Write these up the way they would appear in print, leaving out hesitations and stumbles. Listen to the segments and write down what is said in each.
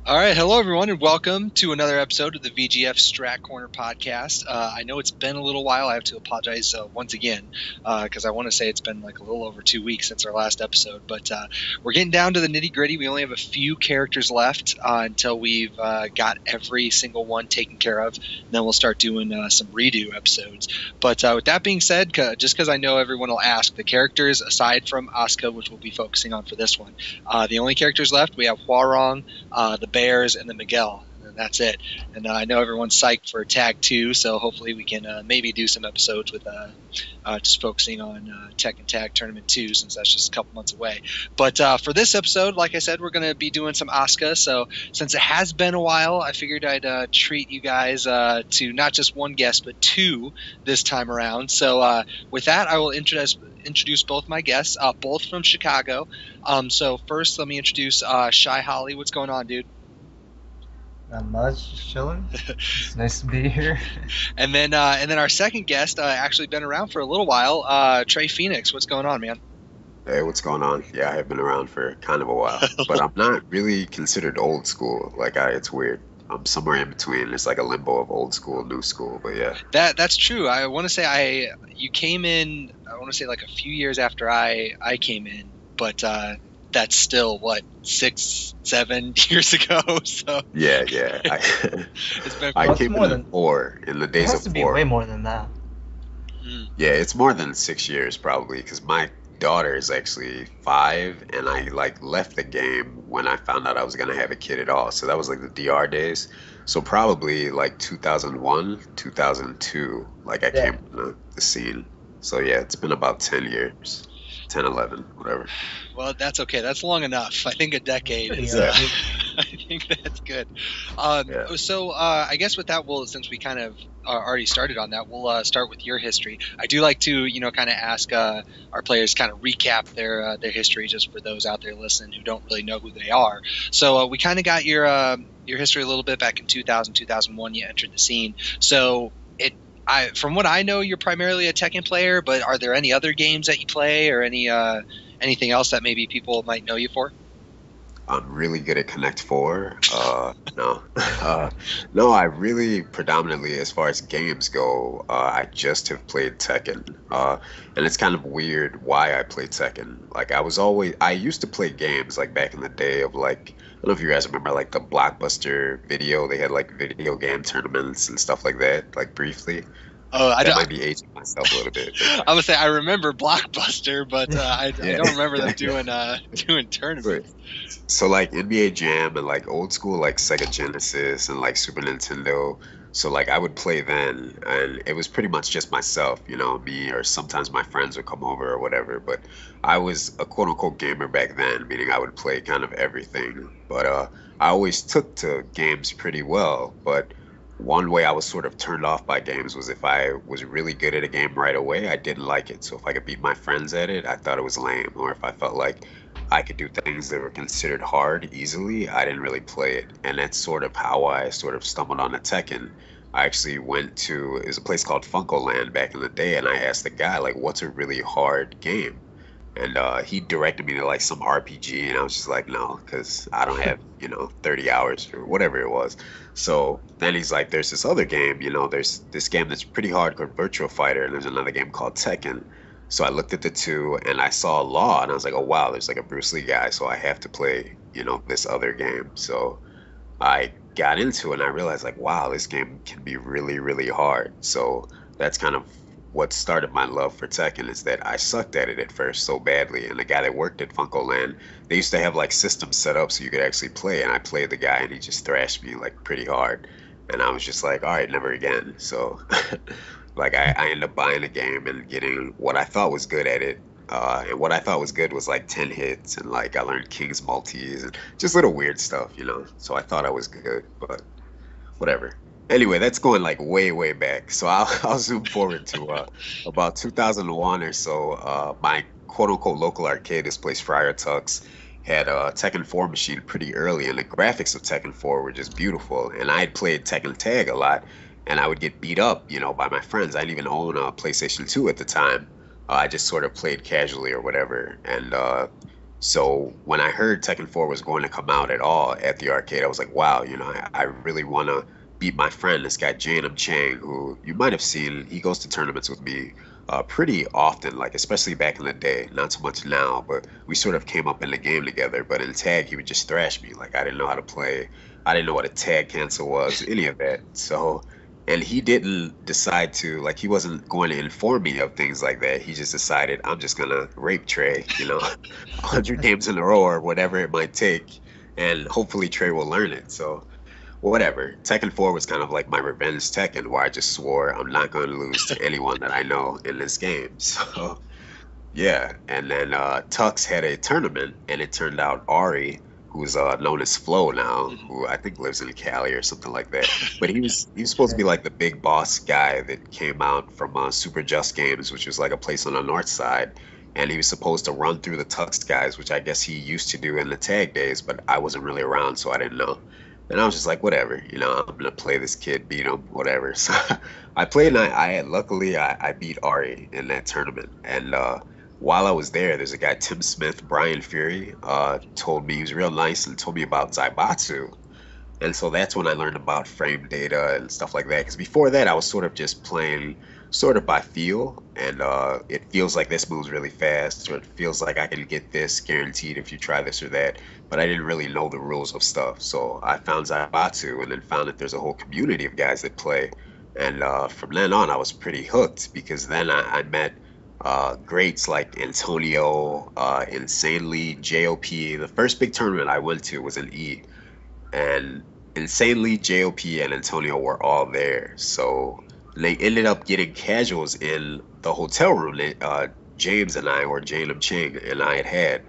All right, hello everyone, and welcome to another episode of the VGF Strat Corner podcast. I know it's been a little while. I have to apologize once again because I want to say it's been like a little over 2 weeks since our last episode. But we're getting down to the nitty gritty. We only have a few characters left until we've got every single one taken care of. And then we'll start doing some redo episodes. But with that being said, just because I know everyone will ask, the characters aside from Asuka, which we'll be focusing on for this one, the only characters left, we have Huarong, the Bears, and the Miguel, and that's it. And I know everyone's psyched for Tag 2, so hopefully we can maybe do some episodes with just focusing on Tech and Tag Tournament 2, since that's just a couple months away. But for this episode, like I said, we're going to be doing some Asuka, so since it has been a while, I figured I'd treat you guys to not just one guest, but two this time around. So with that, I will introduce both my guests, both from Chicago. So first, let me introduce Shy Holly. What's going on, dude? Not much, just chilling. It's nice to be here. And then our second guest, actually been around for a little while, Trey Phoenix. What's going on, man? Hey, what's going on? Yeah, I have been around for kind of a while, but I'm not really considered old school. It's weird. I'm somewhere in between. It's like a limbo of old school, new school, but yeah. That's true. I want to say you came in, I want to say like a few years after I came in, but that's still what, 6-7 years ago. So yeah. It's been I came in 4 in the days it of has to be 4. way more than that. Yeah, it's more than 6 years probably, because my daughter is actually 5, and I left the game when I found out I was gonna have a kid at all. So that was like the DR days. So probably like 2001, 2002, I came on the scene. So yeah, it's been about 10 years. 10, 11, whatever. Well, that's okay. That's long enough. I think a decade is. I think that's good. So I guess with that, since we kind of already started on that, we'll start with your history. I do like to, kind of ask our players kind of recap their history, just for those out there listening who don't really know who they are. So we kind of got your history a little bit back in 2000, 2001. You entered the scene. So from what I know, you're primarily a Tekken player, but are there any other games that you play, or anything else that maybe people might know you for? I'm really good at Connect 4. No. No, I really predominantly, as far as games go, I just have played Tekken. And it's kind of weird why I play Tekken. I used to play games back in the day of I don't know if you guys remember the Blockbuster video. They had video game tournaments and stuff like that, briefly. Oh, I might be aging myself a little bit. I would say I remember Blockbuster, but I don't remember them doing tournaments. So NBA Jam and old school Sega Genesis and Super Nintendo. So I would play then, and it was pretty much just myself, me, or sometimes my friends would come over or whatever. But I was a quote unquote gamer back then, meaning I would play kind of everything. But I always took to games pretty well. But one way I was sort of turned off by games was if I was really good at a game right away, I didn't like it. So if I could beat my friends at it, I thought it was lame. Or if I felt like I could do things that were considered hard easily, I didn't really play it. And that's sort of how I sort of stumbled on Tekken. I actually went to, it was a place called Funko Land back in the day, and I asked the guy, what's a really hard game? And he directed me to some RPG, and I was just like, no, because I don't have 30 hours or whatever it was. So then he's like, there's this other game, there's this game that's pretty hard called Virtua Fighter, and there's another game called Tekken. So I looked at the two, and I saw Law, and I was like, oh wow, there's a Bruce Lee guy, so I have to play this other game. So I got into it, and I realized wow, this game can be really, really hard. So that's kind of what started my love for Tekken, is that I sucked at it at first so badly, and the guy that worked at Funko Land, they used to have systems set up so you could actually play, and I played the guy, and he just thrashed me pretty hard, and I was just like, all right, never again. So I ended up buying a game and getting what I thought was good at it, and what I thought was good was 10 hits, and I learned King's multis and just little weird stuff, so I thought I was good, but whatever. Anyway, that's going way, way back. So I'll zoom forward to about 2001 or so. My quote unquote local arcade, this place Friar Tuck's, had a Tekken 4 machine pretty early, and the graphics of Tekken 4 were just beautiful. And I had played Tekken Tag a lot, and I would get beat up, by my friends. I didn't even own a PlayStation 2 at the time. I just sort of played casually or whatever. And So when I heard Tekken 4 was going to come out at all at the arcade, I was like, wow, I really want to beat my friend, this guy Janum Chang, who you might have seen. He goes to tournaments with me pretty often, like especially back in the day. Not so much now, but we sort of came up in the game together. But in tag, he would just thrash me. Like I didn't know how to play. I didn't know what a tag cancel was, any of that. So, and he didn't decide to, like, he wasn't going to inform me of things like that. He just decided, I'm just gonna rape Trey, 100 games in a row or whatever it might take, and hopefully Trey will learn it. So, whatever. Tekken 4 was kind of like my revenge Tekken, where I just swore I'm not going to lose to anyone that I know in this game. So, yeah. And then Tux had a tournament, and it turned out Ari, who's known as Flo now, who I think lives in Cali or something like that. But he was supposed to be like the big boss guy that came out from Super Just Games, which was like a place on the north side. And he was supposed to run through the Tux guys, which I guess he used to do in the tag days, but I wasn't really around, so I didn't know. And I was just like, whatever, I'm gonna play this kid, beat him, whatever. So I played, and luckily I beat Ari in that tournament. And while I was there, there's a guy, Tim Smith, Brian Fury, told me, he was real nice and told me about Zaibatsu. And so that's when I learned about frame data and stuff like that. Because before that, I was sort of just playing sort of by feel. And it feels like this moves really fast, or it feels like I can get this guaranteed if you try this or that. But I didn't really know the rules of stuff. So I found Zaibatsu and then found that there's a whole community of guys that play. And from then on, I was pretty hooked, because then I met greats like Antonio, Insanely, JOP. The first big tournament I went to was in E, and Insanely, JOP, and Antonio were all there. So they ended up getting casuals in the hotel room that James and I, or Janum Ching and I had.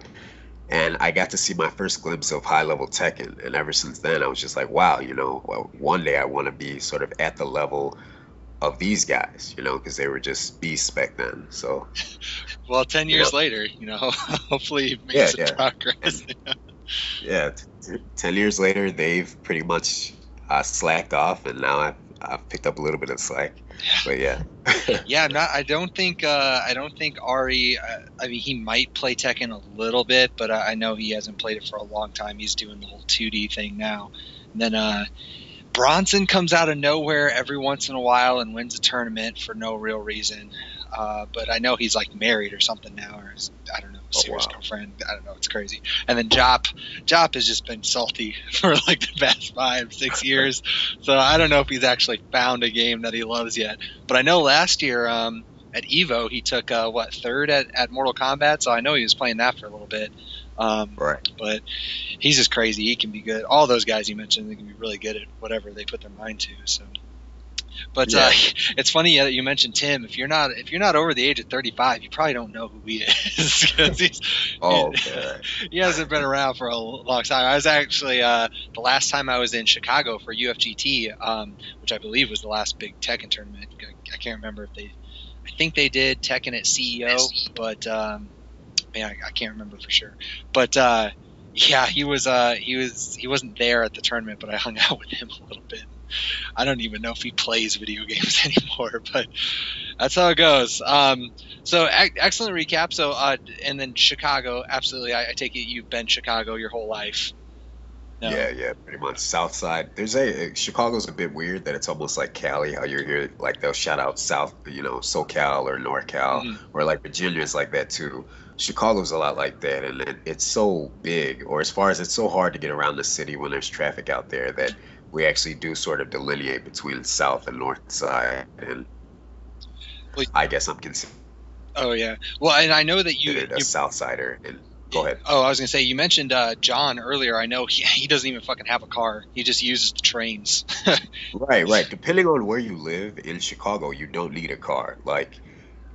And I got to see my first glimpse of high level Tekken. And ever since then, I was just like, wow, well, one day I want to be sort of at the level of these guys, because they were just beasts back then. So, well, 10 years later, hopefully you've made some progress. Yeah, 10 years later, they've pretty much slacked off, and now I've picked up a little bit of slack. But yeah. Yeah, I don't think Ari. I mean, he might play Tekken a little bit, but I know he hasn't played it for a long time. He's doing the whole 2D thing now. And then Bronson comes out of nowhere every once in a while and wins a tournament for no real reason. But I know he's like married or something now, or I don't know, serious girlfriend. I don't know. It's crazy. And then Jop has just been salty for like the past 5-6 years. So I don't know if he's actually found a game that he loves yet. But I know last year at Evo he took third at Mortal Kombat. So I know he was playing that for a little bit. Right. But he's just crazy. He can be good. All those guys you mentioned, they can be really good at whatever they put their mind to. So. But yeah. It's funny that you mentioned Tim. If you're not over the age of 35, you probably don't know who he is. He hasn't been around for a long time. I was actually the last time I was in Chicago for UFGT, which I believe was the last big Tekken tournament. I can't remember if I think they did Tekken at CEO, but I can't remember for sure. But yeah, he wasn't there at the tournament, but I hung out with him a little bit. I don't even know if he plays video games anymore, but that's how it goes. So excellent recap. So and then Chicago, absolutely. I take it you've been Chicago your whole life. No. Yeah, pretty much. South Side. Chicago's a bit weird that it's almost like Cali, how you're here, like they'll shout out South, SoCal or NorCal, or like Virginia is like that too. Chicago's a lot like that, and it's so big, or as far as it's so hard to get around the city when there's traffic out there, that we actually do sort of delineate between South and North Side, and I guess I'm considered. Oh yeah, well, and I know that you're a South Sider. And go ahead. Oh, I was gonna say, you mentioned John earlier. I know he doesn't even fucking have a car. He just uses the trains. Right. Depending on where you live in Chicago, you don't need a car. Like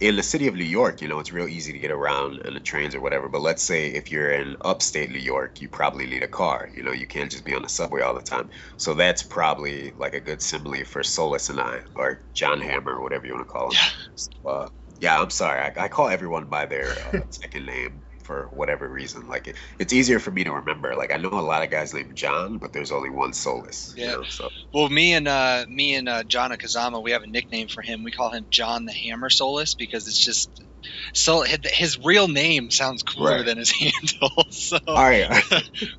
in the city of New York, it's real easy to get around in the trains or whatever. But let's say if you're in upstate New York, you probably need a car. You can't just be on the subway all the time. So that's probably like a good simile for Solus and I, or John Hammer, or whatever you want to call him. Yeah, I'm sorry. I call everyone by their second name for whatever reason. Like it's easier for me to remember. Like I know a lot of guys named John, but there's only one Solus. Yeah. Well, me and John Kazama, we have a nickname for him. We call him John the Hammer Solus, because it's just So his real name sounds cooler than his handle. So All right.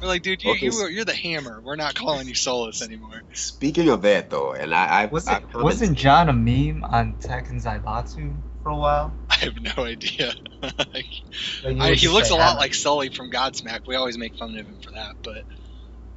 we're like, dude, Okay. you're the Hammer. We're not calling you Solus anymore. Speaking of that, though, and I Wasn't John a meme on Tekken Zaibatsu for a while? I have no idea. Like, you would He just looks say a lot Hammer. like Sully from Godsmack. We always make fun of him for that, but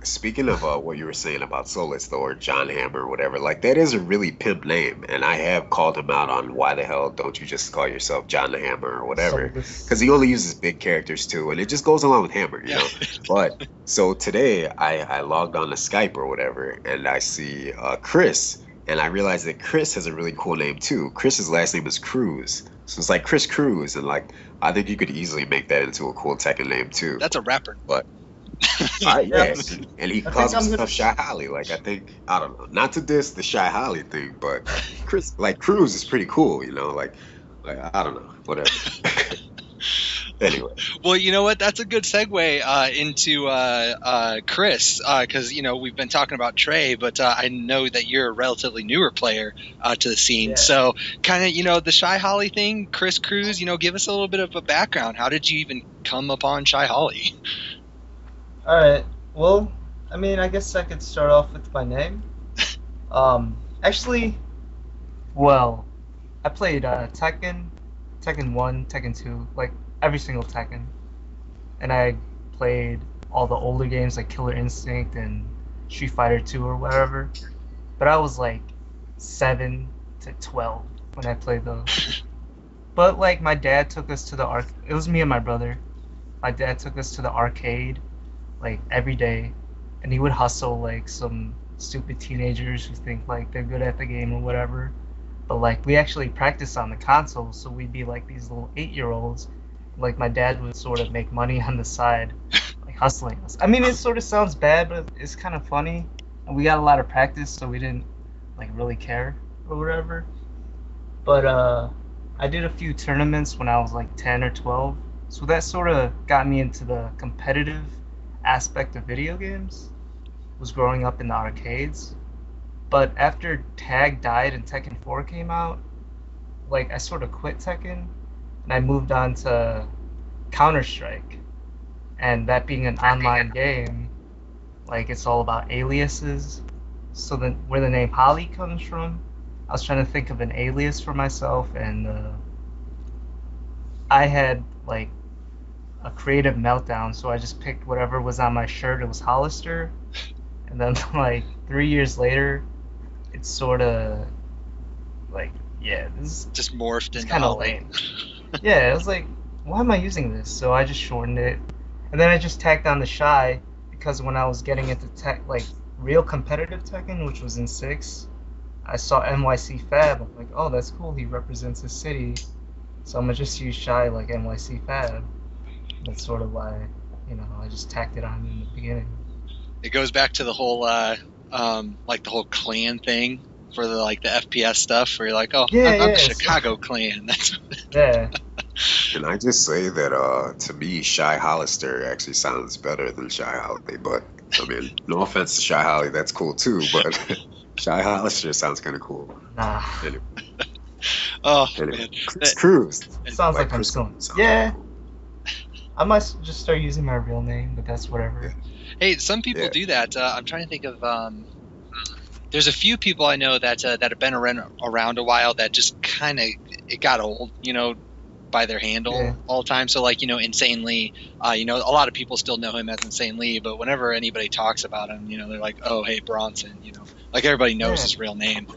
Speaking of what you were saying about Solus, though, or John Hammer or whatever, like that is a really pimp name, and I have called him out on why the hell don't you just call yourself John the Hammer or whatever, Solus. because he only uses big characters too, and it just goes along with Hammer, you know. But so today I logged on to Skype or whatever, and I see Chris, and I realized that Chris has a really cool name too. Chris's last name is Cruz, so it's like Chris Cruz, and like I think you could easily make that into a cool Tekken name too. that's a rapper. But yeah, and he I calls think I'm himself Shy Holly. Like I don't know, not to diss the Shy Holly thing, but Chris, like Cruz is pretty cool, you know. Like I don't know, whatever. Anyway, Well, you know what? That's a good segue into Chris, because we've been talking about Trey, but I know that you're a relatively newer player to the scene. Yeah. So, kind of, the Shy Holly thing, Chris Cruz. Give us a little bit of a background. How did you even come upon Shy Holly? All right. Well, I mean, I guess I could start off with my name. Actually, well, I played Tekken 1, Tekken 2, like every single Tekken, and I played all the older games like Killer Instinct and Street Fighter 2 or whatever. But I was like 7 to 12 when I played those. But like my dad took us to the it was me and my brother. My dad took us to the arcade like every day, and he would hustle like some stupid teenagers who think like they're good at the game or whatever. But like we actually practiced on the console, so we'd be like these little 8-year-olds. Like my dad would sort of make money on the side, like hustling us. I mean, it sort of sounds bad, but it's kind of funny. And we got a lot of practice, so we didn't like really care or whatever. But I did a few tournaments when I was like 10 or 12, so that sort of got me into the competitive aspect of video games. Was growing up in the arcades, but after Tag died and Tekken 4 came out, like I sort of quit Tekken and I moved on to Counter-Strike. And that being an online game, like it's all about aliases. So then where the name Holly comes from, I was trying to think of an alias for myself, and I had like a creative meltdown, so I just picked whatever was on my shirt. It was Hollister, and then like 3 years later, it's sort of like, yeah, this is Just morphed into kind of Holly. lame. Yeah, I was like, why am I using this? So I just shortened it, and then I just tacked on the Shy because when I was getting into like real competitive Tekken, which was in 6, I saw NYC Fab. I'm like, oh, that's cool. He represents his city, so I'm gonna just use Shy like NYC Fab. That's sort of why, I just tacked it on in the beginning. It goes back to the whole like the whole clan thing for the FPS stuff, where you're like, oh, I'm the Chicago clan. That's Yeah. can I just say that to me, Shy Hollister actually sounds better than Shy Holly, but I mean, no offense to Shy Holly, that's cool too, but Shy Hollister sounds kind of cool. Nah. Anyway, oh anyway. man. Chris Cruz. Sounds like I'm Chris still. Cruz. Yeah. I might just start using my real name, but that's whatever. Hey, some people Yeah. do that. I'm trying to think of. There's a few people I know that have been around a while that just kind of it got old, by their handle all the time. So like Insane Lee, a lot of people still know him as Insane Lee, but whenever anybody talks about him, they're like, oh hey Bronson, like everybody knows his real name.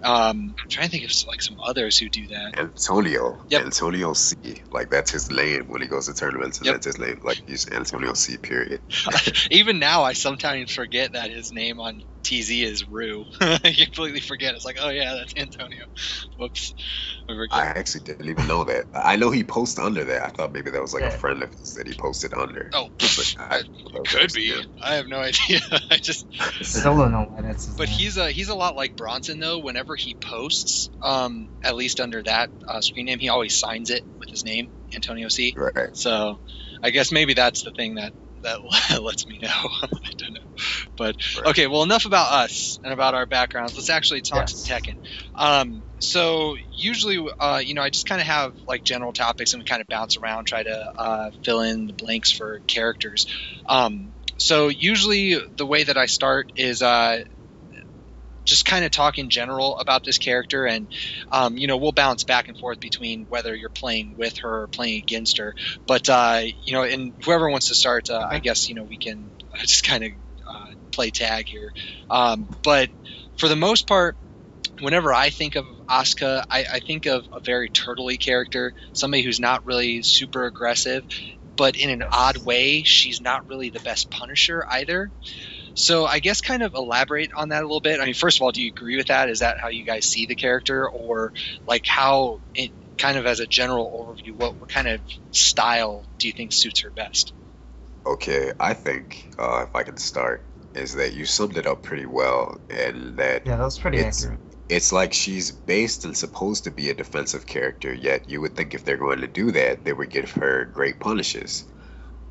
I'm trying to think of like some others who do that. Antonio. Yep. Antonio C. Like that's his name when he goes to tournaments, and that's his name. Like he's Antonio C. Period. Even now, I sometimes forget that his name on TZ is Rue. I completely forget. It's like, oh yeah, that's Antonio. Whoops. I actually didn't even know that. I know he posted under that. I thought maybe that was like a friend of his that he posted under. Oh, but could be. Yeah. I have no idea. I just still don't know why that's his But name. he's a lot like Bronson though. Whenever he posts, at least under that screen name, he always signs it with his name, Antonio C. Right. So I guess maybe that's the thing that lets me know. I don't know. But okay, well, enough about us and about our backgrounds. Let's actually talk some Tekken. So usually, I just kind of have like general topics and we kind of bounce around, try to fill in the blanks for characters. So usually the way that I start is just kind of talk in general about this character, and we'll bounce back and forth between whether you're playing with her or playing against her. But and whoever wants to start, I guess we can just kind of play tag here. But for the most part, whenever I think of Asuka, I think of a very turtley character, somebody who's not really super aggressive, but in an odd way, she's not really the best Punisher either. So I guess kind of elaborate on that a little bit. I mean, first of all, do you agree with that? Is that how you guys see the character, or like how it kind of as a general overview, what kind of style do you think suits her best? Okay, I think if I can start, is that you summed it up pretty well, and that Yeah, that was pretty accurate. it's like she's based and supposed to be a defensive character, yet you would think if they're going to do that, they would give her great punishes.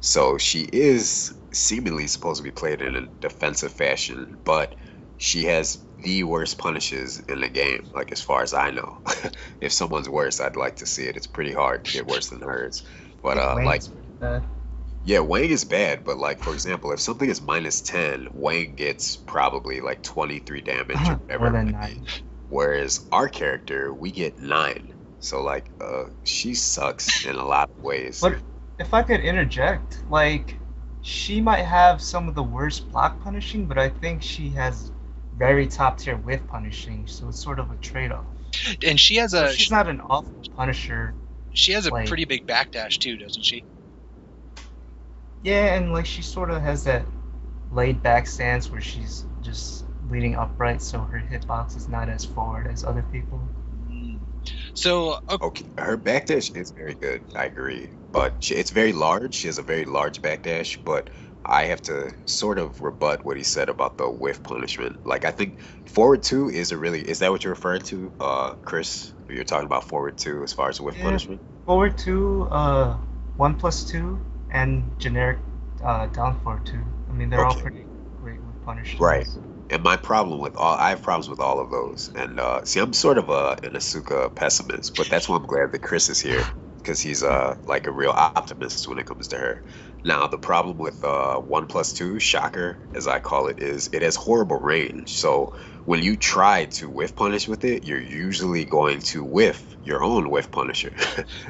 So she is seemingly supposed to be played in a defensive fashion, but she has the worst punishes in the game, like as far as I know. If someone's worse, I'd like to see it. It's pretty hard to get worse than hers. But Wayne's pretty bad. yeah, Wang is bad, but like for example, if something is -10, Wang gets probably like 23 damage or whatever More it than might be. 9. Whereas our character, we get 9. So like she sucks in a lot of ways. But if I could interject, like, she might have some of the worst block punishing, but I think she has very top tier with punishing, so it's sort of a trade-off. And she has So she's not an awful punisher. she has a like- pretty big backdash too, doesn't she? Yeah, and like she sort of has that laid back stance where she's just leading upright, so her hitbox is not as forward as other people. So Okay, her backdash is very good. I agree, but it's very large. She has a very large backdash, but I have to sort of rebut what he said about the whiff punishment. Like I think forward 2 is that what you're referring to, Chris? You're talking about forward 2 as far as whiff Yeah. punishment? Forward 2, 1+2, and generic down forward 2. I mean, they're all Okay. pretty great with punishments. Right. And I have problems with all of those. And see, I'm sort of an Asuka pessimist, but that's why I'm glad that Chris is here, because he's like a real optimist when it comes to her. Now, the problem with 1+2, shocker, as I call it, is it has horrible range. So when you try to whiff punish with it, you're usually going to whiff your own whiff punisher.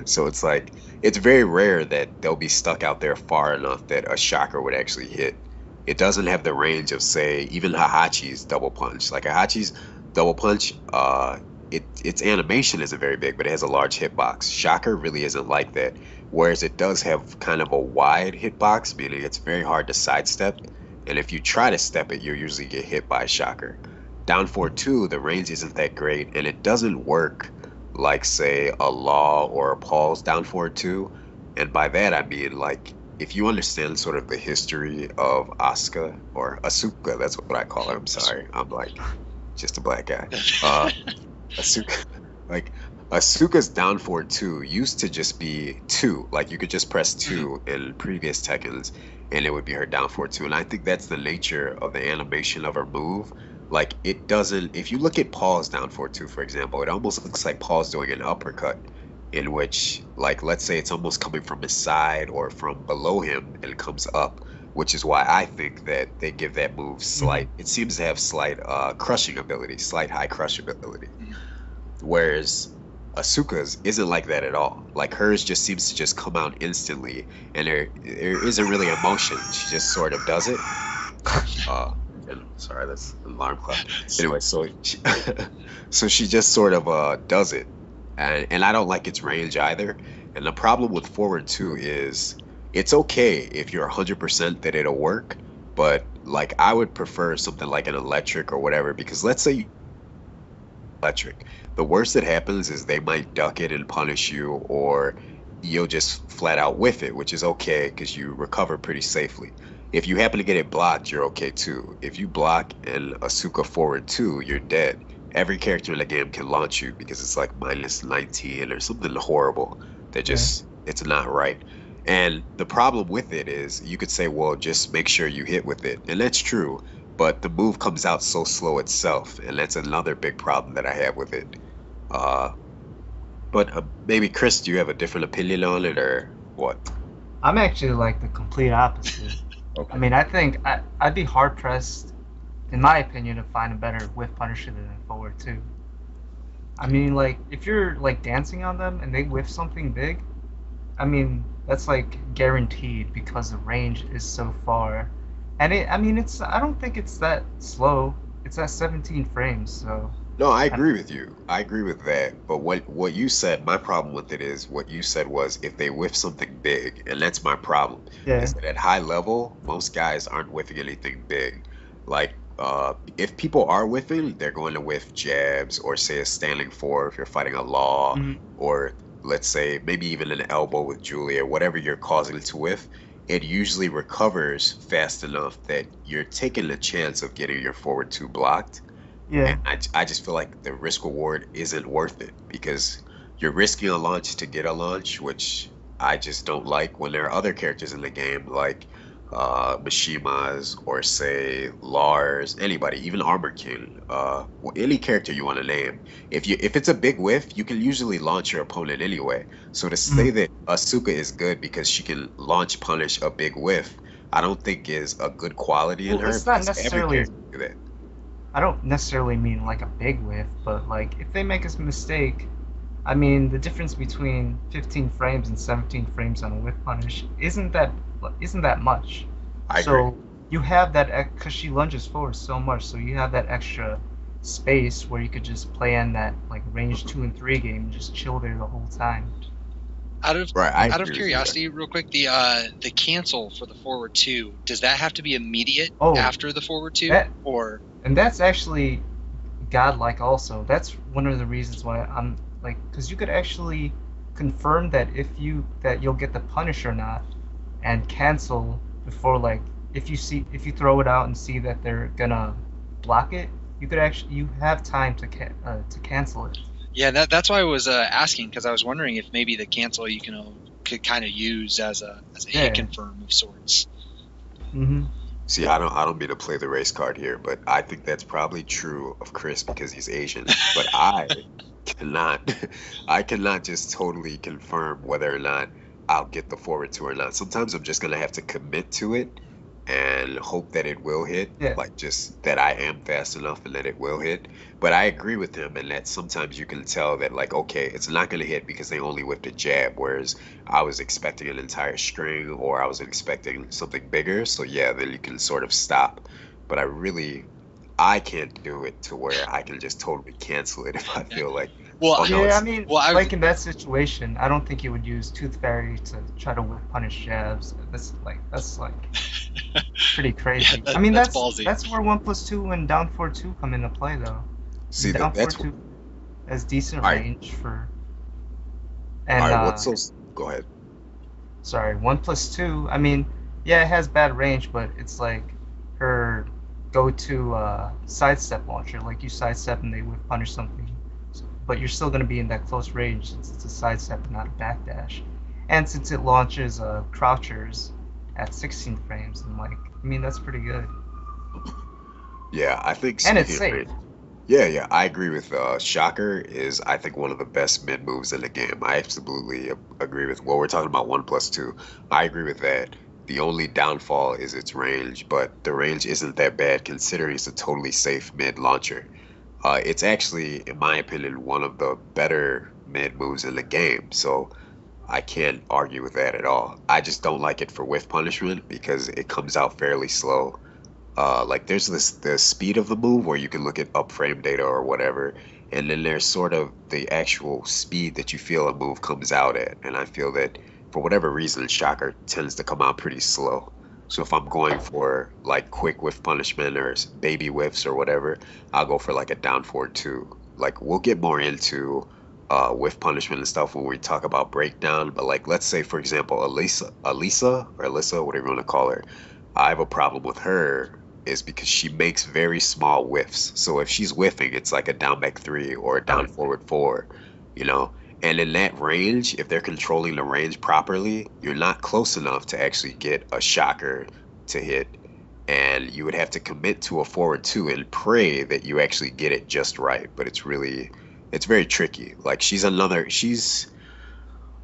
So it's like, it's very rare that they'll be stuck out there far enough that a shocker would actually hit. It doesn't have the range of, say, even Hahachi's double punch. Like Hahachi's double punch, its animation isn't very big, but it has a large hitbox. Shocker really isn't like that, whereas it does have kind of a wide hitbox, meaning it's very hard to sidestep, and if you try to step it, you'll usually get hit by Shocker. Down forward 2, the range isn't that great, and it doesn't work like, say, a Law or a Paul's down forward 2, and by that I mean, like, if you understand sort of the history of Asuka, or Asuka, that's what I call her, I'm sorry, I'm like just a black guy. Asuka's down forward 2 used to just be 2, like you could just press 2 in previous Tekkens and it would be her down forward 2, and I think that's the nature of the animation of her move. Like it doesn't, if you look at Paul's down forward 2, for example, it almost looks like Paul's doing an uppercut, in which, like, let's say it's almost coming from his side or from below him and it comes up, which is why I think that they give that move slight, it seems to have slight crushing ability, slight high crush ability. Whereas Asuka's isn't like that at all. Like hers just seems to just come out instantly, and there isn't really emotion. She just sort of does it. Sorry, that's an alarm clock. Anyway, so she just sort of does it. And I don't like its range either. And the problem with forward 2 is it's okay if you're 100% that it'll work, but like I would prefer something like an electric or whatever, because let's say you electric, the worst that happens is they might duck it and punish you, or you'll just flat out whiff it, which is okay because you recover pretty safely. If you happen to get it blocked, you're okay too. If you block and Asuka forward 2, you're dead. Every character in the game can launch you because it's like -19 or something horrible that just, it's not right. And the problem with it is you could say, well, just make sure you hit with it. And that's true, but the move comes out so slow itself. And that's another big problem that I have with it. Uh, but maybe Chris, do you have a different opinion on it or what? I'm actually like the complete opposite. I Okay. mean, I think I'd be hard pressed, in my opinion, to find a better whiff punisher than forward two. I mean, like if you're like dancing on them and they whiff something big, I mean that's like guaranteed because the range is so far, and I mean, I don't think it's that slow. It's at 17 frames, so No, I I, agree with you. I agree with that. But what you said, my problem with it is what you said was if they whiff something big, and that's my problem, yeah. is that at high level, most guys aren't whiffing anything big. Like, if people are whiffing, they're going to whiff jabs or say a standing four if you're fighting a law, Mhm. or let's say maybe even an elbow with Julia, whatever you're causing it to whiff. It usually recovers fast enough that you're taking the chance of getting your forward two blocked. Yeah. And I just feel like the risk reward isn't worth it because you're risking a launch to get a launch, which I just don't like when there are other characters in the game like Mishima's or say Lars, anybody, even Armor King, any character you want to name. If it's a big whiff, you can usually launch your opponent anyway. So to say Mhm. that Asuka is good because she can launch punish a big whiff, I don't think is a good quality in Well, her it's not because every necessarily. character can do that. I don't necessarily mean like a big whiff, but like if they make a mistake, I mean the difference between 15 frames and 17 frames on a whiff punish isn't that much. I agree. So you have that because she lunges forward so much, so you have that extra space where you could just play in that like range 2 and 3 game and just chill there the whole time. Out of Right, I out of agree with you there. curiosity, real quick, the cancel for the forward two, does that have to be immediate Oh, after the forward two, that or and that's actually godlike also. That's one of the reasons why I'm like, because you could actually confirm that that you'll get the punish or not, and cancel before like if you throw it out and see that they're gonna block it, you have time to cancel it. yeah, that's why I was asking because I was wondering if maybe the cancel you can could kind of use as a hit Yeah. confirm of sorts. Mhm. See, I don't mean to play the race card here, but I think that's probably true of Chris because he's Asian. But cannot I cannot just totally confirm whether or not I'll get the forward two or not. Sometimes I'm just gonna have to commit to it and hope that it will hit, Yeah. like just that I am fast enough and that it will hit. But I agree with him in that sometimes you can tell that like, okay, it's not gonna hit because they only whipped a jab, whereas I was expecting an entire string or I was expecting something bigger. So yeah, then you can sort of stop. But I can't do it to where I can just totally cancel it if I feel like, Well, oh no, Yeah, I it's mean, well, like in that situation, I don't think you would use Tooth Fairy to try to whip punish jabs. That's like pretty yeah, crazy. I mean, that's ballsy. that's where 1+2 and down 4-2 come into play, though. see Down that four that's two has decent all right. range for, All and right, what's so go ahead. sorry, 1+2. I mean, yeah, it has bad range, but it's like her go-to sidestep launcher. Like you sidestep and they would punish something, but you're still gonna be in that close range since it's a sidestep and not a backdash. And since it launches crouchers at 16 frames, and like, I mean, that's pretty good. Yeah, I think And it's speaking of safe. range, yeah, I agree with Shocker is I think one of the best mid moves in the game. I absolutely agree with what we're talking about 1+2. I agree with that. The only downfall is its range, but the range isn't that bad considering it's a totally safe mid launcher. It's actually, in my opinion, one of the better mid moves in the game. So I can't argue with that at all. I just don't like it for whiff punishment because it comes out fairly slow. Like there's the speed of the move where you can look at up frame data or whatever, and then there's sort of the actual speed that you feel a move comes out at. And I feel that for whatever reason, Shocker tends to come out pretty slow. So if I'm going for like quick whiff punishment or baby whiffs or whatever, I'll go for like a down forward two. Like we'll get more into whiff punishment and stuff when we talk about breakdown. But like let's say for example, Elisa or Alyssa, whatever you want to call her, I have a problem with her is because she makes very small whiffs. So if she's whiffing, it's like a down back three or a Oh, down forward four, you know. And in that range, if they're controlling the range properly, you're not close enough to actually get a shocker to hit. And you would have to commit to a forward two and pray that you actually get it just right. But it's very tricky. Like she's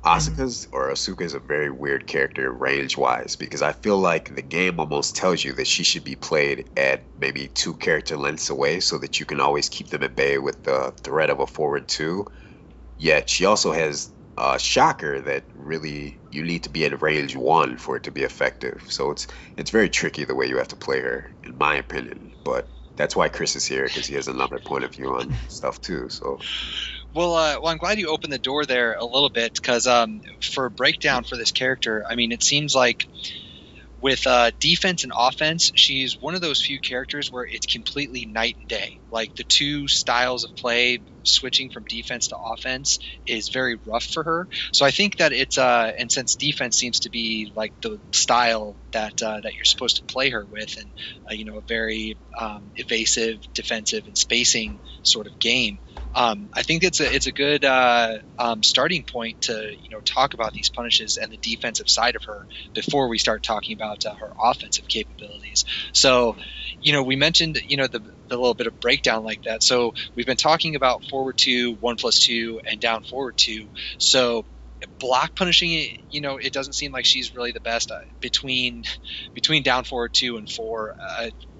Asuka is a very weird character range wise because I feel like the game almost tells you that she should be played at maybe 2 character lengths away so that you can always keep them at bay with the threat of a forward 2. Yet she also has a shocker that really you need to be at range 1 for it to be effective. So it's very tricky the way you have to play her, in my opinion. But that's why Chris is here, because he has another point of view on stuff too. So Well, I'm glad you opened the door there a little bit because for a breakdown for this character, I mean, it seems like with defense and offense, she's one of those few characters where it's completely night and day. Like the two styles of play, switching from defense to offense, is very rough for her. So I think that it's and since defense seems to be like the style that you're supposed to play her with, and a very evasive, defensive, and spacing sort of game. I think it's a good starting point to talk about these punishes and the defensive side of her before we start talking about her offensive capabilities. So, we mentioned the little bit of breakdown like that. So we've been talking about forward 2, 1+2, and down forward 2. So block punishing it doesn't seem like she's really the best between down forward 2 and 4.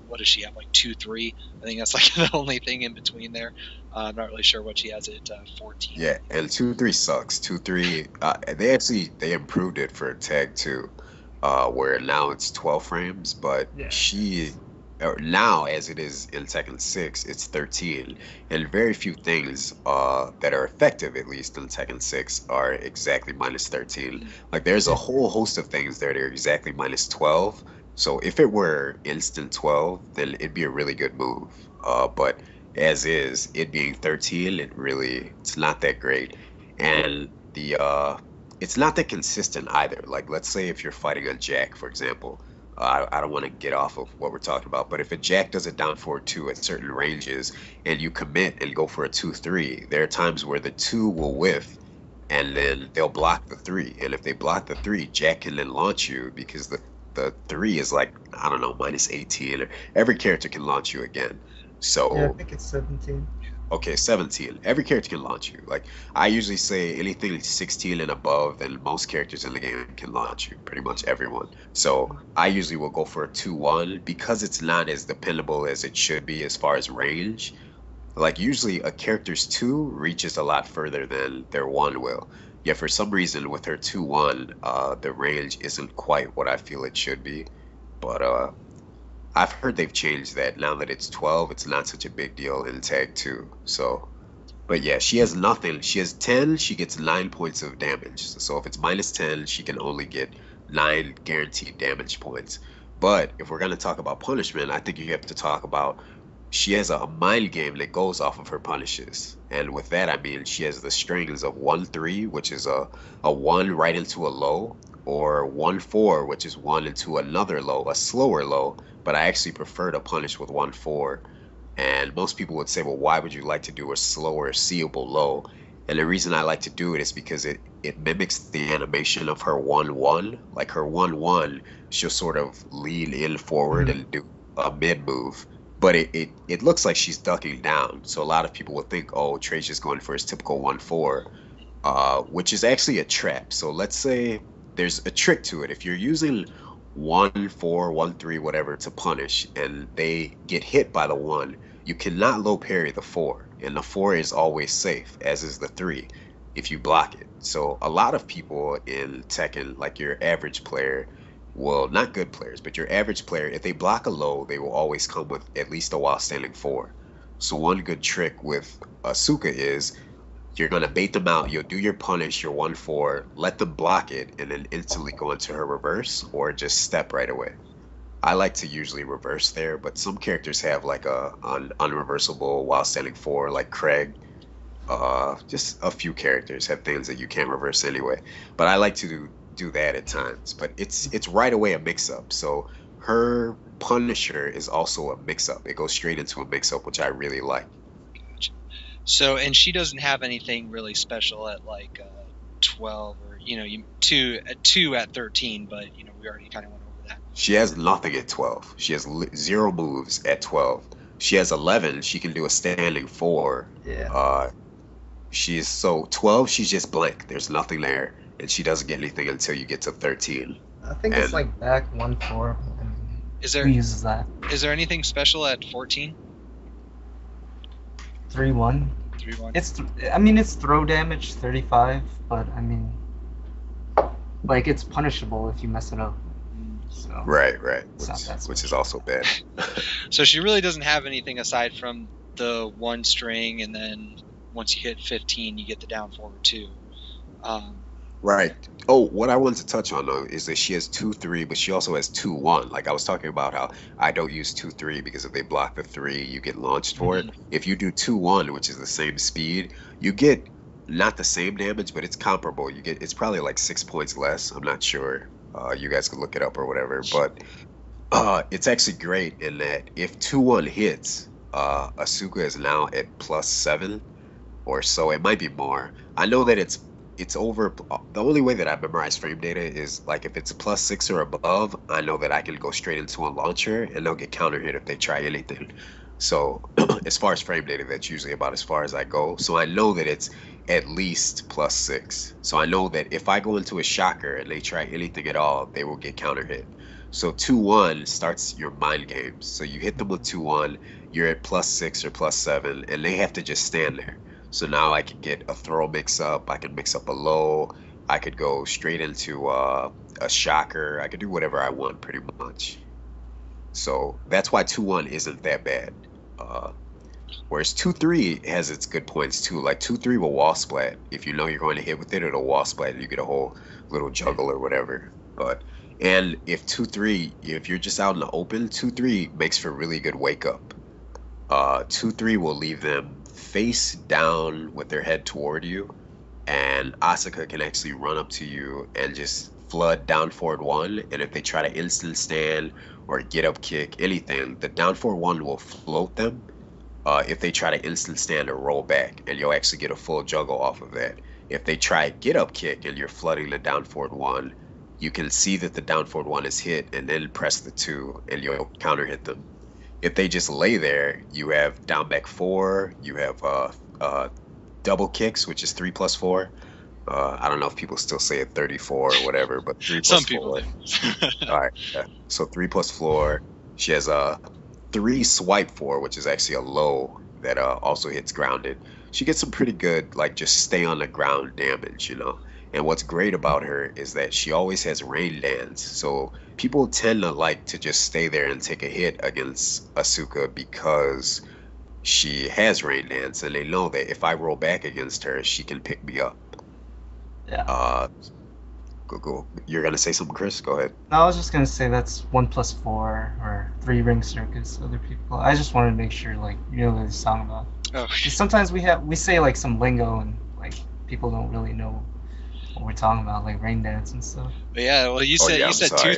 What does she have, like 2-3? I think that's like the only thing in between there. I'm not really sure what she has at 14. yeah, and 2-3 sucks. 2-3, they improved it for tag 2, where now it's 12 frames, but now as it is in Tekken 6, it's 13, and very few things that are effective, at least in Tekken 6, are exactly minus 13. Like there's a whole host of things that are exactly minus 12. So if it were instant 12, then it'd be a really good move. But as is, it being 13, it's not that great. And it's not that consistent either. Like let's say if you're fighting a Jack, for example, I don't want to get off of what we're talking about, but if a Jack does a down forward 2 at certain ranges and you commit and go for a 2-3, there are times where the 2 will whiff and then they'll block the 3. And if they block the 3, Jack can then launch you because the 3 is like, I don't know, minus 18. Every character can launch you again. So yeah, I think it's 17. Okay, 17. Every character can launch you. Like I usually say anything 16 and above, then most characters in the game can launch you, pretty much everyone. So I usually will go for a 2-1 because it's not as dependable as it should be as far as range. Like usually a character's 2 reaches a lot further than their 1 will. Yet for some reason with her 2-1, the range isn't quite what I feel it should be. But I've heard they've changed that. Now that it's 12, it's not such a big deal in Tag 2. So, but yeah, she has nothing. She has 10, she gets 9 points of damage. So if it's minus 10, she can only get 9 guaranteed damage points. But if we're going to talk about punishment, I think you have to talk about she has a mind game that goes off of her punishes. And with that, I mean she has the strings of 1-3, which is a 1 right into a low, or 1-4, which is 1 into another low, a slower low. But I actually prefer to punish with 1-4. And most people would say, well, why would you like to do a slower, seeable low? And the reason I like to do it is because it mimics the animation of her 1-1. Like her 1-1, she'll sort of lean in forward and do a mid move. But it looks like she's ducking down. So a lot of people would think, oh, Trey's just going for his typical 1-4, which is actually a trap. So let's say there's a trick to it. If you're using 1-4, 1-3, whatever to punish, and they get hit by the 1, you cannot low parry the 4. And the 4 is always safe, as is the 3, if you block it. So a lot of people in Tekken, like your average player, well, not good players, but your average player, if they block a low, they will always come with at least a while standing 4. So one good trick with Asuka is you're going to bait them out. You'll do your punish, your 1-4, let them block it, and then instantly go into her reverse or just step right away. I like to usually reverse there, but some characters have like an unreversible while standing 4, like Craig. Just a few characters have things that you can't reverse anyway. But I like to do that at times. But it's right away a mix-up. So her Punisher is also a mix-up. It goes straight into a mix-up, which I really like. Gotcha. So, and she doesn't have anything really special at like 12 or, two at 13, but, we already kind of went over that. She has nothing at 12. She has 0 moves at 12. She has 11. She can do a standing 4. Yeah. She is so 12. She's just blank. There's nothing there, and she doesn't get anything until you get to 13. I think it's And like back 1-4. I mean, Is who there uses that? is there anything special at 14? 3-1. 3-1. It's throw damage 35, but I mean, like it's punishable if you mess it up. So right, it's not that which is special. also bad. So she really doesn't have anything aside from the one string, and then once you hit 15, you get the down forward 2. Right. Oh, what I wanted to touch on though is that she has 2-3, but she also has 2-1. Like I was talking about how I don't use 2-3 because if they block the 3, you get launched for it. If you do 2-1, which is the same speed, you get not the same damage, but it's comparable. It's probably like 6 points less. I'm not sure. You guys could look it up or whatever, but it's actually great in that if 2-1 hits, Asuka is now at +7 or so. It might be more. I know that it's over. The only way that I memorize frame data is like if it's a +6 or above, I know that I can go straight into a launcher and they'll get counter hit if they try anything. So as far as frame data, that's usually about as far as I go. So I know that it's at least +6. So I know that if I go into a shocker and they try anything at all, they will get counter hit. So 2-1 starts your mind games. So you hit them with 2-1, you're at +6 or +7, and they have to just stand there. So now I can get a throw mix up, I can mix up a low, I could go straight into a shocker, I could do whatever I want pretty much. So that's why 2-1 isn't that bad. Whereas 2-3 has its good points too. Like 2-3 will wall splat. If you know you're going to hit with it, it'll wall splat and you get a whole little juggle or whatever. And if 2-3, if you're just out in the open, 2-3 makes for really good wake up. 2-3 will leave them face down with their head toward you, and Asuka can actually run up to you and just flood down forward 1, and if they try to instant stand or get up kick, anything, the down forward 1 will float them if they try to instant stand or roll back, and you'll actually get a full juggle off of that. If they try get up kick and you're flooding the down forward 1, you can see that the down forward 1 is hit and then press the 2 and you'll counter hit them. If they just lay there, you have down back 4, you have double kicks, which is 3+4. I don't know if people still say it 34 or whatever, but 3+4. Some people do. All right, yeah. So 3+4. She has a 3 swipe 4, which is actually a low that also hits grounded. She gets some pretty good, like, just stay on the ground damage, you know. And what's great about her is that she always has rain dance. So people tend to like to just stay there and take a hit against Asuka because she has rain dance, and they know that if I roll back against her, she can pick me up. Yeah. Go. You're gonna say something, Chris? Go ahead. No, I was just gonna say that's 1+4 or 3 ring circus. Other people. I just wanted to make sure, like, you know what he's talking about. Oh. Sometimes we say like some lingo and like people don't really know what we're talking about, like rain dance and stuff. But yeah, well, you said sorry.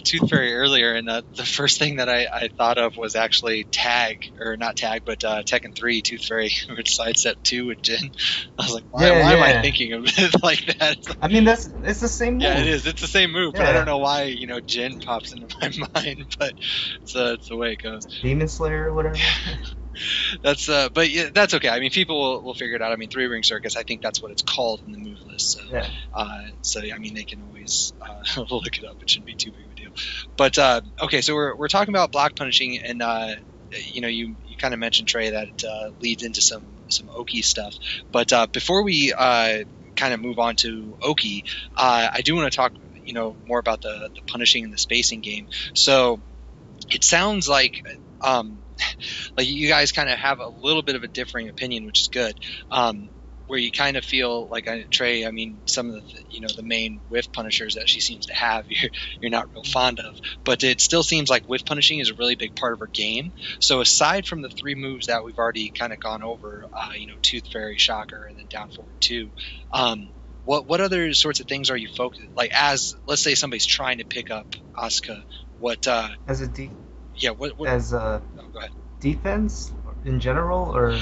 Tooth Fairy earlier, and the first thing that I thought of was actually tag, or not tag, but Tekken 3 Tooth Fairy with sidestep 2 with Jin. I was like, why am I thinking of it like that? I mean, it's the same move. Yeah, it is. It's the same move, Yeah. but I don't know why Jin pops into my mind, but it's the way it goes. Demon Slayer or whatever. But yeah, that's okay. I mean, people will figure it out. I mean, 3 ring circus, I think that's what it's called in the move list. So, Yeah. So I mean, they can always look it up. It shouldn't be too big of a deal. But okay, so we're talking about block punishing, and you kind of mentioned, Trey, that it leads into some Oki stuff. But before we kind of move on to Oki, I do want to talk more about the punishing and the spacing game. So it sounds like you guys kind of have a little bit of a differing opinion, which is good. Where you kind of feel like Trey, I mean, some of the main whiff punishers that she seems to have, you're not real fond of, but it still seems like whiff punishing is a really big part of her game. So aside from the 3 moves that we've already kind of gone over, Tooth Fairy, Shocker, and then down forward 2, what other sorts of things are you focused? Like, as let's say somebody's trying to pick up Asuka, what as a go ahead. Defense in general, or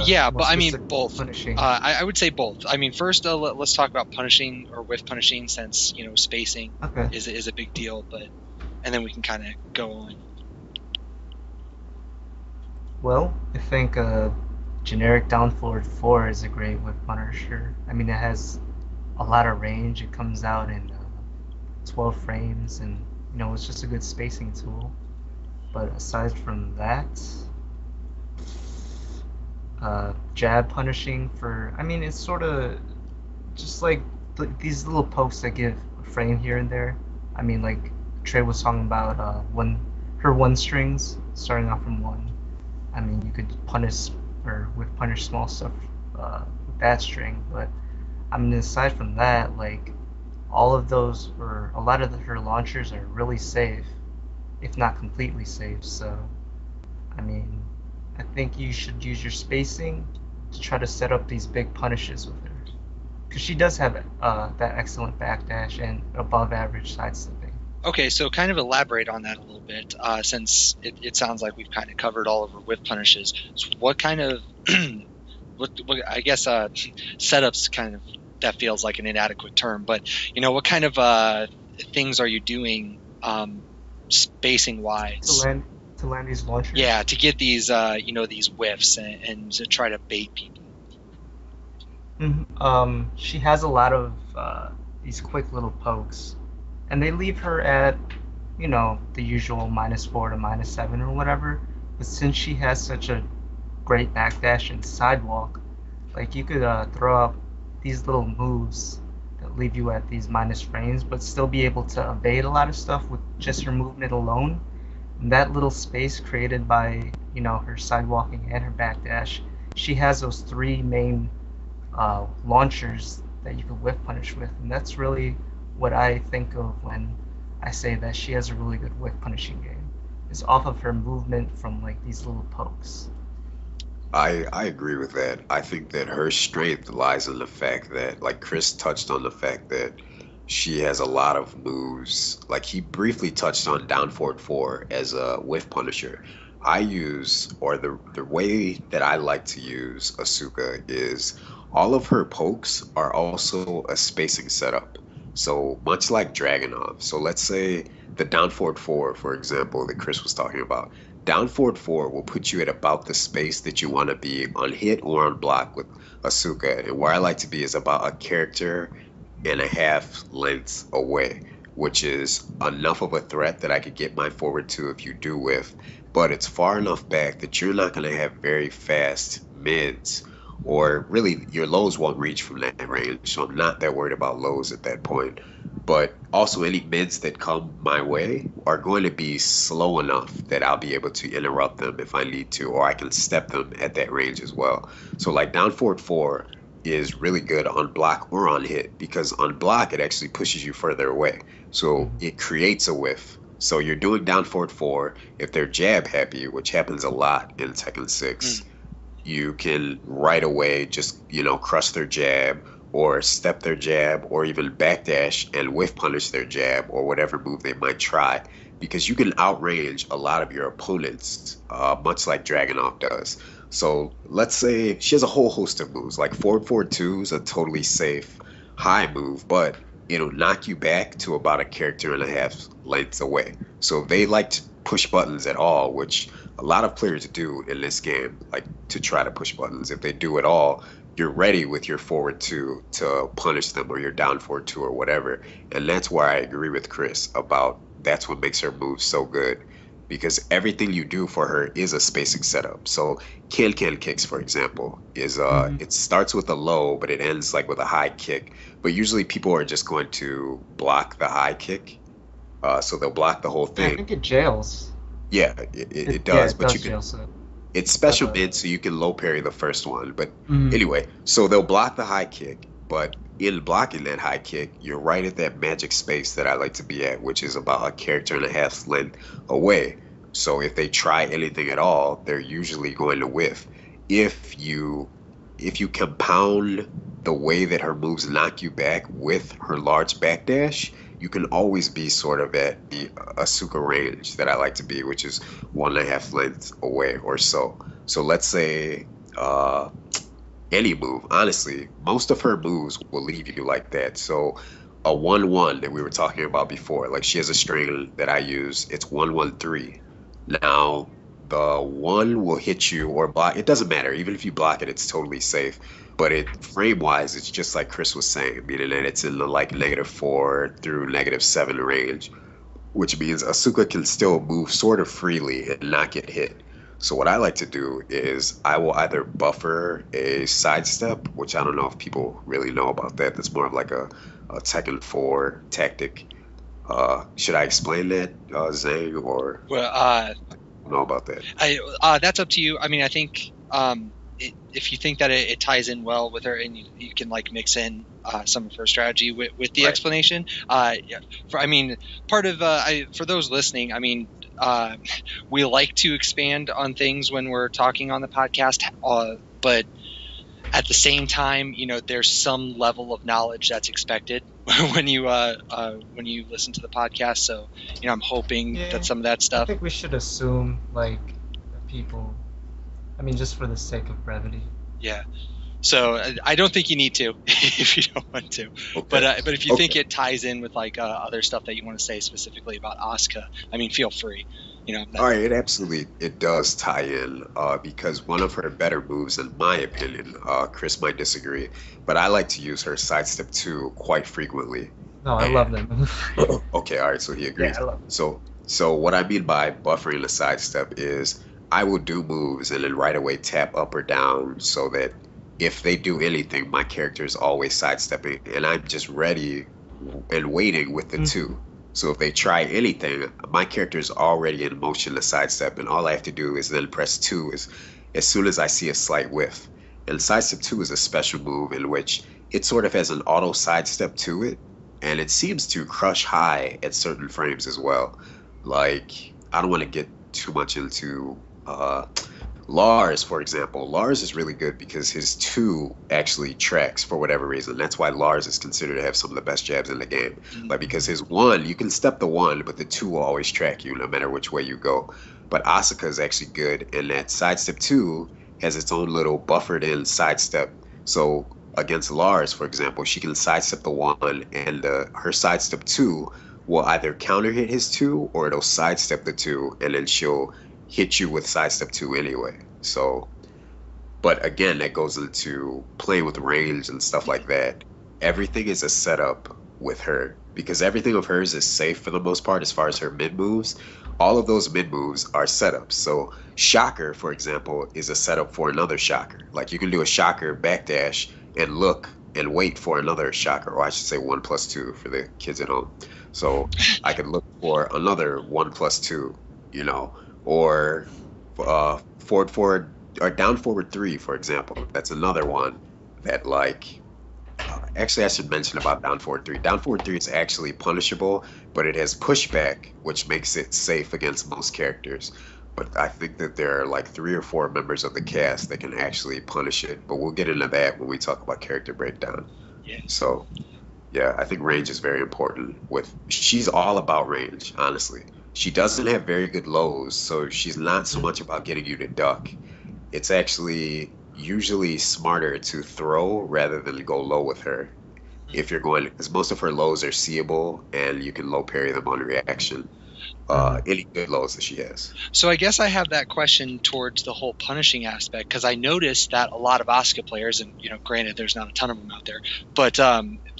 yeah, but I mean both. Punishing. I would say both. I mean, first let's talk about punishing or whiff punishing, since spacing is a big deal, and then we can kind of go on. Well, I think generic down forward 4 is a great whip punisher. I mean, it has a lot of range. It comes out in 12 frames, and it's just a good spacing tool. But aside from that, jab punishing it's sort of just like these little pokes that give a frame here and there. I mean, like Trey was talking about her one strings starting off from 1. I mean, you could punish or whip punish small stuff with that string, but I mean, aside from that, like all of those or a lot of her launchers are really safe, if not completely safe. So, I mean, I think you should use your spacing to try to set up these big punishes with her, because she does have that excellent backdash and above average sidestepping. Okay, so kind of elaborate on that a little bit, since it sounds like we've kind of covered all of her whip punishes. So what kind of, what I guess setups kind of, that feels like an inadequate term, but what kind of things are you doing spacing wise to land these launchers? Yeah, to get these these whiffs and to try to bait people. She has a lot of these quick little pokes, and they leave her at the usual -4 to -7 or whatever. But since she has such a great backdash and sidewalk, like you could throw out these little moves that leave you at these minus frames, but still be able to evade a lot of stuff with just her movement alone. And that little space created by her sidewalking and her backdash, she has those 3 main launchers that you can whiff punish with, and that's really what I think of when I say that she has a really good whiff punishing game. It's off of her movement from like these little pokes. I agree with that. I think that her strength lies in the fact that, like Chris touched on the fact that she has a lot of moves. Like he briefly touched on down forward 4 as a whiff punisher. I use, or the way that I like to use Asuka is all of her pokes are also a spacing setup. So much like Dragunov. So let's say the down forward 4, for example, that Chris was talking about. Down forward 4 will put you at about the space that you want to be on hit or on block with Asuka. And where I like to be is about a character and a half lengths away, which is enough of a threat that I could get my forward 2 if you do whiff. But it's far enough back that you're not going to have very fast mids, or really your lows won't reach from that range. So I'm not that worried about lows at that point. But also any mids that come my way are going to be slow enough that I'll be able to interrupt them if I need to, or I can step them at that range as well. So like down forward 4 is really good on block or on hit, because on block it actually pushes you further away. So it creates a whiff. So you're doing down forward 4. If they're jab happy, which happens a lot in Tekken 6, you can right away just, crush their jab or step their jab or even backdash and whiff punish their jab or whatever move they might try, because you can outrange a lot of your opponents, much like Dragunov does. So let's say she has a whole host of moves, like forward 2 is a totally safe high move, but it'll knock you back to about a character and a half lengths away. So if they like to push buttons at all, which a lot of players do in this game, like to try to push buttons, if they do at all, you're ready with your forward 2 to punish them, or your down forward 2 or whatever. And that's why I agree with Chris about that's what makes her move so good, because everything you do for her is a spacing setup. So can kicks, for example, is it starts with a low, but it ends like with a high kick. But usually people are just going to block the high kick, so they'll block the whole thing. I think it jails. Yeah, it does, but you can. So. It's special mid, so you can low parry the first one. But anyway, so they'll block the high kick, but in blocking that high kick, you're right at that magic space that I like to be at, which is about a character and a half length away. So if they try anything at all, they're usually going to whiff. If you compound the way that her moves knock you back with her large backdash, you can always be sort of at the Asuka range that I like to be, which is 1.5 lengths away or so. So let's say any move, honestly, most of her moves will leave you like that. So a 1-1 that we were talking about before, like she has a string that I use, it's 1-1-3. Now, the one will hit you or block. It doesn't matter. Even if you block it, it's totally safe. But it frame wise, it's just like Chris was saying, meaning that it's in the like -4 through -7 range, which means Asuka can still move sort of freely and not get hit. So what I like to do is I will either buffer a sidestep, which I don't know if people really know about that. That's more of like a Tekken 4 tactic. Should I explain that, Zhang, or Well, I don't know about that? that's up to you. I mean, I think if you think that it ties in well with her, and you can like mix in some of her strategy with the Right. explanation. Yeah, I mean, part of for those listening, I mean, we like to expand on things when we're talking on the podcast, but at the same time, you know, there's some level of knowledge that's expected when you listen to the podcast. So, you know, I'm hoping Yeah, that some of that I stuff. think we should assume like that people. I mean, just for the sake of brevity. Yeah. So I don't think you need to if you don't want to. Okay. But if you Okay. think it ties in with like other stuff that you want to say specifically about Asuka, I mean, feel free. You know. All right, it does tie in because one of her better moves, in my opinion, Chris might disagree, but I like to use her sidestep 2 quite frequently. No, I love that move. Okay, all right, so he agrees. Yeah, I love it. So what I mean by buffering the sidestep is I will do moves and then right away tap up or down so that if they do anything, my character is always sidestepping, and I'm just ready and waiting with the 2. So if they try anything, my character is already in motion to sidestep, and all I have to do is then press 2 as soon as I see a slight whiff. And sidestep 2 is a special move in which it sort of has an auto sidestep to it, and it seems to crush high at certain frames as well. Like, I don't want to get too much into Lars, for example. Lars is really good because his 2 actually tracks for whatever reason. That's why Lars is considered to have some of the best jabs in the game. Like, because his 1, you can step the 1, but the 2 will always track you no matter which way you go. But Asuka is actually good in that sidestep 2 has its own little buffered in sidestep. So against Lars, for example, she can sidestep the 1, and her sidestep 2 will either counter hit his 2 or it'll sidestep the 2, and then she'll hit you with sidestep 2 anyway. So, but again, that goes into playing with range and stuff like that. Everything is a setup with her because everything of hers is safe for the most part as far as her mid moves. All of those mid moves are setups. So Shocker, for example, is a setup for another Shocker. Like you can do a Shocker backdash and look and wait for another Shocker, or I should say 1+2 for the kids at home. So I could look for another 1+2, you know, or forward or down forward 3, for example. That's another one that like actually I should mention about down forward 3. Down forward 3 is actually punishable, but it has pushback, which makes it safe against most characters. But I think that there are like 3 or 4 members of the cast that can actually punish it, but we'll get into that when we talk about character breakdown. Yeah. So yeah, I think range is very important. She's all about range, honestly. She doesn't have very good lows, so she's not so much about getting you to duck. It's actually usually smarter to throw rather than go low with her. If you're going, because most of her lows are seeable and you can low parry them on reaction. Any good lows that she has. So I guess I have that question towards the whole punishing aspect, because I noticed that a lot of Asuka players, and you know, granted there's not a ton of them out there, but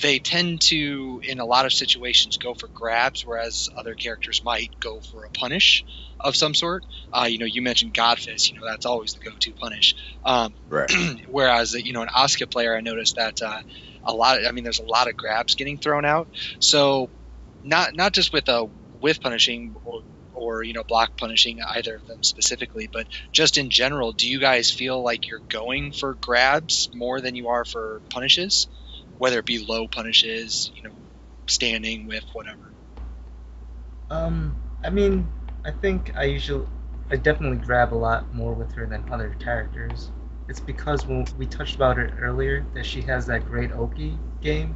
they tend to, in a lot of situations, go for grabs, whereas other characters might go for a punish of some sort. You know, you mentioned Godfist, you know, that's always the go-to punish. Right. Whereas, you know, an Asuka player, I noticed that there's a lot of grabs getting thrown out. So not just with punishing or you know, block punishing, either of them specifically, but just in general, do you guys feel like you're going for grabs more than you are for punishes, whether it be low punishes, you know, standing with whatever? I mean, I think I definitely grab a lot more with her than other characters. It's because when we touched about it earlier, that she has that great Oki game,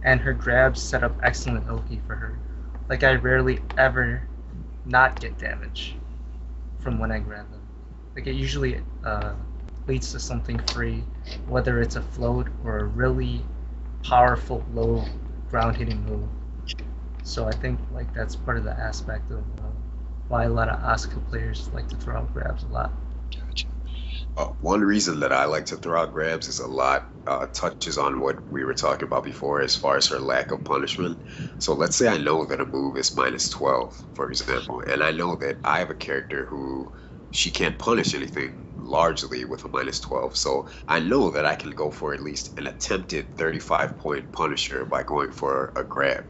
and her grabs set up excellent Oki for her. Like, I rarely ever not get damage from when I grab them. Like, it usually leads to something free, whether it's a float or a really powerful low ground hitting move. So I think like that's part of the aspect of why a lot of Asuka players like to throw out grabs a lot. Gotcha. One reason that I like to throw out grabs is a lot touches on what we were talking about before as far as her lack of punishment. So let's say I know that a move is -12, for example, and I know that I have a character who she can't punish anything largely with a -12. So I know that I can go for at least an attempted 35-point punisher by going for a grab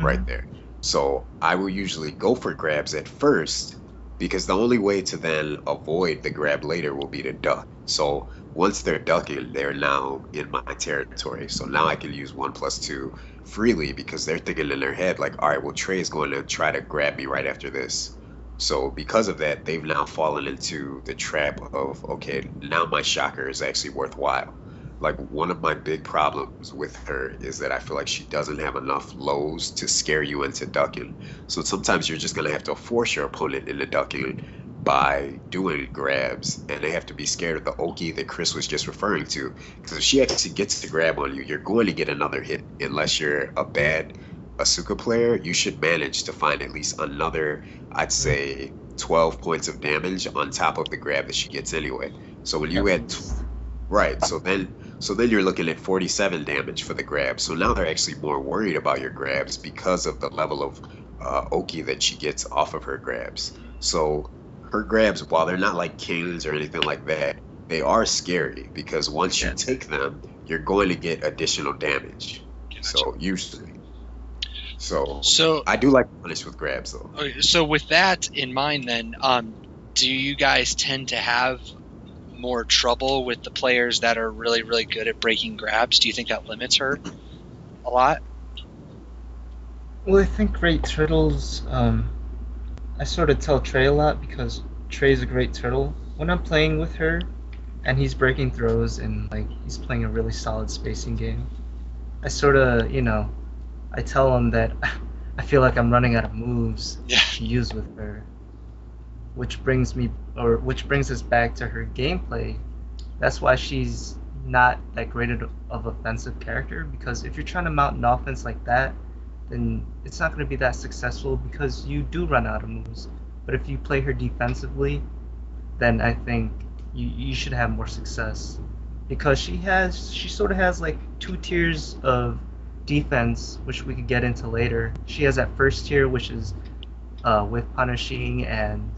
right there. So I will usually go for grabs at first because the only way to then avoid the grab later will be to duck. So once they're ducking, they're now in my territory. So now I can use 1+2 freely because they're thinking in their head like, all right, well, Trey's going to try to grab me right after this. So because of that, they've now fallen into the trap of, okay, now my shocker is actually worthwhile. Like one of my big problems with her is that I feel like she doesn't have enough lows to scare you into ducking. So sometimes you're just going to have to force your opponent into ducking by doing grabs, and they have to be scared of the Oki that Chris was just referring to. Because if she actually gets the grab on you, you're going to get another hit. Unless you're a bad Asuka player, you should manage to find at least another, I'd say, 12 points of damage on top of the grab that she gets anyway. So when you add... Right, so then you're looking at 47 damage for the grab. So now they're actually more worried about your grabs because of the level of Oki that she gets off of her grabs. So her grabs, while they're not like kings or anything like that, they are scary because once you take them, you're going to get additional damage. Gotcha. So usually. So I do like to punish with grabs though. So with that in mind then, do you guys tend to have more trouble with the players that are really, really good at breaking grabs? Do you think that limits her a lot? Well, I think Great Turtles, I sort of tell Trey a lot because Trey's a great turtle. When I'm playing with her and he's breaking throws and like he's playing a really solid spacing game, I sort of, I tell him that I feel like I'm running out of moves to use with her. Which brings us back to her gameplay. That's why she's not that great of offensive character, because if you're trying to mount an offense like that, then it's not going to be that successful because you do run out of moves. But if you play her defensively, then I think you should have more success, because she sort of has like 2 tiers of defense, which we could get into later. She has that first tier, which is with punishing and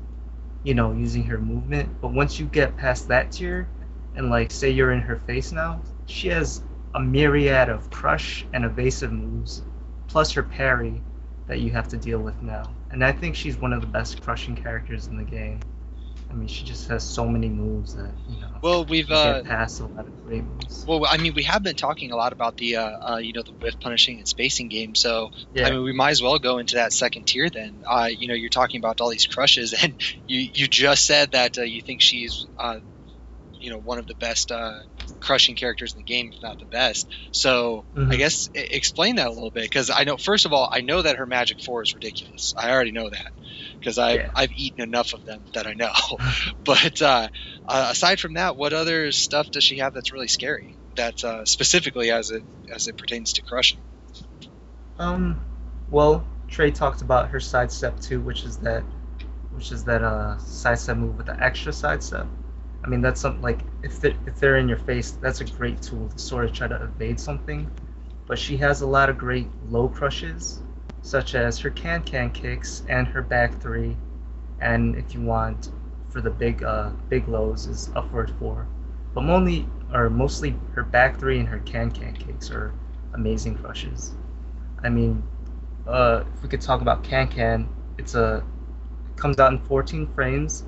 using her movement. But once you get past that tier and like say you're in her face now, she has a myriad of crush and evasive moves plus her parry that you have to deal with now. And I think she's one of the best crushing characters in the game. I mean, she just has so many moves that we've get past a lot of great moves. Well, I mean, we have been talking a lot about the the whiff punishing and spacing game. So I mean, we might as well go into that second tier then. You're talking about all these crushes, and you just said that you think she's one of the best crushing characters in the game, if not the best. So I guess explain that a little bit, because I know, first of all, I know that her Magic 4 is ridiculous. I already know that because I've eaten enough of them that I know. But aside from that, what other stuff does she have that's really scary? That specifically as it pertains to crushing. Well, Trey talked about her sidestep too, which is that sidestep move with the extra sidestep. I mean, that's something like if they're in your face, that's a great tool to sort of try to evade something. But she has a lot of great low crushes, such as her can kicks and her back 3, and if you want for the big lows is upward 4. But mostly her back 3 and her can kicks are amazing crushes. I mean, if we could talk about can, it comes out in 14 frames,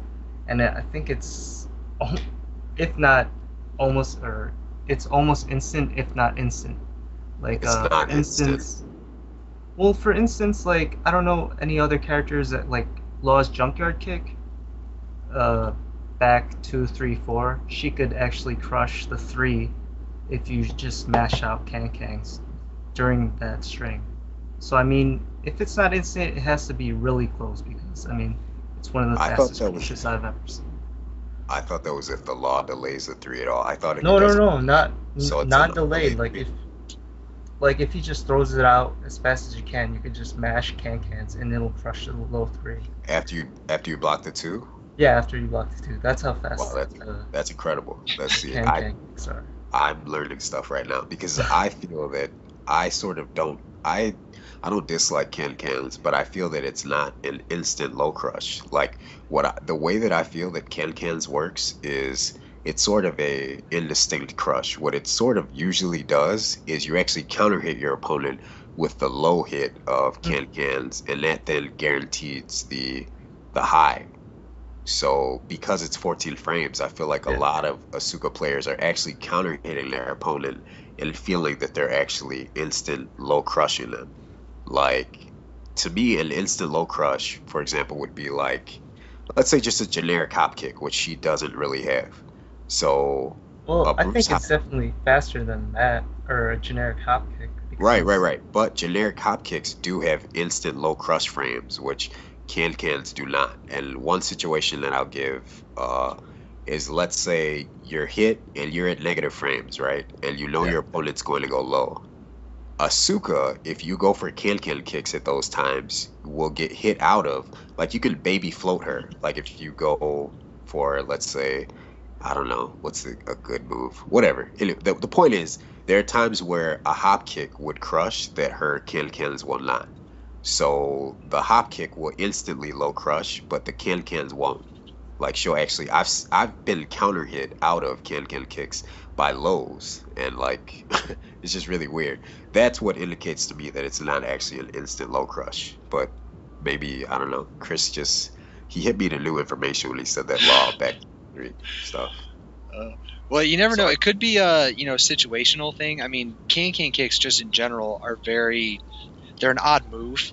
and I think it's it's almost instant, if not instant. Like it's not instance. Well, for instance, like I don't know any other characters that like Law's Junkyard Kick. Back 2, 3, 4. She could actually crush the 3 if you just mash out Kangs during that string. So I mean, if it's not instant, it has to be really close, because I mean, it's one of the fastest crushes I've ever seen. I thought that was if the law delays the 3 at all. I thought it not delayed. Like Like if he just throws it out as fast as you can just mash cans and it'll crush the low 3. After you block the 2? Yeah, after you block the 2. That's how fast. Wow, that's incredible. Let's see. Can kicks are. I'm learning stuff right now because I feel that I sort of don't. I don't dislike cans, but I feel that it's not an instant low crush. Like the way that I feel that cans works is it's sort of a indistinct crush. What it sort of usually does is you actually counter hit your opponent with the low hit of cans, and that then guarantees the high. So because it's 14 frames, I feel like a lot of Asuka players are actually counter hitting their opponent and feeling that they're actually instant low crushing them. Like, to me, an instant low crush, for example, would be like, let's say just a generic hop kick, which she doesn't really have. So, well, I think it's definitely faster than that, or a generic hop kick. Right. But generic hop kicks do have instant low crush frames, which cans do not. And one situation that I'll give is, let's say you're hit and you're at negative frames, right? And you know your opponent's going to go low. Asuka, if you go for can kicks at those times, will get hit out of, like, you can baby float her. Like if you go for, let's say, I don't know, what's a good move? Whatever. The point is, there are times where a hop kick would crush that her cans will not. So the hop kick will instantly low crush, but the cans won't. Like she'll actually, I've been counter hit out of can kicks by lows, and like it's just really weird. That's what indicates to me that it's not actually an instant low crush. But maybe, I don't know, Chris he hit me the new information when he said that law back stuff. Well, you never know. It could be a situational thing. I mean, can kicks just in general are they're an odd move.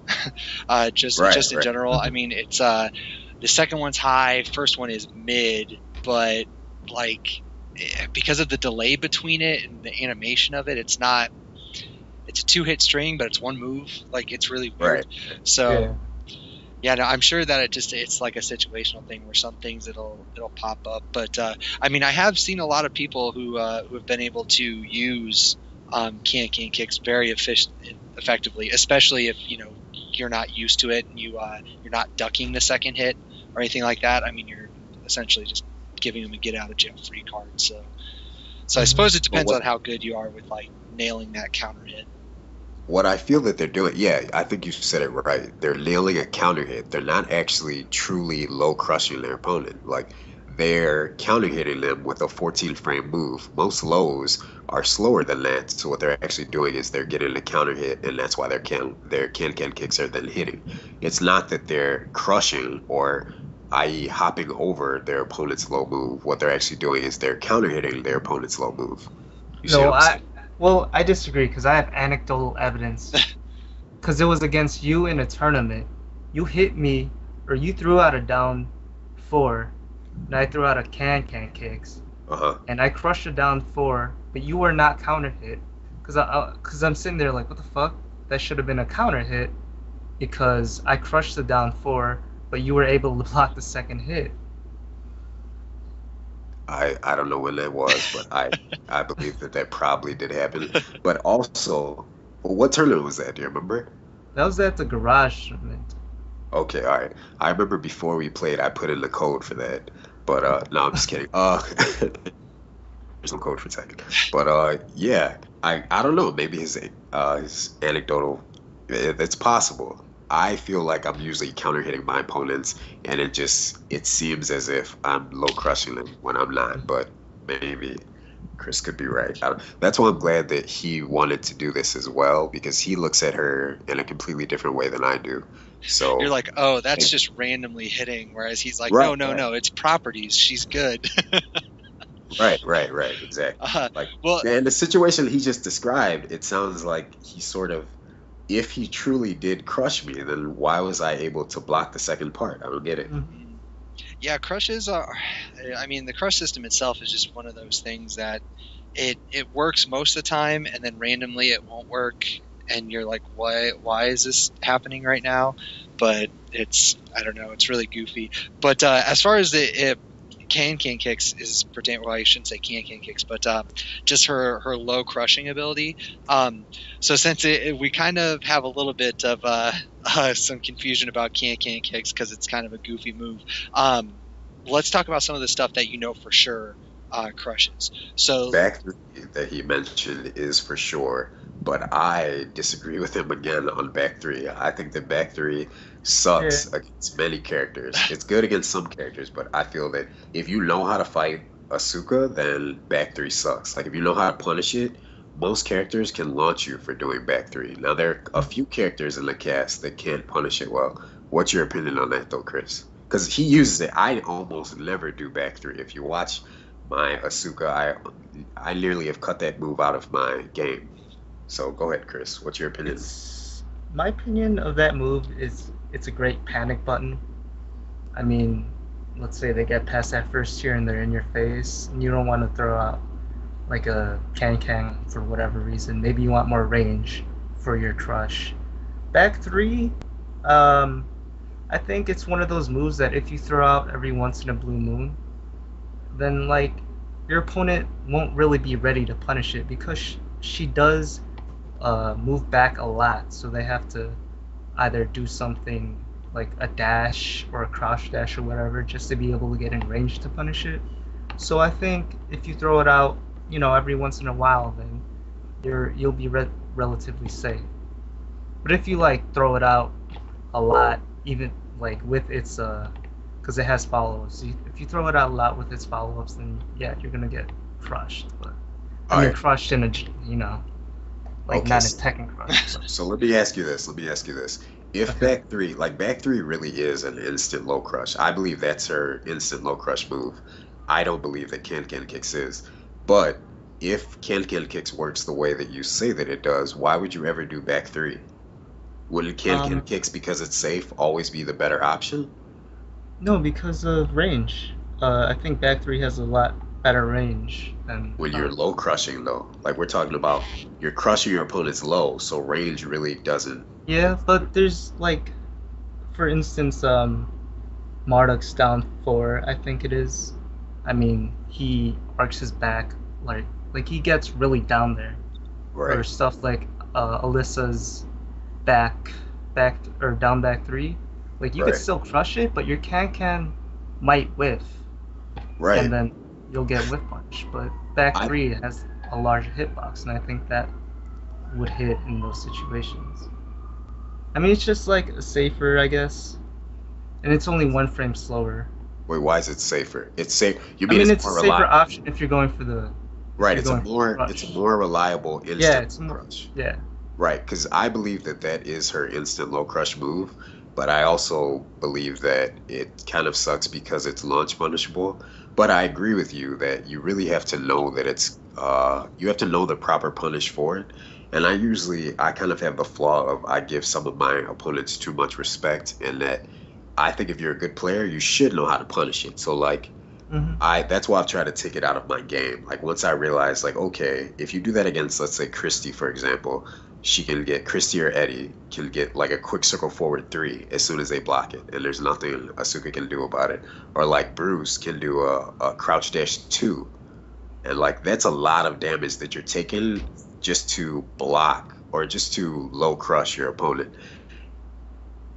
just in general. I mean, it's the second one's high, first one is mid, but like because of the delay between it and the animation of it, it's a 2-hit string, but it's one move. Like, it's really weird. Right. So no, I'm sure that it's like a situational thing where some things it'll pop up. But I mean, I have seen a lot of people who have been able to use can kicks very effectively, especially if you're not used to it and you're not ducking the second hit or anything like that. I mean, you're essentially just giving them a get out of jail free card. So I suppose it depends on how good you are with like nailing that counter hit. What I feel that they're doing, I think you said it right. They're nailing a counter hit. They're not actually truly low crushing their opponent. Like, they're counter hitting them with a 14 frame move. Most lows are slower than that. So what they're actually doing is they're getting a counter hit, and that's why their can kicks are then hitting. It's not that they're crushing or, i.e., hopping over their opponent's low move. What they're actually doing is they're counter hitting their opponent's low move. Well, I disagree because I have anecdotal evidence. Because it was against you in a tournament. You hit me, or you threw out a down 4, and I threw out a can kicks. And I crushed a down 4, but you were not counter hit. Because I'm sitting there like, what the fuck? That should have been a counter hit because I crushed the down 4, but you were able to block the second hit. I don't know when that was, but I believe that probably did happen. But also, what tournament was that? Do you remember? That was at the garage tournament. Okay, all right. I remember before we played, I put in the code for that. But no, I'm just kidding. There's no code for Tekken. But I don't know. Maybe his anecdotal. It's possible. I feel like I'm usually counter hitting my opponents, and it seems as if I'm low crushing them when I'm not. But maybe Chris could be right. That's why I'm glad that he wanted to do this as well, because he looks at her in a completely different way than I do. So you're like, oh, that's just randomly hitting, whereas he's like, no, it's properties. She's good. Right, exactly. And the situation he just described, it sounds like he sort of, if he truly did crush me, then why was I able to block the second part? I don't get it. Yeah, crushes are. I mean, the crush system itself is just one of those things that it works most of the time, and then randomly it won't work, and you're like, why is this happening right now? But I don't know, it's really goofy. But as far as can kicks is pertain. Well, I shouldn't say can kicks, but just her low crushing ability. So since we kind of have a little bit of some confusion about can kicks because it's kind of a goofy move. Let's talk about some of the stuff that you know for sure crushes. So Back three that he mentioned is for sure, but I disagree with him again on back three. I think that back three sucks against many characters. It's good against some characters, but I feel that if you know how to fight Asuka, then back three sucks. Like if you know how to punish it, most characters can launch you for doing back three. Now there are a few characters in the cast that can't punish it well. What's your opinion on that though, Chris? Because he uses it. I almost never do back three. If you watch my Asuka, I nearly have cut that move out of my game. So go ahead, Chris. What's your opinion? My opinion of that move is it's a great panic button. I mean, let's say they get past that first tier and they're in your face, and you don't want to throw out like a can for whatever reason. Maybe you want more range for your crush. Back three, I think it's one of those moves that if you throw out every once in a blue moon, then like your opponent won't really be ready to punish it because she does move back a lot, so they have to either do something like a dash or a crouch dash or whatever just to be able to get in range to punish it. So I think if you throw it out, you know, every once in a while, then you'll be relatively safe. But if you like throw it out a lot, even like with its because it has follow-ups. So if you throw it out a lot with its follow-ups, then yeah, you're gonna get crushed. But you're crushed in a, you know, like okay, not a Tekken crush. So let me ask you this. If back three really is an instant low crush, I believe that's her instant low crush move. I don't believe that can kicks is. But if can kicks works the way that you say that it does, why would you ever do back three? Wouldn't can kicks, because it's safe, always be the better option? No, because of range. I think back three has a lot better range than when you're low crushing though. Like we're talking about, you're crushing your opponent's low, so range really doesn't. Yeah, but there's like, for instance, Marduk's down 4, I think it is. I mean, he arcs his back like he gets really down there. Right. Or stuff like Alyssa's back or down back 3. Like you could still crush it, but your can might whiff. Right. And then you'll get whiff punch. But back 3 has a larger hitbox, and I think that would hit in those situations. I mean, it's just like safer, I guess. And it's only 1 frame slower. Wait, why is it safer? It's safe. You mean it's a safer option if you're going for the right. It's a more reliable instant crush. Yeah. Right, because I believe that is her instant low crush move, but I also believe that it kind of sucks because it's launch punishable. But I agree with you that you really have to know that it's you have to know the proper punish for it. And I kind of have the flaw of I give some of my opponents too much respect, and that I think if you're a good player, you should know how to punish it. So like, that's why I've tried to take it out of my game. Like once I realized, like, okay, if you do that against, let's say Christy, for example, Christy or Eddie can get like a quick circle forward 3 as soon as they block it, and there's nothing Asuka can do about it. Or like Bruce can do a crouch dash 2, and like that's a lot of damage that you're taking just to block or just to low crush your opponent.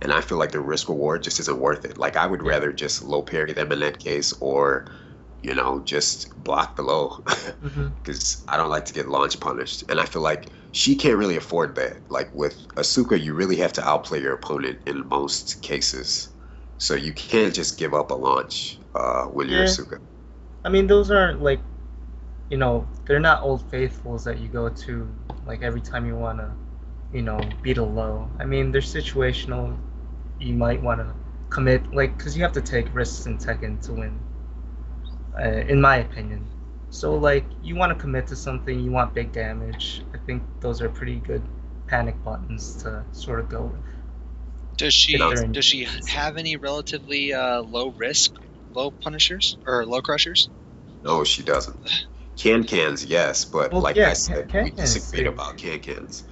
And I feel like the risk reward just isn't worth it. Like I would rather just low parry them in that case, or you know, just block the low, because I don't like to get launch punished. And I feel like she can't really afford that. Like with Asuka, you really have to outplay your opponent in most cases, so you can't just give up a launch when you're Asuka. I mean, those aren't like, you know, they're not old faithfuls that you go to like every time you want to, you know, beat a low. I mean, they're situational. You might want to commit, like, because you have to take risks in Tekken to win, in my opinion. So, like, you want to commit to something, you want big damage. I think those are pretty good panic buttons to sort of go with. Does she have any relatively low risk, low punishers, or low crushers? No, she doesn't. Cans, yes, but well, I said, we disagreed about cans.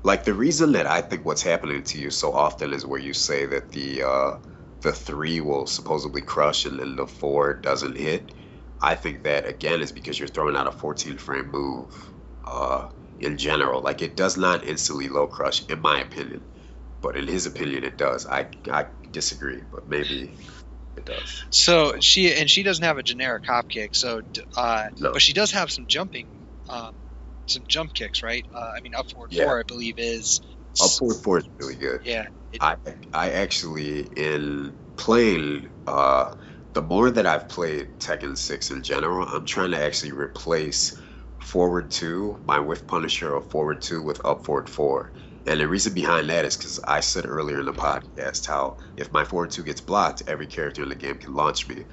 Like the reason that I think what's happening to you so often is where you say that the the 3 will supposedly crush and then the 4 doesn't hit. I think that again is because you're throwing out a 14 frame move in general. Like it does not instantly low crush, in my opinion. But in his opinion, it does. I disagree, but maybe it does. So she doesn't have a generic hop kick. So No. but she does have some jumping, some jump kicks, right? I mean, up forward Yeah. 4, I believe, is Up forward 4 is really good. yeah. I actually, in playing, the more that I've played Tekken 6 in general, I'm trying to actually replace forward 2, my whiff punisher of forward 2 with up forward 4. And the reason behind that is because I said earlier in the podcast how if my forward 2 gets blocked, every character in the game can launch me.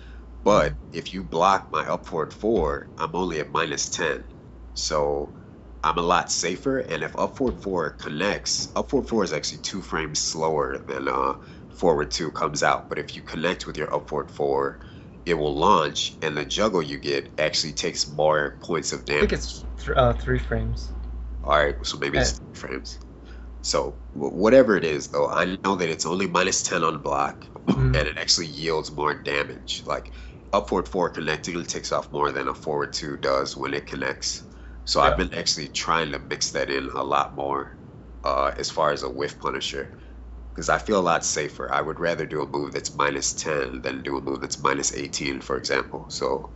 But if you block my up forward 4, I'm only at -10. So I'm a lot safer, and if up forward 4 connects, up forward 4 is actually 2 frames slower than forward 2 comes out. But if you connect with your up forward 4, it will launch, and the juggle you get actually takes more points of I damage. think it's 3 frames. All right, so maybe it's 3 frames. So whatever it is, though, I know that it's only -10 on block, and it actually yields more damage. Like up forward 4 connecting takes off more than a forward 2 does when it connects. So I've been actually trying to mix that in a lot more as far as a whiff punisher, because I feel a lot safer. I would rather do a move that's -10 than do a move that's -18, for example. So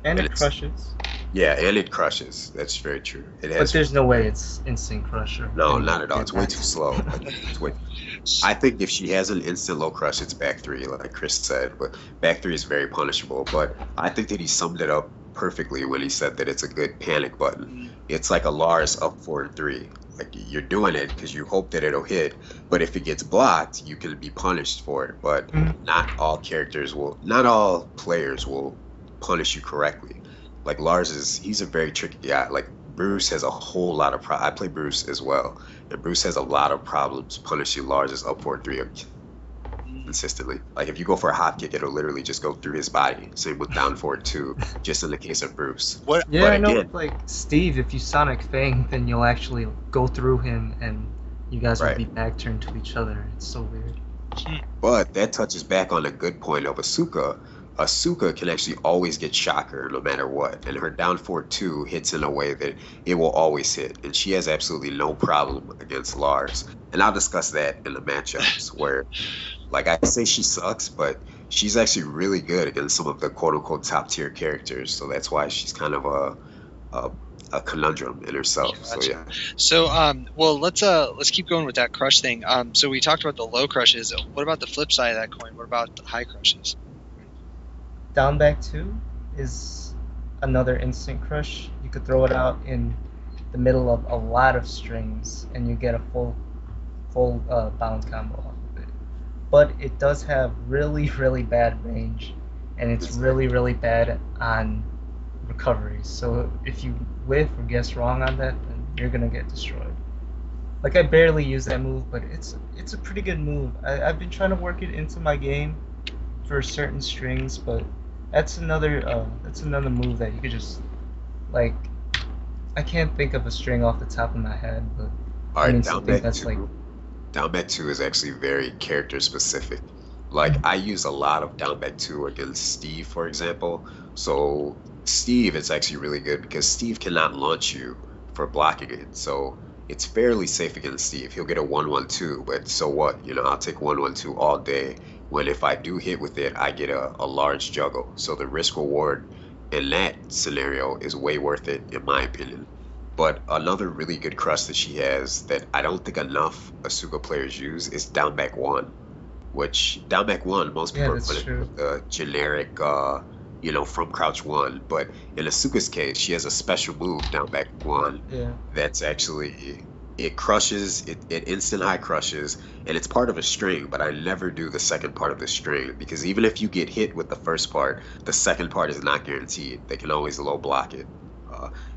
And it crushes. yeah, and it crushes. That's very true. It But has. there's no way it's instant crusher. No, not at all. It's way too slow. It's way. I think if she has an instant low crush, it's back 3, like Chris said. But back 3 is very punishable. But I think that he summed it up perfectly when he said that it's a good panic button. It's like a Lars up forward 3. Like you're doing it because you hope that it'll hit, but if it gets blocked, you can be punished for it. But not all players will punish you correctly. Like Lars he's a very tricky guy. Like Bruce has a whole lot of I play Bruce as well, and Bruce has a lot of problems punishing Lars' up forward 3 consistently. Like if you go for a hop kick, it'll literally just go through his body. Same with down forward 2, just in the case of Bruce. What? Yeah, But I know. again- Like Steve, if you Sonic Fang, then you'll actually go through him, and you guys will Right. be back turned to each other. It's so weird. But that touches back on a good point of Asuka. Asuka can actually always get shocker no matter what, and her down forward 2 hits in a way that it will always hit, and she has absolutely no problem against Lars. And I'll discuss that in the matchups where, like I say, she sucks, but she's actually really good against some of the quote-unquote top-tier characters. So that's why she's kind of a conundrum in herself. So yeah. So well, let's keep going with that crush thing. So we talked about the low crushes. What about the flip side of that coin? What about the high crushes? Down back 2 is another instant crush. You could throw it out in the middle of a lot of strings, and you get a full bound combo off of it. But it does have really, really bad range, and it's really, really bad on recovery. So if you whiff or guess wrong on that, then you're gonna get destroyed. Like I barely use that move, but it's a pretty good move. I've been trying to work it into my game for certain strings, but that's another move that you could just, like, I can't think of a string off the top of my head, but All right, down back 2 is actually very character specific. Like I use a lot of down back 2 against Steve, for example. So Steve is actually really good because Steve cannot launch you for blocking it. So it's fairly safe against Steve. He'll get a 1-1-2, but so what? You know, I'll take 1-1-2 all day. When if I do hit with it, I get a large juggle. So the risk reward in that scenario is way worth it, in my opinion. But another really good crush that she has that I don't think enough Asuka players use is down back 1. Which down back 1, most people are putting with the generic, from crouch 1. But in Asuka's case, she has a special move down back 1 that's actually. It crushes, it instant high crushes, and it's part of a string, but I never do the second part of the string, because even if you get hit with the first part, the second part is not guaranteed. They can always low block it.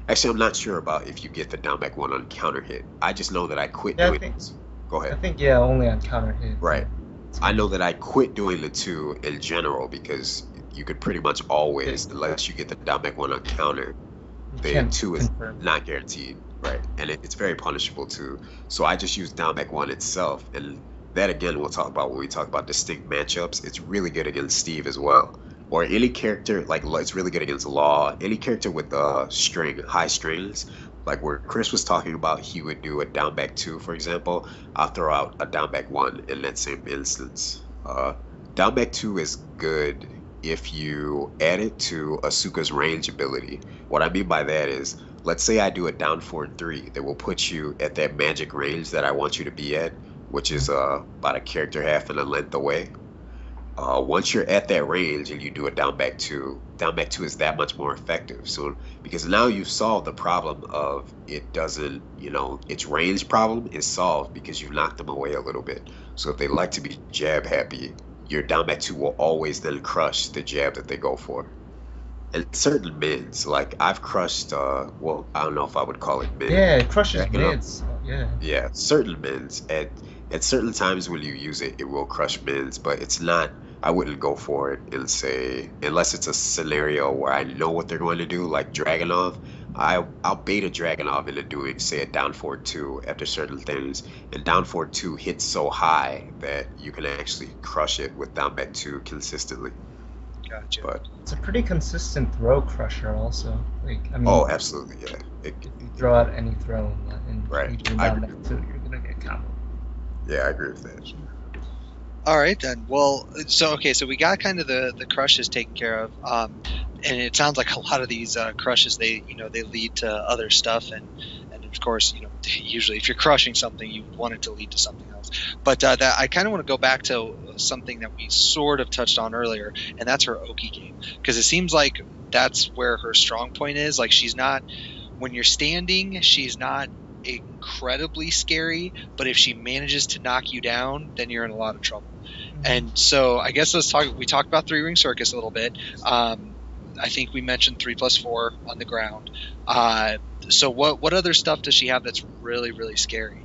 Actually, I'm not sure about if you get the down back 1 on counter hit. I just know that I quit doing it. Go ahead. I think, only on counter hit. Right. I know that I quit doing the 2 in general, because you could pretty much always, unless you get the down back 1 on counter, the 2 is not guaranteed. Right, and it's very punishable too. So I just use down back 1 itself, and that again we'll talk about when we talk about distinct matchups. It's really good against Steve as well. Or any character, like it's really good against Law. Any character with high strings, like where Chris was talking about, he would do a down back 2, for example. I'll throw out a down back 1 in that same instance. Down back 2 is good if you add it to Asuka's range ability. What I mean by that is, let's say I do a down forward 3 that will put you at that magic range that I want you to be at, which is about a character half and a length away. Once you're at that range and you do a down back 2 is that much more effective. So because now you've solved the problem of it doesn't, its range problem is solved because you've knocked them away a little bit. So if they like to be jab happy, your down back 2 will always then crush the jab that they go for. And certain mids, like I've crushed, well, I don't know if I would call it mid. Yeah, it crushes mids. Yeah, certain mids. At certain times when you use it, it will crush mids, but it's not. I wouldn't go for it and say, unless it's a scenario where I know what they're going to do, like Dragonov. I'll bait a Dragonov into doing, say, a down forward 2 after certain things, and down forward 2 hits so high that you can actually crush it with down back 2 consistently. Gotcha. But it's a pretty consistent throw crusher, also. Like, I mean, oh, absolutely, yeah. If you throw out any throw and Right. you do down back 2, you're gonna get combo. Yeah, I agree with that. All right then. Well, so we got kind of the crushes taken care of, and it sounds like a lot of these crushes they lead to other stuff, and of course usually if you're crushing something you want it to lead to something else. But that I kind of want to go back to something that we sort of touched on earlier, and that's her Oki game, because it seems like that's where her strong point is. Like she's not, when you're standing, she's not incredibly scary, but if she manages to knock you down, then you're in a lot of trouble. And so I guess we talked about 3-ring circus a little bit. I think we mentioned 3+4 on the ground. So what other stuff does she have that's really, really scary?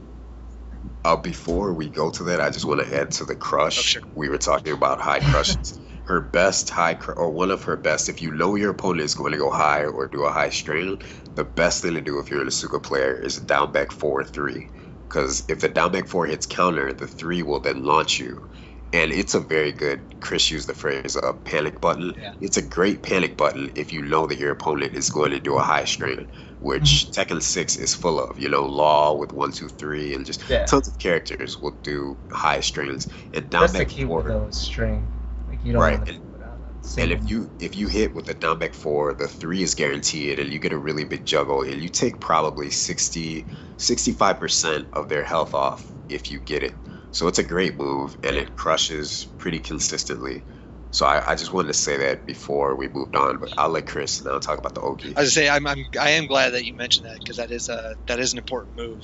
Before we go to that, I just want to add to the crush. Oh, sure. We were talking about high crushes. Her best or one of her best, if you know your opponent is going to go high or do a high strain, the best thing to do if you're an Asuka player is down back 4-3. Because if the down back 4 hits counter, the 3 will then launch you. And it's a very good, Chris used the phrase, a panic button. Yeah. It's a great panic button if you know that your opponent is going to do a high strain, which Tekken 6 is full of. Law with 1, 2, 3, and just tons of characters will do high strains. And down That's back the key 4, with those string. Like you don't right. want to put out that And if you hit with the down back 4, the 3 is guaranteed, and you get a really big juggle, and you take probably 65% of their health off if you get it. So it's a great move, and it crushes pretty consistently. So I just wanted to say that before we moved on, but I'll let Chris now talk about the Oki. I was gonna say I am glad that you mentioned that, because that is an important move.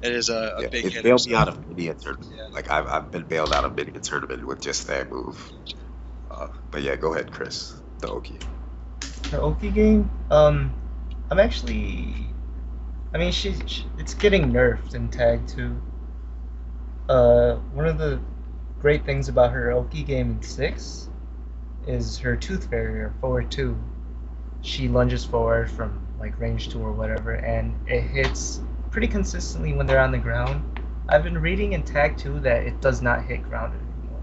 It is a big hit. It bailed me out of many a tournament. Yeah. Like I've been bailed out of many a tournament with just that move. But yeah, go ahead, Chris. The Oki. The Oki game, I'm actually, I mean, it's getting nerfed in Tag 2. One of the great things about her Oki game in 6 is her Tooth Barrier, forward 2. She lunges forward from like range 2 or whatever, and it hits pretty consistently when they're on the ground. I've been reading in Tag 2 that it does not hit grounded anymore,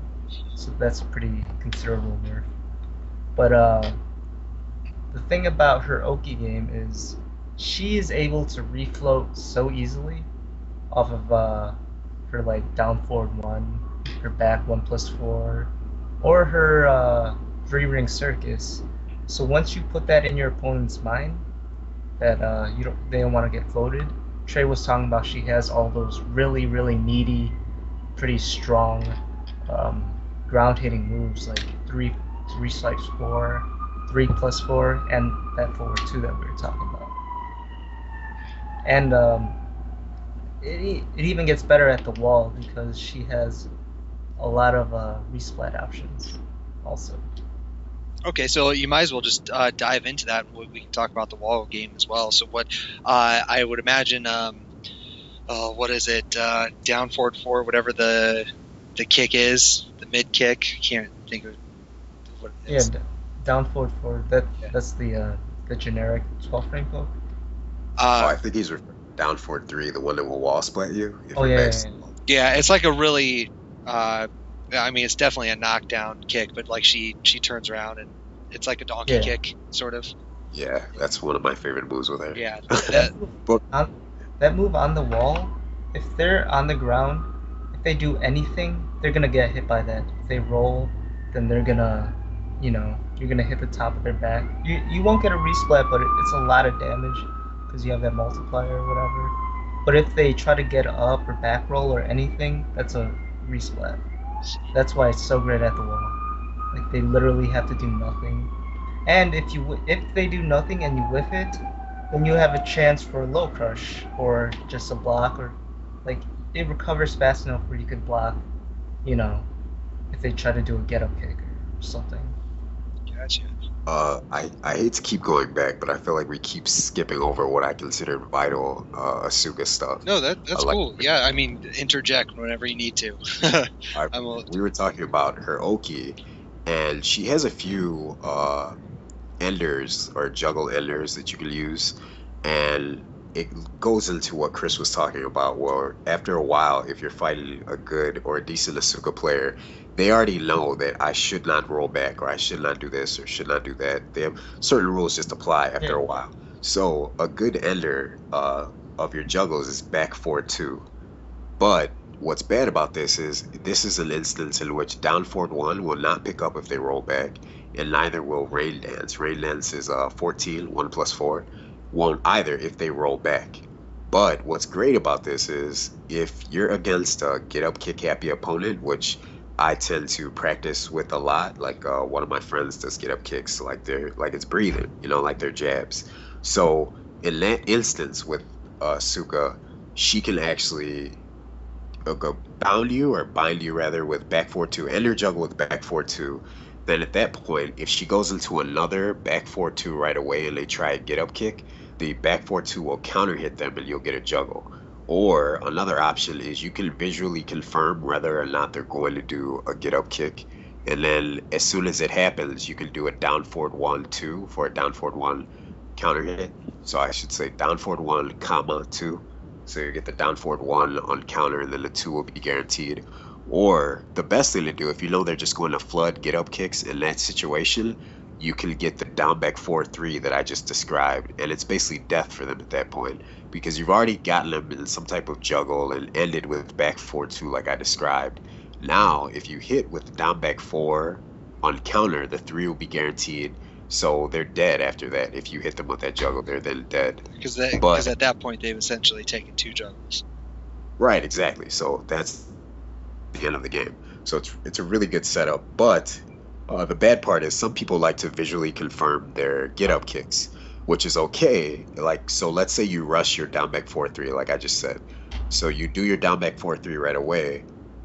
so that's a pretty considerable nerf. But the thing about her Oki game is she is able to refloat so easily off of her like down forward 1, her back 1+4, or her 3-ring circus. So once you put that in your opponent's mind that they don't want to get floated, Trey was talking about she has all those really, really meaty, pretty strong ground hitting moves like 3/4, 3+4, and that forward 2 that we were talking about. And it even gets better at the wall because she has a lot of resplat options also. Okay, so you might as well just dive into that. We can talk about the wall game as well. So what I would imagine, what is it? Down forward 4, whatever the kick is, the mid kick. Can't think of what it is. Yeah, down forward 4. That's the generic 12-frame poke. I think he's down forward 3, the one that will wall splat you. Yeah. Yeah, it's like a really, I mean, it's definitely a knockdown kick, but like she turns around and it's like a donkey kick, sort of. Yeah, that's one of my favorite moves with her. Yeah, that move on the wall, if they're on the ground, if they do anything, they're gonna get hit by that. If they roll, then they're gonna, you're gonna hit the top of their back. You won't get a resplat, but it's a lot of damage because you have that multiplier or whatever. But if they try to get up or back roll or anything, that's a resplat. That's why it's so great at the wall. Like they literally have to do nothing. And if they do nothing and you whiff it, then you have a chance for a low crush or just a block, or like it recovers fast enough where you could block, if they try to do a get up kick or something. Gotcha. I hate to keep going back, but I feel like we keep skipping over what I consider vital Asuka stuff. No, that's cool. Yeah, I mean, interject whenever you need to. We were talking about her Oki, and she has a few enders or juggle enders that you can use, and it goes into what Chris was talking about, where after a while, if you're fighting a good or a decent Asuka player, they already know that I should not roll back, or I should not do this, or should not do that. They have certain rules just apply after a while. So a good ender of your juggles is back 4-2. But what's bad about this is an instance in which down forward 1 will not pick up if they roll back, and neither will rain dance. Rain dance is 14, 1 plus 4. Won't either if they roll back. But what's great about this is if you're against a get up kick happy opponent, which I tend to practice with a lot, like one of my friends does get up kicks like it's breathing, like they're jabs. So in that instance with Suka, she can actually go bind you rather with back 4-2, end her juggle with back 4-2. Then at that point, if she goes into another back 4-2 right away and they try a get up kick, the back 4-2 will counter hit them and you'll get a juggle. Or another option is you can visually confirm whether or not they're going to do a get up kick, and then as soon as it happens, you can do a down forward 1-2 for a down forward 1 counter hit. So I should say down forward 1, comma 2. So you get the down forward 1 on counter, and then the 2 will be guaranteed. Or the best thing to do, if you know they're just going to flood get up kicks in that situation, you can get the down back 4-3 that I just described, and it's basically death for them at that point, because you've already gotten them in some type of juggle and ended with back 4-2 like I described. Now, if you hit with down back 4 on counter, the 3 will be guaranteed, so they're dead after that. If you hit them with that juggle, they're then dead. Because at that point, they've essentially taken 2 juggles. Right, exactly. So that's the end of the game. So it's a really good setup, but the bad part is some people like to visually confirm their get up kicks, which is okay. Like, so let's say you rush your down back 4-3 like I just said. So you do your down back 4-3 right away.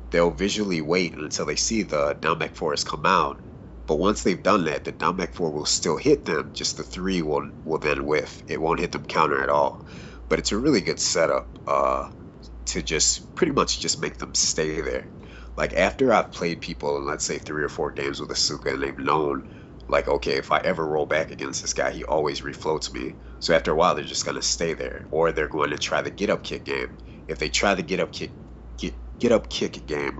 They'll visually wait until they see the down back 4s come out. But once they've done that, the down back 4 will still hit them, just the 3 will then whiff. It won't hit them counter at all. But it's a really good setup to just pretty much just make them stay there. Like, after I've played people in, let's say, 3 or 4 games with Asuka, and they've known, like, okay, if I ever roll back against this guy, he always refloats me. So after a while, they're just going to stay there. Or they're going to try the get-up kick game. If they try the get-up kick game,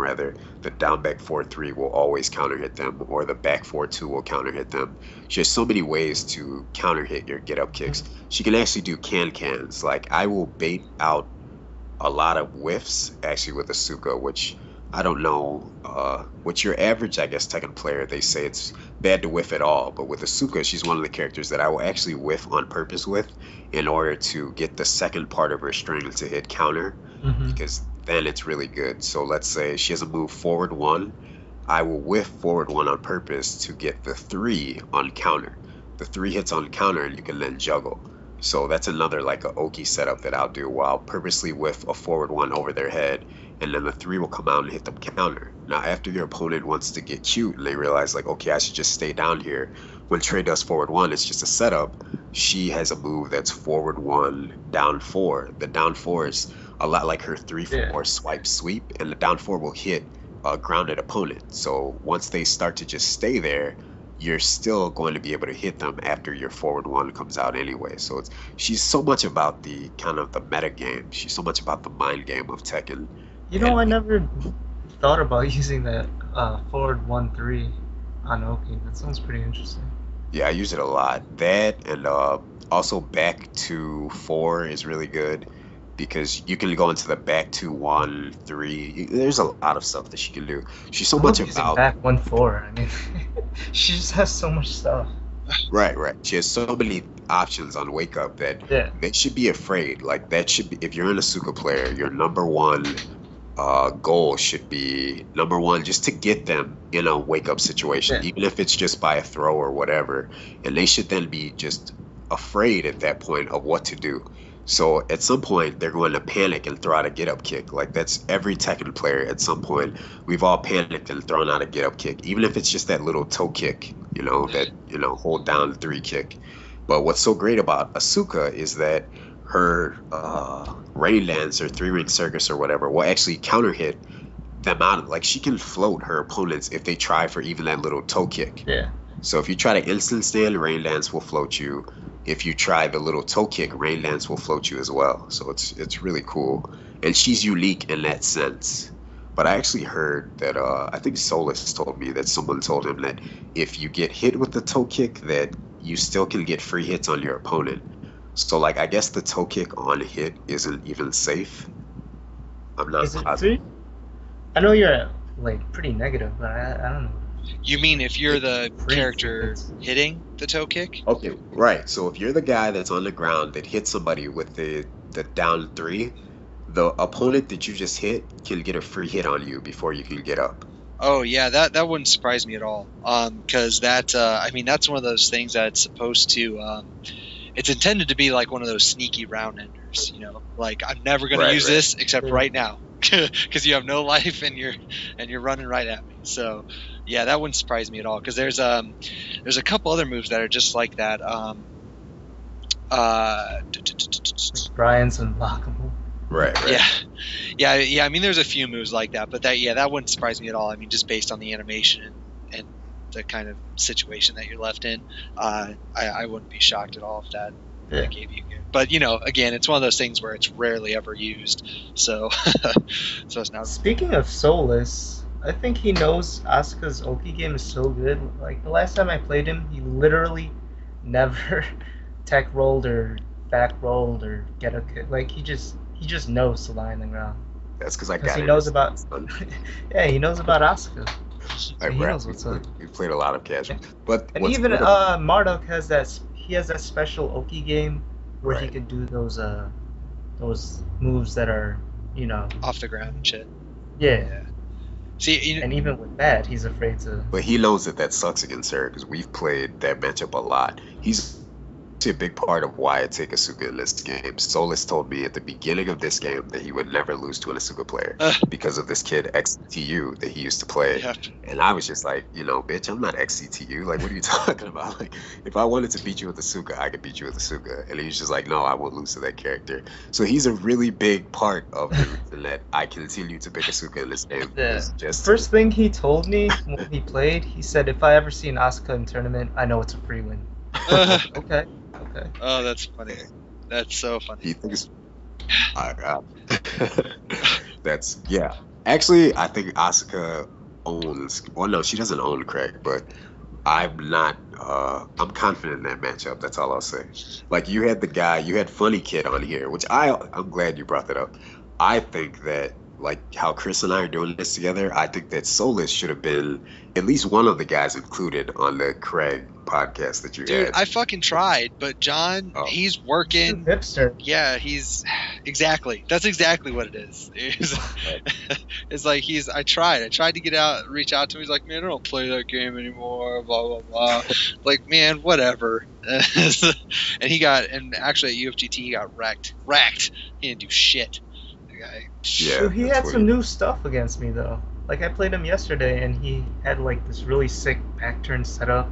the down back 4-3 will always counter hit them, or the back 4-2 will counter hit them. She has so many ways to counter hit your get-up kicks. She can actually do can-cans. Like, I will bait out a lot of whiffs, actually, with Asuka, which I don't know, with your average, I guess, Tekken player, they say it's bad to whiff at all. But with Asuka, she's one of the characters that I will actually whiff on purpose with in order to get the second part of her string to hit counter, because then it's really good. So let's say she has a move forward 1. I will whiff forward 1 on purpose to get the 3 on counter. The 3 hits on counter, and you can then juggle. So that's another, like, a Oki setup that I'll do, where I'll purposely whiff a forward 1 over their head, and then the 3 will come out and hit them counter. Now, after your opponent wants to get cute and they realize, like, okay, I should just stay down here, when Trey does forward 1, it's just a setup. She has a move that's forward 1, down 4. The down 4 is a lot like her 3-4 swipe sweep, and the down 4 will hit a grounded opponent. So once they start to just stay there, you're still going to be able to hit them after your forward 1 comes out anyway. So she's so much about the kind of the meta game. She's so much about the mind game of Tekken You know, I never thought about using that forward 1-3 on Oki. That sounds pretty interesting. Yeah, I use it a lot. That and also back to 4 is really good because you can go into the back to 1, 3. There's a lot of stuff that she can do. She's so I much love using about. back 1-4. I mean, she just has so much stuff. Right, right. She has so many options on Wake Up that Yeah. they should be afraid. Like that should be if you're an Asuka player, your number one goal should be number one just to get them in a wake up situation, Yeah. even if it's just by a throw or whatever. And they should then be just afraid at that point of what to do. So at some point they're going to panic and throw out a get up kick. Like that's every Tekken player at some point. We've all panicked and thrown out a get up kick, even if it's just that little toe kick, that hold down 3 kick. But what's so great about Asuka is that her rain dance or 3-ring circus or whatever will actually counter hit them out. Like she can float her opponents if they try for even that little toe kick. Yeah. So if you try to instant stand, rain dance will float you. If you try the little toe kick, rain dance will float you as well. So it's really cool, and she's unique in that sense. But I actually heard that I think Solus told me that someone told him that if you get hit with the toe kick, that you still can get free hits on your opponent. So like I guess the toe kick on hit isn't even safe. I'm not Is it positive. 3? I know you're like pretty negative, but I don't know. You mean if you're the Free character hits. hitting the toe kick? Okay, right. So if you're the guy that's on the ground that hits somebody with the down 3, the opponent that you just hit can get a free hit on you before you can get up. Oh yeah, that wouldn't surprise me at all. Because that's one of those things that's supposed to. It's intended to be like one of those sneaky round enders. Like I'm never going to use this except right now, because you have no life and you're running right at me. So yeah, that wouldn't surprise me at all. Because there's a couple other moves that are just like that. Brian's unblockable. Right. Yeah. I mean, there's a few moves like that, but that wouldn't surprise me at all. I mean, just based on the animation and the kind of situation that you're left in, I wouldn't be shocked at all if that gave you good. But again, it's one of those things where it's rarely ever used, so it's not. Speaking of Solus, I think he knows Asuka's Oki game is so good. Like the last time I played him, he literally never tech rolled or back rolled or get a kick. Like he just knows to lie on the ground. That's because I got he it. knows about. Yeah, he knows about Asuka. So he knows what's up. We played a lot of casual, but And even Marduk has that. He has that special Oki game where he can do those moves that are off the ground and shit. Yeah. See, and even with that, he's afraid to. But he knows that sucks against her because we've played that matchup a lot. He's a big part of why I take Asuka in this game. Solus told me at the beginning of this game that he would never lose to an Asuka player because of this kid XCTU that he used to play. Yeah. And I was just like, bitch, I'm not XCTU. Like, what are you talking about? Like, if I wanted to beat you with Asuka, I could beat you with Asuka. And he's just like, no, I won't lose to that character. So he's a really big part of the reason that I continue to pick Asuka in this game. Yeah. Just First thing he told me when he played, he said, if I ever see an Asuka in tournament, I know it's a free win. Okay. Oh, that's funny. That's so funny. He thinks that's Actually, I think Asuka owns. Well, no, she doesn't own Craig, but I'm not. I'm confident in that matchup. That's all I'll say. Like you had Funny Kid on here, which I'm glad you brought that up. I think that like how Chris and I are doing this together, I think that Solus should have been at least one of the guys included on the Craig podcast that you had. Dude, I fucking tried, but John, he's working. Hipster. Yeah, he's exactly. That's exactly what it is. It's like I tried to reach out to him. He's like, man, I don't play that game anymore. Blah blah blah. Like, man, whatever. And actually at UFGT he got wrecked. He didn't do shit. Yeah, so he had some new stuff against me though. Like I played him yesterday and he had like this really sick back turn setup.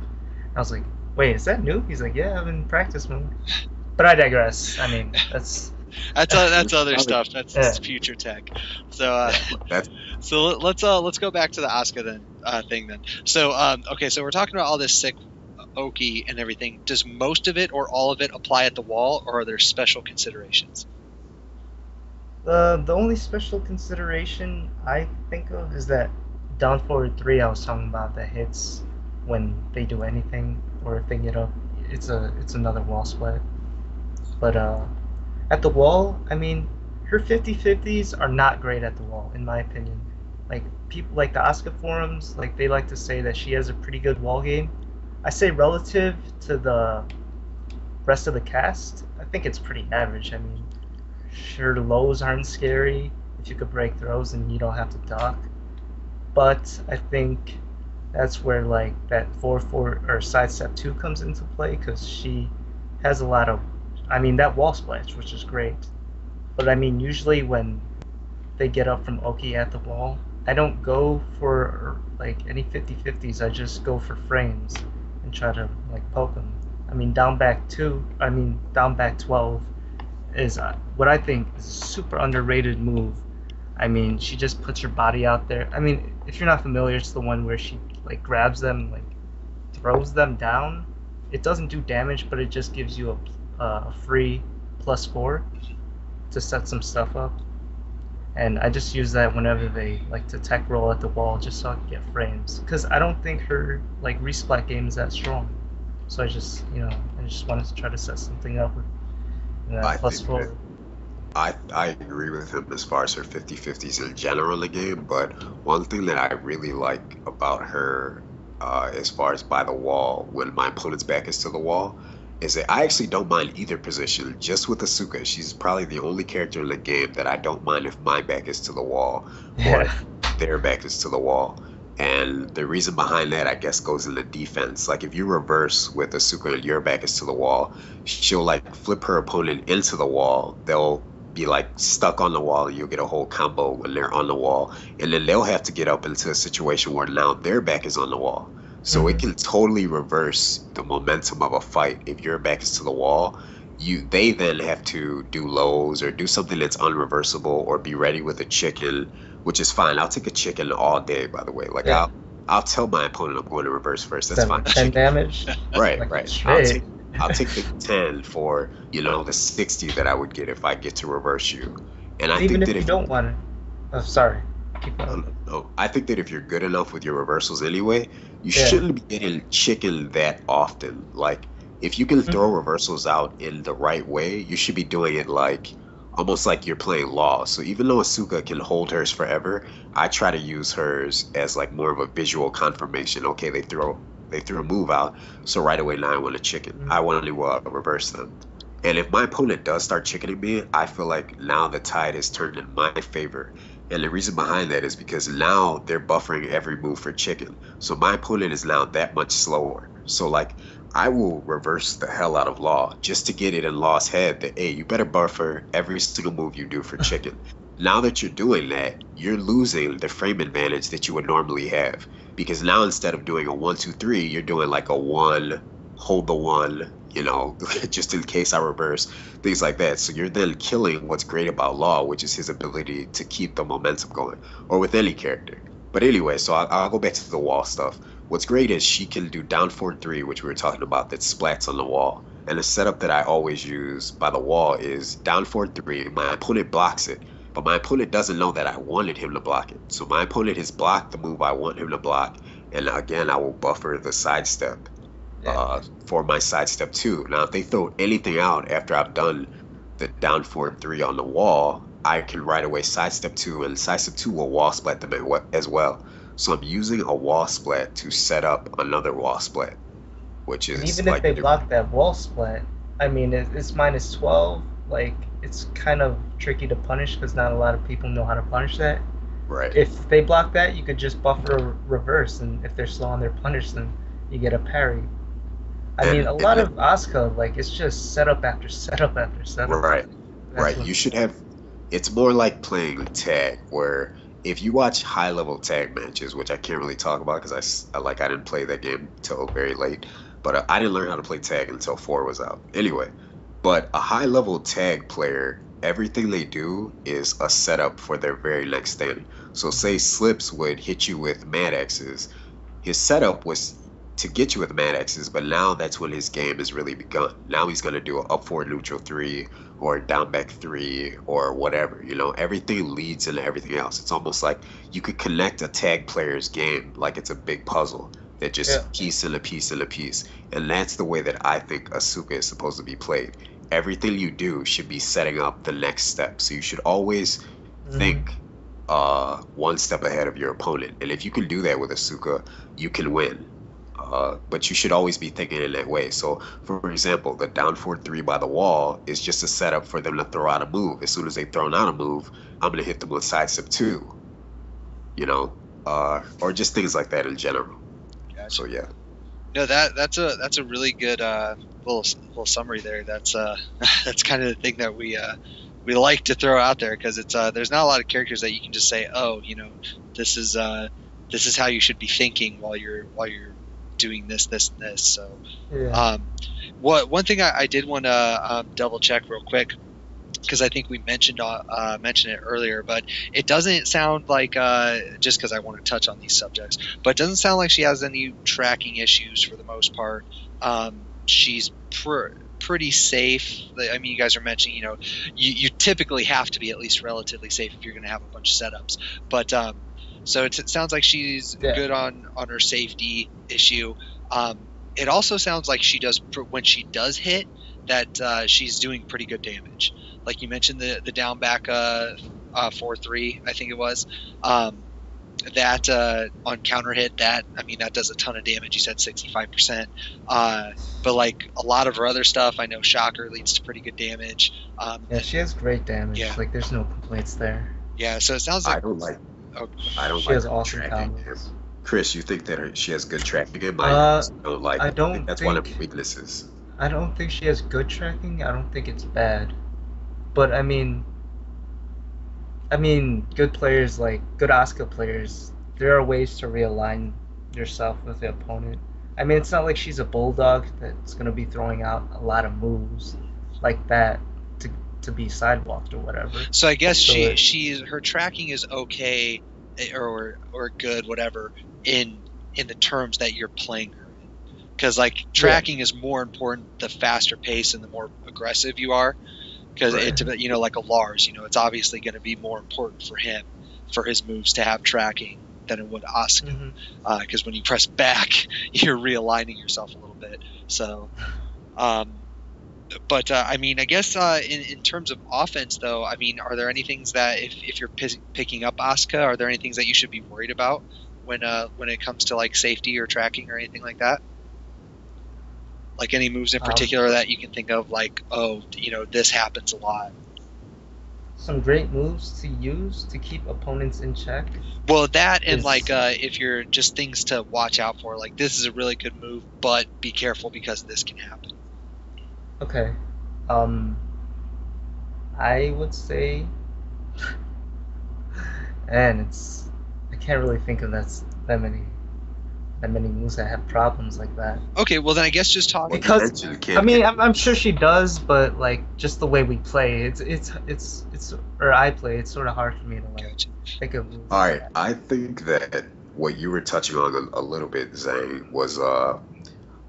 I was like, wait, is that new? He's like, yeah, I'm in practice mode. But I digress. I mean, that's other stuff. That's future tech. So let's go back to the Asuka thing then. So okay, so we're talking about all this sick Oki and everything. Does most of it or all of it apply at the wall, or are there special considerations? The only special consideration I think of is that down forward 3 I was talking about that hits when they do anything, or if they get up, it's another wall split. But at the wall, I mean, her 50/50s are not great at the wall, in my opinion. Like, people like the Asuka forums, like, they like to say that she has a pretty good wall game. I say relative to the rest of the cast, I think it's pretty average. I mean, her lows aren't scary. If you could break throws and you don't have to duck. But I think that's where, like, that 4-4 or sidestep 2 comes into play, because she has a lot of, I mean, that wall splash, which is great. But I mean, usually when they get up from Oki at the wall, I don't go for like any 50/50s. I just go for frames and try to like poke them. I mean, down back 12 is what I think is a super underrated move. I mean, she just puts her body out there. I mean, if you're not familiar, it's the one where she like grabs them, like throws them down. It doesn't do damage, but it just gives you a free +4 to set some stuff up. And I just use that whenever they like to tech roll at the wall, just so I can get frames. Because I don't think her like resplat game is that strong. So I just wanted to try to set something up with I +4. think I agree with him as far as her 50/50s in general in the game, but one thing that I really like about her, as far as by the wall, when my opponent's back is to the wall, is that I actually don't mind either position. Just with Asuka, she's probably the only character in the game that I don't mind if my back is to the wall or their back is to the wall. And the reason behind that, I guess, goes into defense. Like, if you reverse with Asuka and your back is to the wall, she'll, like, flip her opponent into the wall. They'll be, like, stuck on the wall, and you'll get a whole combo when they're on the wall. And then they'll have to get up into a situation where now their back is on the wall. So it can totally reverse the momentum of a fight. If your back is to the wall, they then have to do lows or do something that's unreversible or be ready with a chicken, which is fine. I'll take a chicken all day, by the way. Like, Yeah. I'll tell my opponent I'm going to reverse first. That's fine. 10 damage. Right, Like, right. straight. I'll take the 10 for, the 60 that I would get if I get to reverse you. And I Even think if that you don't want it. Oh, sorry. Keep going. No, I think that if you're good enough with your reversals anyway, you Yeah. shouldn't be getting chicken that often. Like, if you can throw reversals out in the right way, you should be doing it like almost like you're playing Law. So even though Asuka can hold hers forever, I try to use hers as like more of a visual confirmation. Okay, they threw a move out, so right away now I want a chicken. I want to reverse them. And if my opponent does start chickening me, I feel like now the tide has turned in my favor. And the reason behind that is because now they're buffering every move for chicken. So my opponent is now that much slower. So, like, I will reverse the hell out of Law just to get it in Law's head that, hey, you better buffer every single move you do for chicken. Now that you're doing that, you're losing the frame advantage that you would normally have. Because now instead of doing a 1-2-3, you're doing like a 1, hold the 1, just in case I reverse, things like that. So you're then killing what's great about Law, which is his ability to keep the momentum going, or with any character. But anyway, so I'll go back to the wall stuff. What's great is she can do down forward 3, which we were talking about, that splats on the wall. And the setup that I always use by the wall is down forward 3, my opponent blocks it, but my opponent doesn't know that I wanted him to block it. So my opponent has blocked the move I want him to block, and again, I will buffer the sidestep. For my sidestep 2. Now, if they throw anything out after I've done the down forward 3 on the wall, I can right away sidestep 2, and sidestep 2 will wall splat them as well. So I'm using a wall splat to set up another wall splat, which is And even like if they block that wall splat, I mean, it's -12. Like, it's kind of tricky to punish because not a lot of people know how to punish that. right. If they block that, you could just buffer a reverse, and if they're slow on their punish, then you get a parry. I mean, a lot of Asuka, like, it's just setup after setup after setup. Right. That's Right. what- You should have. It's more like playing tag, where if you watch high-level tag matches, which I can't really talk about because I didn't play that game till very late, but I didn't learn how to play tag until 4 was out. Anyway, but a high-level tag player, everything they do is a setup for their very next thing. So say Slips would hit you with Mad X's. His setup was to get you with mad X's, but now that's when his game has really begun. Now he's going to do an up 4 neutral 3 or a down back 3 or whatever. You know, everything leads into everything else. It's almost like you could connect a tag player's game like it's a big puzzle that just piece and a piece and a piece. And that's the way that I think Asuka is supposed to be played. Everything you do should be setting up the next step. So you should always think one step ahead of your opponent. And if you can do that with Asuka, you can win. But you should always be thinking in that way. So, for example, the down 4-3 by the wall is just a setup for them to throw out a move. As soon as they throw out a move, I'm going to hit them with sidestep 2. You know, or just things like that in general. Gotcha. So yeah. No, that's a really good little summary there. That's that's kind of the thing that we like to throw out there, because it's there's not a lot of characters that you can just say, oh, you know, this is how you should be thinking while you're doing this, and this. So, one thing I did want to double check real quick, because I think we mentioned it earlier, but it doesn't sound like, just because I want to touch on these subjects, but it doesn't sound like she has any tracking issues for the most part. She's pretty safe. I mean, you guys are mentioning, you know, you typically have to be at least relatively safe if you're going to have a bunch of setups, but so it sounds like she's good on her safety issue. It also sounds like she does, when she does hit, that she's doing pretty good damage. Like you mentioned, the down back 4-3, I think it was. That on counter hit, that does a ton of damage. You said 65%. But like a lot of her other stuff, I know Shocker leads to pretty good damage. Yeah, she has great damage. Yeah. Like there's no complaints there. Yeah, so it sounds like I don't she like has awesome tracking. combos. Chris, you think that she has good tracking? I think that's one of her weaknesses. I don't think she has good tracking. I don't think it's bad. But I mean, good players, like good Asuka players, there are ways to realign yourself with the opponent. I mean, it's not like she's a bulldog that's going to be throwing out a lot of moves like that to be sidewalked or whatever. So I guess her tracking is okay or good, whatever, in the terms that you're playing her in. Because like tracking is more important the faster pace and the more aggressive you are. Because you know, like a Lars, you know, it's obviously going to be more important for him, for his moves to have tracking than it would Asuka. Because when you press back, you're realigning yourself a little bit. So, but I mean, I guess in terms of offense, though, I mean, are there any things that if you're picking up Asuka, are there any things that you should be worried about when it comes to like safety or tracking or anything like that? Like any moves in particular that you can think of, like, oh, you know, this happens a lot. Some great moves to use to keep opponents in check. Well, that and like if you're just things to watch out for, like this is a really good move, but be careful because this can happen. Okay. I would say, and I can't really think of that many moves that have problems like that. Okay, well then I guess just talk. Because I mean, I'm sure she does, but like just the way we play, it's or I play, it's sort of hard for me to like think of moves. All right, I think that what you were touching on a little bit, Zane, was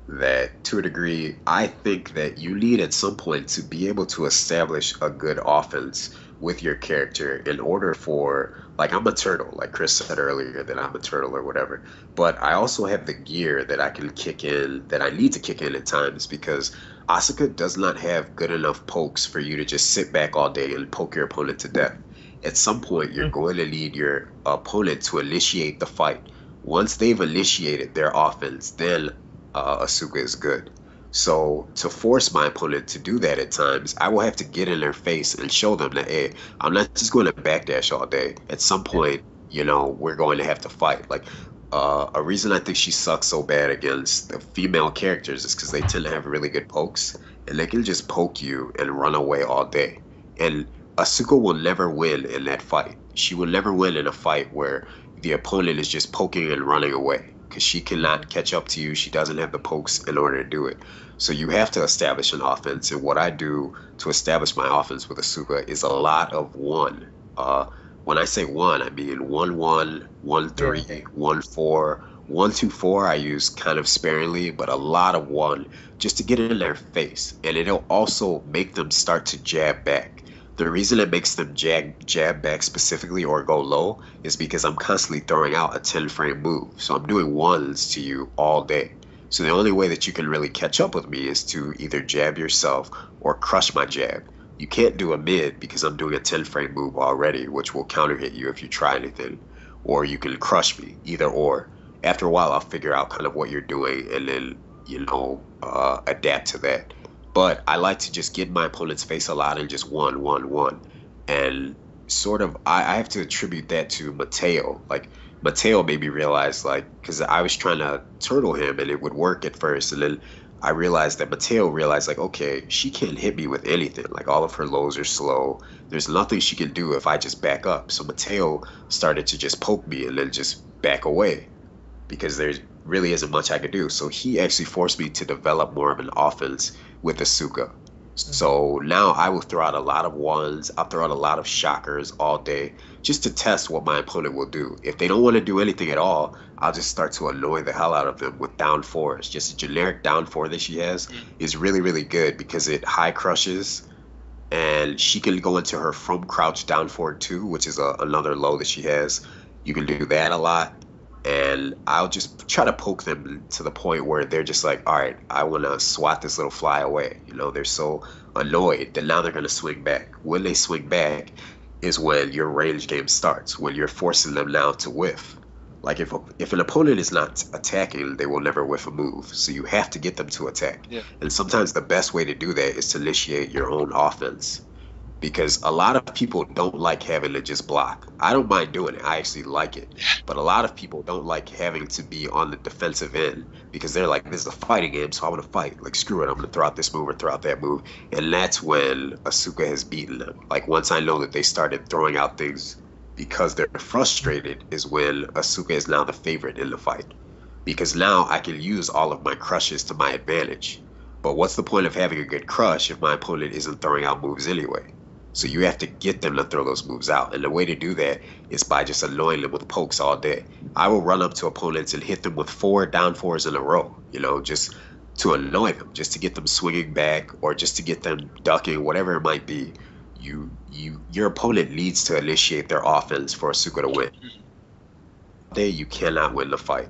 that to a degree, I think that you need at some point to be able to establish a good offense with your character in order for, like, I'm a turtle, like Chris said earlier that I'm a turtle or whatever, but I also have the gear that I can kick in, that I need to kick in at times, because Asuka does not have good enough pokes for you to just sit back all day and poke your opponent to death. At some point, you're going to need your opponent to initiate the fight. Once they've initiated their offense, then Asuka is good. So to force my opponent to do that at times, I will have to get in their face and show them that, hey, I'm not just going to backdash all day. At some point, you know, we're going to have to fight. Like, a reason I think she sucks so bad against the female characters is because they tend to have really good pokes, and they can just poke you and run away all day. And Asuka will never win in that fight. She will never win in a fight where the opponent is just poking and running away, because she cannot catch up to you. She doesn't have the pokes in order to do it. So you have to establish an offense. And what I do to establish my offense with Asuka is a lot of one. When I say one, I mean 1-1, 1-3, 1-4, 1, 2, 4 I use kind of sparingly, but a lot of 1 just to get in their face. And it'll also make them start to jab back. The reason it makes them jab back specifically or go low is because I'm constantly throwing out a 10 frame move. So I'm doing 1s to you all day. So the only way that you can really catch up with me is to either jab yourself or crush my jab. You can't do a mid because I'm doing a 10 frame move already, which will counter hit you if you try anything. Or you can crush me, either or. After a while, I'll figure out kind of what you're doing and then, adapt to that. But I like to just get in my opponent's face a lot and just 1, 1, 1. And sort of, I have to attribute that to Mateo. Like, Mateo made me realize, because I was trying to turtle him and it would work at first. And then I realized that Mateo realized, okay, she can't hit me with anything. Like, all of her lows are slow. There's nothing she can do if I just back up. So Mateo started to just poke me and then just back away because there really isn't much I could do. So he actually forced me to develop more of an offense with Asuka. So now I will throw out a lot of 1s. I'll throw out a lot of shockers all day just to test what my opponent will do. If they don't want to do anything at all, I'll just start to annoy the hell out of them with down 4s. Just a generic down 4 that she has is really, really good because it high crushes and she can go into her from crouch down 4 too, which is another low that she has. You can do that a lot. And I'll just try to poke them to the point where they're just like, all right, I want to swat this little fly away. They're so annoyed that now they're going to swing back. When they swing back is when your range game starts, when you're forcing them now to whiff. Like if an opponent is not attacking, they will never whiff a move. So you have to get them to attack. Yeah. And sometimes the best way to do that is to initiate your own offense. Because a lot of people don't like having to just block. I don't mind doing it. I actually like it. But a lot of people don't like having to be on the defensive end because they're like, this is a fighting game, so I want to fight. Like, screw it. I'm going to throw out this move or throw out that move. And that's when Asuka has beaten them. Like, once I know that they started throwing out things because they're frustrated is when Asuka is now the favorite in the fight. Because now I can use all of my crushes to my advantage. But what's the point of having a good crush if my opponent isn't throwing out moves anyway? So you have to get them to throw those moves out. And the way to do that is by just annoying them with pokes all day. I will run up to opponents and hit them with 4 down 4s in a row, just to annoy them, just to get them swinging back or just to get them ducking, whatever it might be. Your opponent needs to initiate their offense for Asuka to win. You cannot win the fight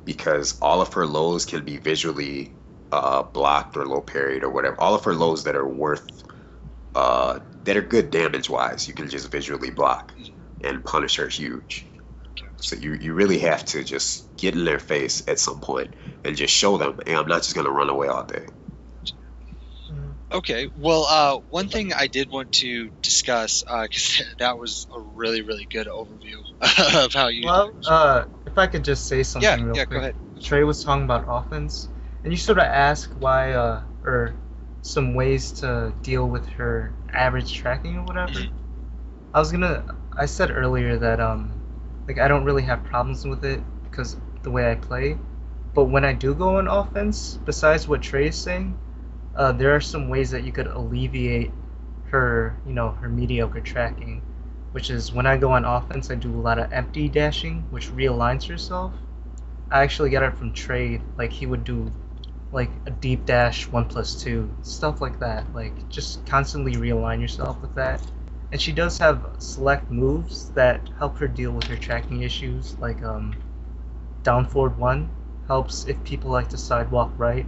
because all of her lows can be visually blocked or low parried or whatever. All of her lows that are that are good damage-wise, you can just visually block and punish her huge. So you really have to just get in their face at some point and just show them, hey, I'm not just going to run away all day. Okay, well, one thing I did want to discuss, because that was a really, really good overview of how you... Well, if I could just say something real quick. Go ahead. Trey was talking about offense, and you sort of asked why, or some ways to deal with her average tracking or whatever. I said earlier that I don't really have problems with it because the way I play, but when I do go on offense, besides what Trey is saying, there are some ways that you could alleviate her her mediocre tracking, which is when I go on offense I do a lot of empty dashing, which realigns herself. I actually got it from Trey, like he would do like a deep dash 1+2, stuff like that. Like, just constantly realign yourself with that. And she does have select moves that help her deal with her tracking issues, like down forward 1 helps if people like to sidewalk right,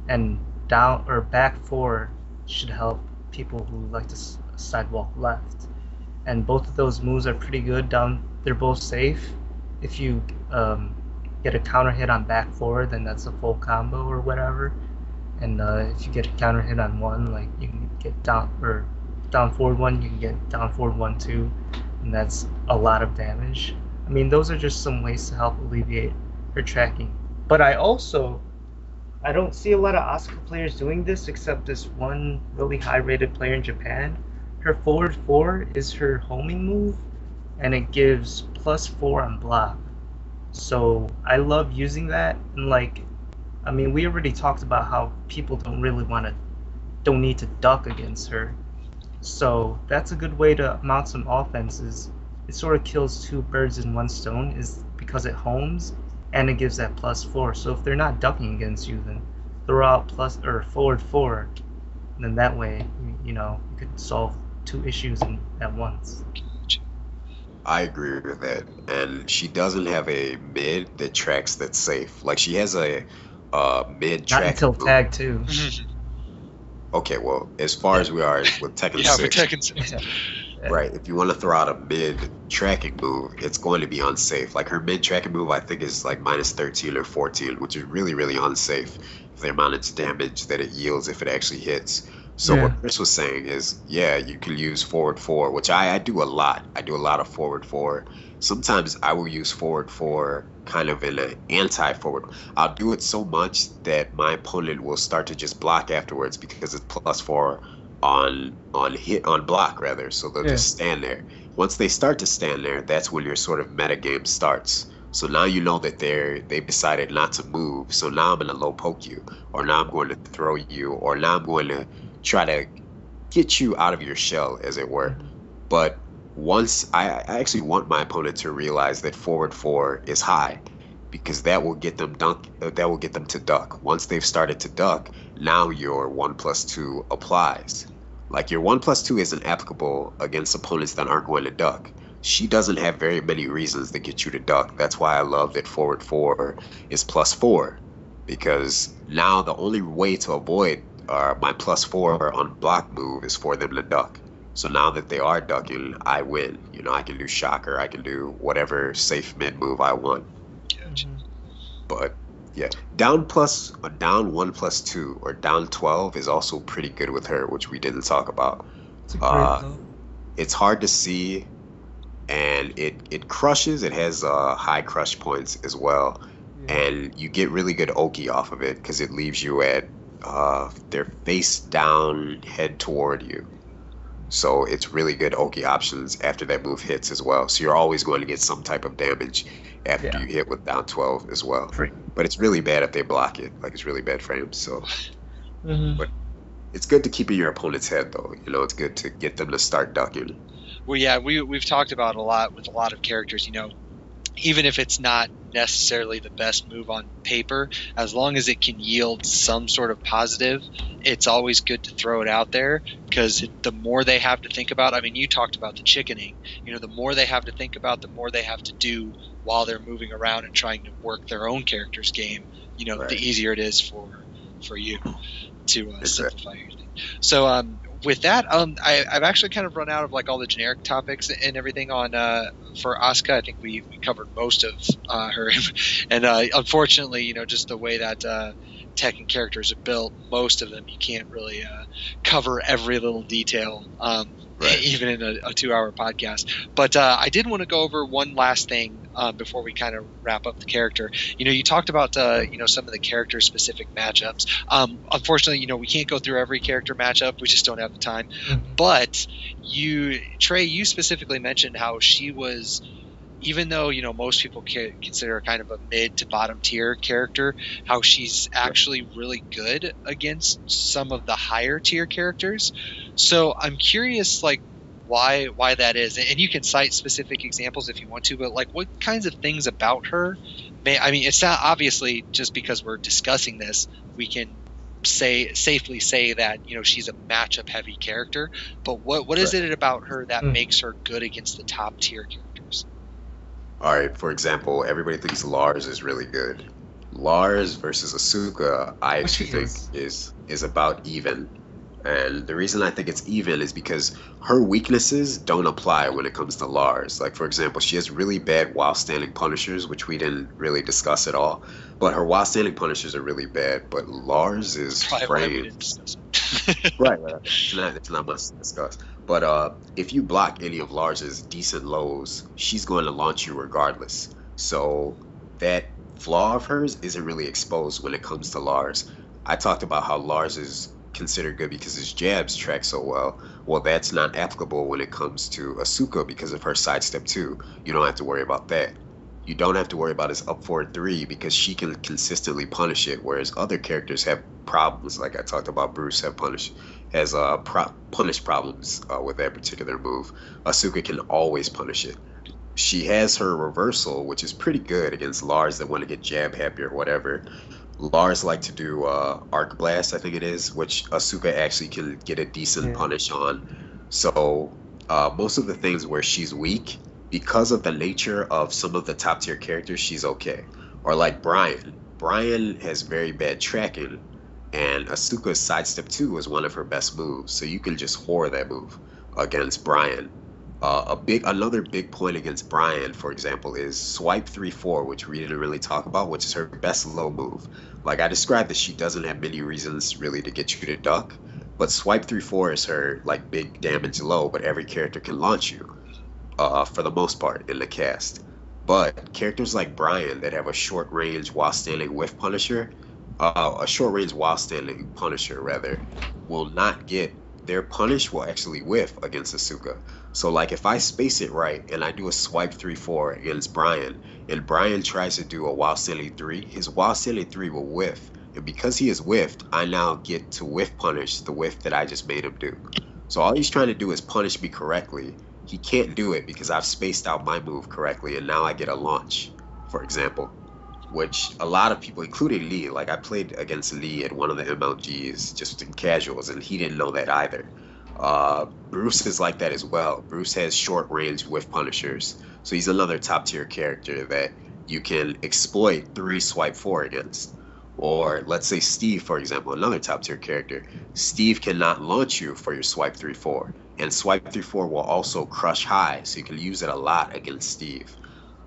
and down or back 4 should help people who like to sidewalk left. And both of those moves are pretty good. They're both safe. If you get a counter hit on back 4, then that's a full combo or whatever. And if you get a counter hit on 1, like you can get down forward 1, you can get down forward 1 too, and that's a lot of damage. I mean, those are just some ways to help alleviate her tracking. But I don't see a lot of Asuka players doing this except this one really high-rated player in Japan. Her forward 4 is her homing move, and it gives +4 on block. So I love using that, and we already talked about how people don't need to duck against her. So that's a good way to mount some offenses. It sort of kills 2 birds in 1 stone, is because it homes, and it gives that +4. So if they're not ducking against you, then throw out plus or forward 4. And then that way, you could solve 2 issues at once. I agree with that. And she doesn't have a mid that tracks that's safe. Like she has a mid track. Not until tag 2. Okay, well, as far as we are with Tekken 6. Yeah, with Tekken 6. Right, if you want to throw out a mid tracking move, it's going to be unsafe. Like her mid tracking move, I think is like -13 or 14, which is really, really unsafe for the amount of damage that it yields if it actually hits. So what Chris was saying is, yeah, you can use forward 4, which I do a lot. I do a lot of forward 4. Sometimes I will use forward 4 kind of in an anti-forward. I'll do it so much that my opponent will start to just block afterwards because it's +4 on block rather. So they'll just stand there. Once they start to stand there, that's when your sort of meta game starts. So now you know that they've decided not to move. So now I'm going to low poke you, or now I'm going to throw you, or now I'm going to try to get you out of your shell, as it were. But once I actually want my opponent to realize that forward 4 is high, because that will get them to duck. Once they've started to duck, now your 1+2 applies. Like your 1+2 isn't applicable against opponents that aren't going to duck. She doesn't have very many reasons to get you to duck. That's why I love that forward 4 is +4, because now the only way to avoid my +4 on block move is for them to duck. So now that they are ducking, I win. I can do shocker, I can do whatever safe mid move I want. But yeah, down 1+2 or down 12 is also pretty good with her, which we didn't talk about. It's hard to see, and it crushes. It has high crush points as well, and you get really good Oki off of it because it leaves you at their face down, head toward you. So it's really good Oki options after that move hits as well. So you're always going to get some type of damage after you hit with down 12 as well. But it's really bad if they block it. Like, it's really bad frames. So, but it's good to keep in your opponent's head, though. It's good to get them to start ducking. Well, yeah, we've talked about a lot with a lot of characters. Even if it's not necessarily the best move on paper, as long as it can yield some sort of positive, it's always good to throw it out there, because the more they have to think about, you talked about the chickening, the more they have to think about, the more they have to do while they're moving around and trying to work their own character's game, the easier it is for you to simplify your thing. So with that, I've actually kind of run out of all the generic topics and everything on for Asuka. I think we covered most of her, and unfortunately, just the way that Tekken characters are built, most of them you can't really cover every little detail, even in a 2-hour podcast. But I did want to go over one last thing before we kind of wrap up the character. You talked about some of the character specific matchups. Unfortunately, we can't go through every character matchup. We just don't have the time. But Trey, you specifically mentioned how she was, even though most people consider her kind of a mid to bottom tier character, how she's actually really good against some of the higher tier characters. So I'm curious, why that is, and you can cite specific examples if you want to, but what kinds of things about her it's not obviously just because we're discussing this we can safely say that she's a matchup heavy character, but what is it about her that makes her good against the top tier characters? All right, for example, everybody thinks Lars is really good. Lars versus Asuka, I actually think is about even. And the reason I think it's even is because her weaknesses don't apply when it comes to Lars. Like, for example, she has really bad while standing punishers, which we didn't really discuss at all. But her while standing punishers are really bad. But Lars is framed. Right. It's not much to discuss. But if you block any of Lars's decent lows, she's going to launch you regardless. So that flaw of hers isn't really exposed when it comes to Lars. I talked about how Lars is considered good because his jabs track so well. Well, that's not applicable when it comes to Asuka because of her sidestep 2. You don't have to worry about that. You don't have to worry about his up forward 3 because she can consistently punish it, whereas other characters have problems. Like I talked about, Bruce has punish problems with that particular move. Asuka can always punish it. she has her reversal, which is pretty good against Lars that want to get jab happy or whatever. Lars like to do arc blast, I think it is, which Asuka actually can get a decent Yeah. punish on. So most of the things where she's weak, because of the nature of some of the top tier characters, she's okay. Or like Brian. Brian has very bad tracking, and Asuka's sidestep 2 is one of her best moves, so you can just whore that move against Brian. Another big point against Brian, for example, is swipe 3-4, which we didn't really talk about, which is her best low move. Like I described that she doesn't have many reasons really to get you to duck, but swipe 3-4 is her like big damage low, but every character can launch you, for the most part in the cast. But characters like Brian that have a short range while standing with Punisher, a short range while standing Punisher rather, will not get their punish will actually whiff against Asuka. So like if I space it right and I do a swipe 3-4 against Brian, and Brian tries to do a while standing 3, his while standing 3 will whiff. And because he is whiffed, I now get to whiff punish the whiff that I just made him do. So all he's trying to do is punish me correctly. He can't do it because I've spaced out my move correctly and now I get a launch, for example. Which a lot of people, including Lee, like I played against Lee at one of the MLGs just in casuals, and he didn't know that either. Bruce is like that as well. Bruce has short range with punishers, so he's another top tier character that you can exploit 3 swipe 4 against. Or let's say Steve, for example, another top tier character. Steve cannot launch you for your swipe 3-4, and swipe 3-4 will also crush high, so you can use it a lot against Steve.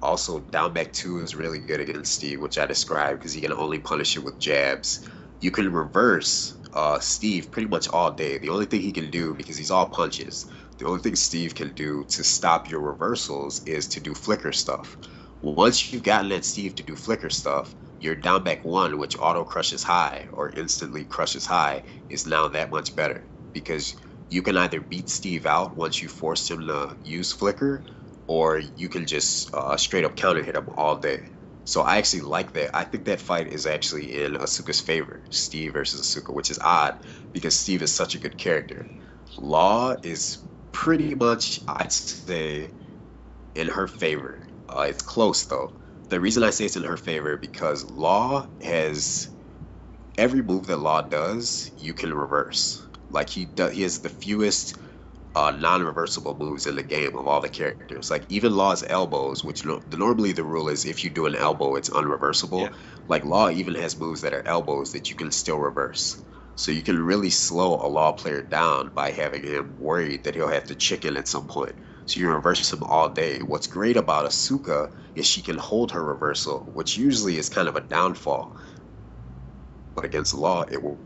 Also, down back 2 is really good against Steve, which I described because he can only punish it with jabs. You can reverse Steve pretty much all day. The only thing he can do, because he's all punches, the only thing Steve can do to stop your reversals is to do flicker stuff. Once you've gotten that Steve to do flicker stuff, your down back 1, which auto crushes high or instantly crushes high, is now that much better because you can either beat Steve out once you force him to use flicker, or you can just straight up counter hit him all day. So I actually like that. I think that fight is actually in Asuka's favor, Steve versus Asuka, which is odd because Steve is such a good character. Law is pretty much, I'd say, in her favor. It's close though. The reason I say it's in her favor because Law has every move that Law does, you can reverse. Like he has the fewest non-reversible moves in the game of all the characters. Like even Law's elbows, which normally the rule is if you do an elbow, it's unreversible. Yeah. Like Law even has moves that are elbows that you can still reverse. So you can really slow a Law player down by having him worried that he'll have to chicken at some point. So you reverse him all day. What's great about Asuka is she can hold her reversal, which usually is kind of a downfall. But against Law, it will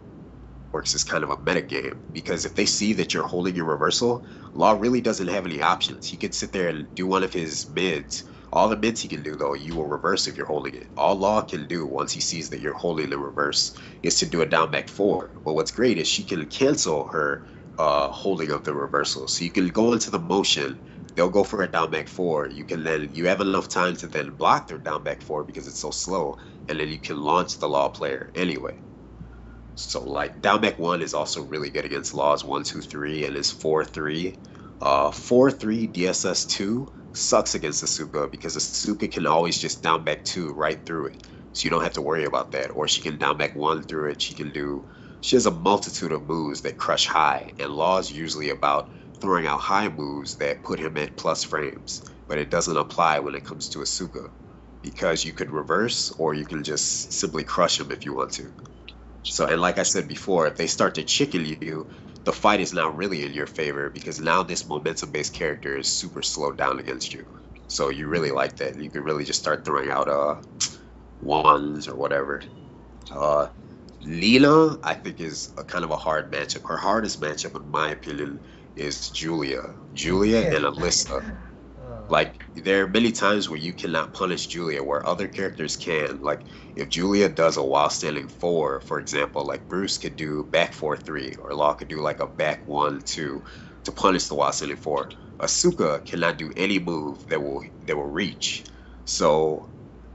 works as kind of a meta game because if they see that you're holding your reversal, Law really doesn't have any options. He could sit there and do one of his mids. All the mids he can do though, you will reverse if you're holding it. All Law can do once he sees that you're holding the reverse is to do a down back 4. But what's great is she can cancel her holding of the reversal. So you can go into the motion, they'll go for a down back 4. You have enough time to then block their down back 4 because it's so slow, and then you can launch the Law player anyway. So like down back 1 is also really good against Laws 1, 2, 3 and is 4-3. 4-3 DSS 2 sucks against Asuka because Asuka can always just down back 2 right through it. So you don't have to worry about that. Or she can down back 1 through it. She has a multitude of moves that crush high, and Law is usually about throwing out high moves that put him at plus frames. But it doesn't apply when it comes to Asuka because you could reverse or you can just simply crush him if you want to. So, and like I said before, if they start to chicken you, the fight is now really in your favor because now this momentum-based character is super slowed down against you. So you really like that. You can really just start throwing out wands or whatever. Lena, I think, is a kind of a hard matchup. Her hardest matchup, in my opinion, is Julia. Julia and Alyssa. Like, there are many times where you cannot punish Julia where other characters can. Like, if Julia does a while standing 4, for example, like Bruce could do back 4-3, or Law could do like a back 1-2 to punish the while standing 4. Asuka cannot do any move that will reach. So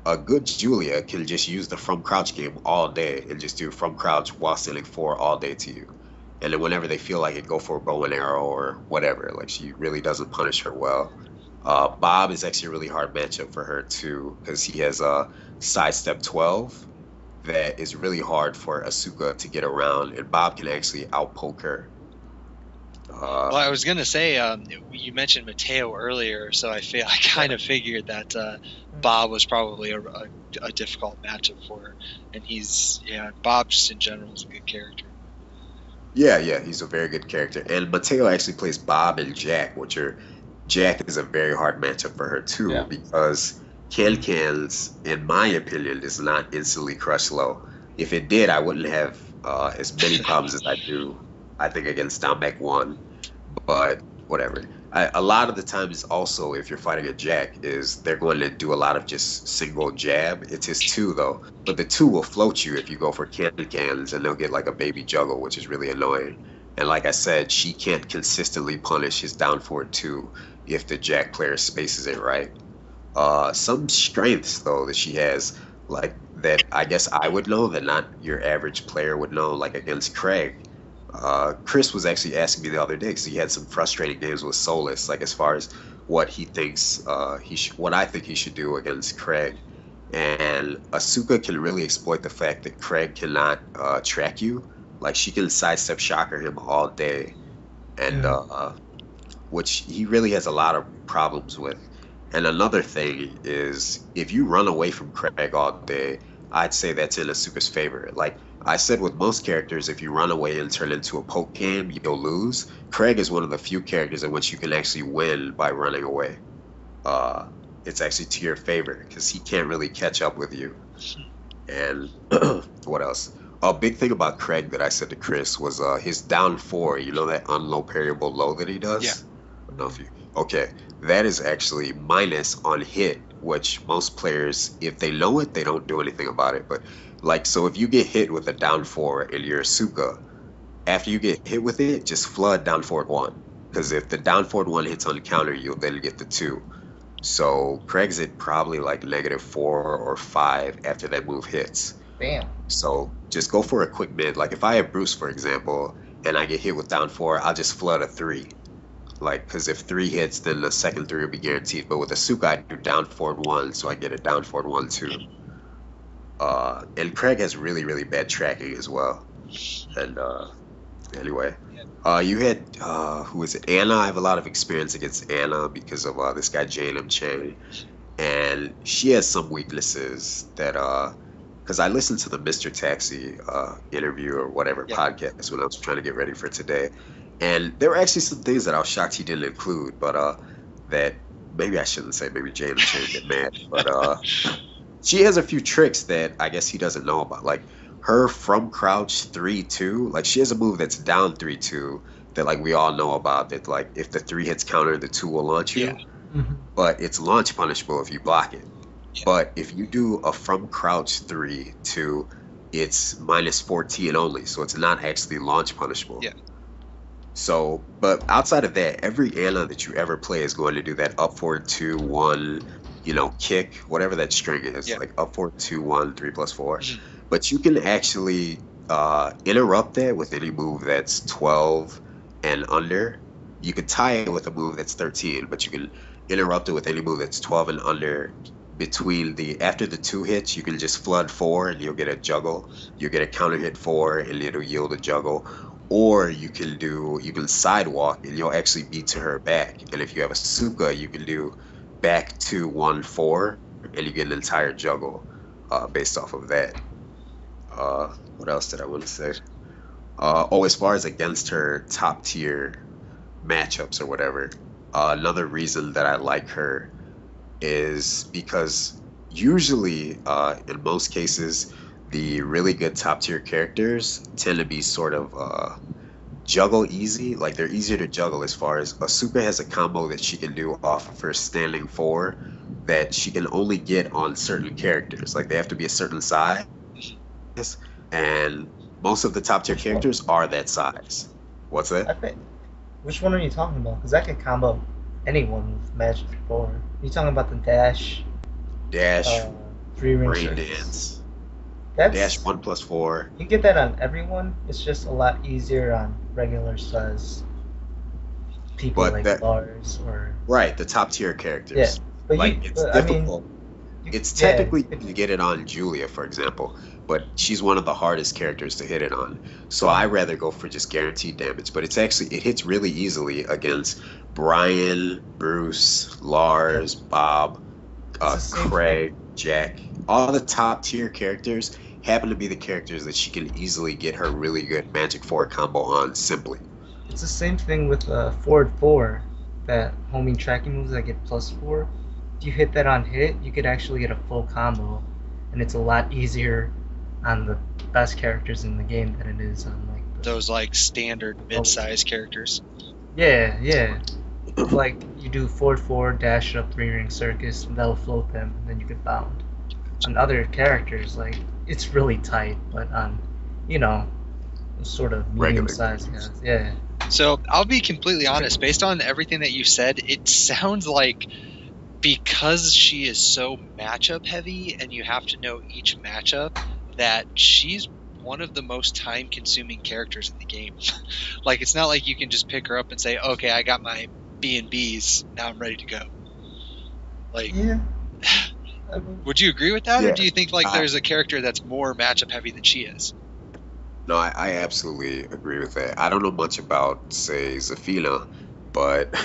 a good Julia can just use the from crouch game all day and just do from crouch while standing 4 all day to you. And then whenever they feel like it, go for a bow and arrow or whatever. Like, she really doesn't punish her well. Bob is actually a really hard matchup for her too, because he has a sidestep 12 that is really hard for Asuka to get around, and Bob can actually outpoke her. Well, I was gonna say, you mentioned Mateo earlier, so I kind of figured that Bob was probably a difficult matchup for her, and Bob just in general is a good character. Yeah, he's a very good character, and Mateo actually plays Bob and Jack, Jack is a very hard matchup for her too, because Cans, in my opinion, does not instantly crush low. If it did, I wouldn't have as many problems as I do, I think, against Downback 1. But whatever. A lot of the times also, if you're fighting a Jack, they're going to do a lot of just single jab. It's his 2 though. But the 2 will float you if you go for cans, and they'll get like a baby juggle, which is really annoying. And like I said, she can't consistently punish his down forward 2 if the Jack player spaces it right. Some strengths though that she has, like that I guess I would know that not your average player would know, like against Craig. Chris was actually asking me the other day because he had some frustrating games with Solus, like as far as what he thinks what I think he should do against Craig. And Asuka can really exploit the fact that Craig cannot track you. Like she can sidestep shocker him all day, and which he really has a lot of problems with. And another thing is, if you run away from Craig all day, I'd say that's in Asuka's favor. Like I said with most characters, if you run away and turn into a poke game, you'll lose. Craig is one of the few characters in which you can actually win by running away. It's actually to your favor because he can't really catch up with you. And what else? A big thing about Craig that I said to Chris was his down 4. You know that unlow parryable low that he does? Yeah. I don't know if you... Okay, that is actually minus on hit, which most players, if they know it, they don't do anything about it. But like, so if you get hit with a down 4 and you're Asuka, after you get hit with it, just flood down forward 1. Because if the down forward 1 hits on the counter, you'll then get the 2. So Craig's at probably like -4 or 5 after that move hits. Damn. So just go for a quick mid. Like if I have Bruce, for example, and I get hit with down 4, I'll just flood a 3. Like, because if 3 hits, then the second 3 will be guaranteed. But with Asuka, I do down forward 1, so I get a down forward 1 too. And Craig has really, really bad tracking as well. And anyway, you had who is it? Anna. I have a lot of experience against Anna because of this guy J&M Chang, and she has some weaknesses that because I listened to the Mr. Taxi interview or whatever podcast when I was trying to get ready for today. And there were actually some things that I was shocked he didn't include, but that maybe I shouldn't say. Maybe Jane should get mad. But she has a few tricks that I guess he doesn't know about. Like her from crouch 3-2. Like she has a move that's down 3-2 that like we all know about. That like if the 3 hits counter, the 2 will launch you. Mm-hmm. But it's launch punishable if you block it. Yeah. But if you do a from crouch 3-2, it's -14 only, so it's not actually launch punishable. Yeah. So, but outside of that, every Anna that you ever play is going to do that up forward 2-1, kick, whatever that string is, like up forward 2-1, 3+4. Mhm. But you can actually interrupt that with any move that's 12 and under. You could tie it with a move that's 13, but you can interrupt it with any move that's 12 and under. After the 2 hits, you can just flood 4 and you'll get a juggle. You'll get a counter hit 4 and it'll yield a juggle. Or you can sidewalk and you'll actually beat to her back. And if you have a Asuka, you can do back 2-1-4 and you get an entire juggle based off of that. What else did I want to say? As far as against her top tier matchups or whatever, another reason that I like her is because usually, in most cases, the really good top tier characters tend to be sort of juggle easy. Like they're easier to juggle as far as Asuka has a combo that she can do off of her standing 4 that she can only get on certain characters. Like they have to be a certain size. And most of the top tier characters are that size. What's that? I think. Which one are you talking about? Because I can combo anyone with Magic 4. Are you talking about the dash? 3-ring Rain circus? Dance. That's, Dash 1+4. You get that on everyone. It's just a lot easier on regular size. people But like that Lars or right, the top tier yeah. characters. But Like it's I mean, difficult. It's yeah, technically you can get it on Julia, for example, but she's one of the hardest characters to hit it on. So I rather go for just guaranteed damage. But it hits really easily against Brian, Bruce, yeah. Lars, Bob, It's the same thing. Craig, Jack. All the top tier characters happen to be the characters that she can easily get her really good Magic 4 combo on simply. It's the same thing with Forward 4, that homing tracking moves that get +4. If you hit that on hit, you could actually get a full combo, and it's a lot easier on the best characters in the game than it is on like Those like standard mid-sized characters. yeah. Like you do forward 4, dash up 3-ring circus, and that'll float them, and then you could bound. On other characters, like it's really tight, but on sort of Regular medium-sized guys, yeah. So I'll be completely honest. Based on everything that you said, it sounds like because she is so matchup heavy and you have to know each matchup, that she's one of the most time consuming characters in the game. Like it's not like you can just pick her up and say, okay, I got my B&Bs, now I'm ready to go. Like, Yeah. I mean, would you agree with that, or Yeah, do you think like I- there's a character that's more matchup heavy than she is? No, I absolutely agree with that. I don't know much about, say, Zafina, but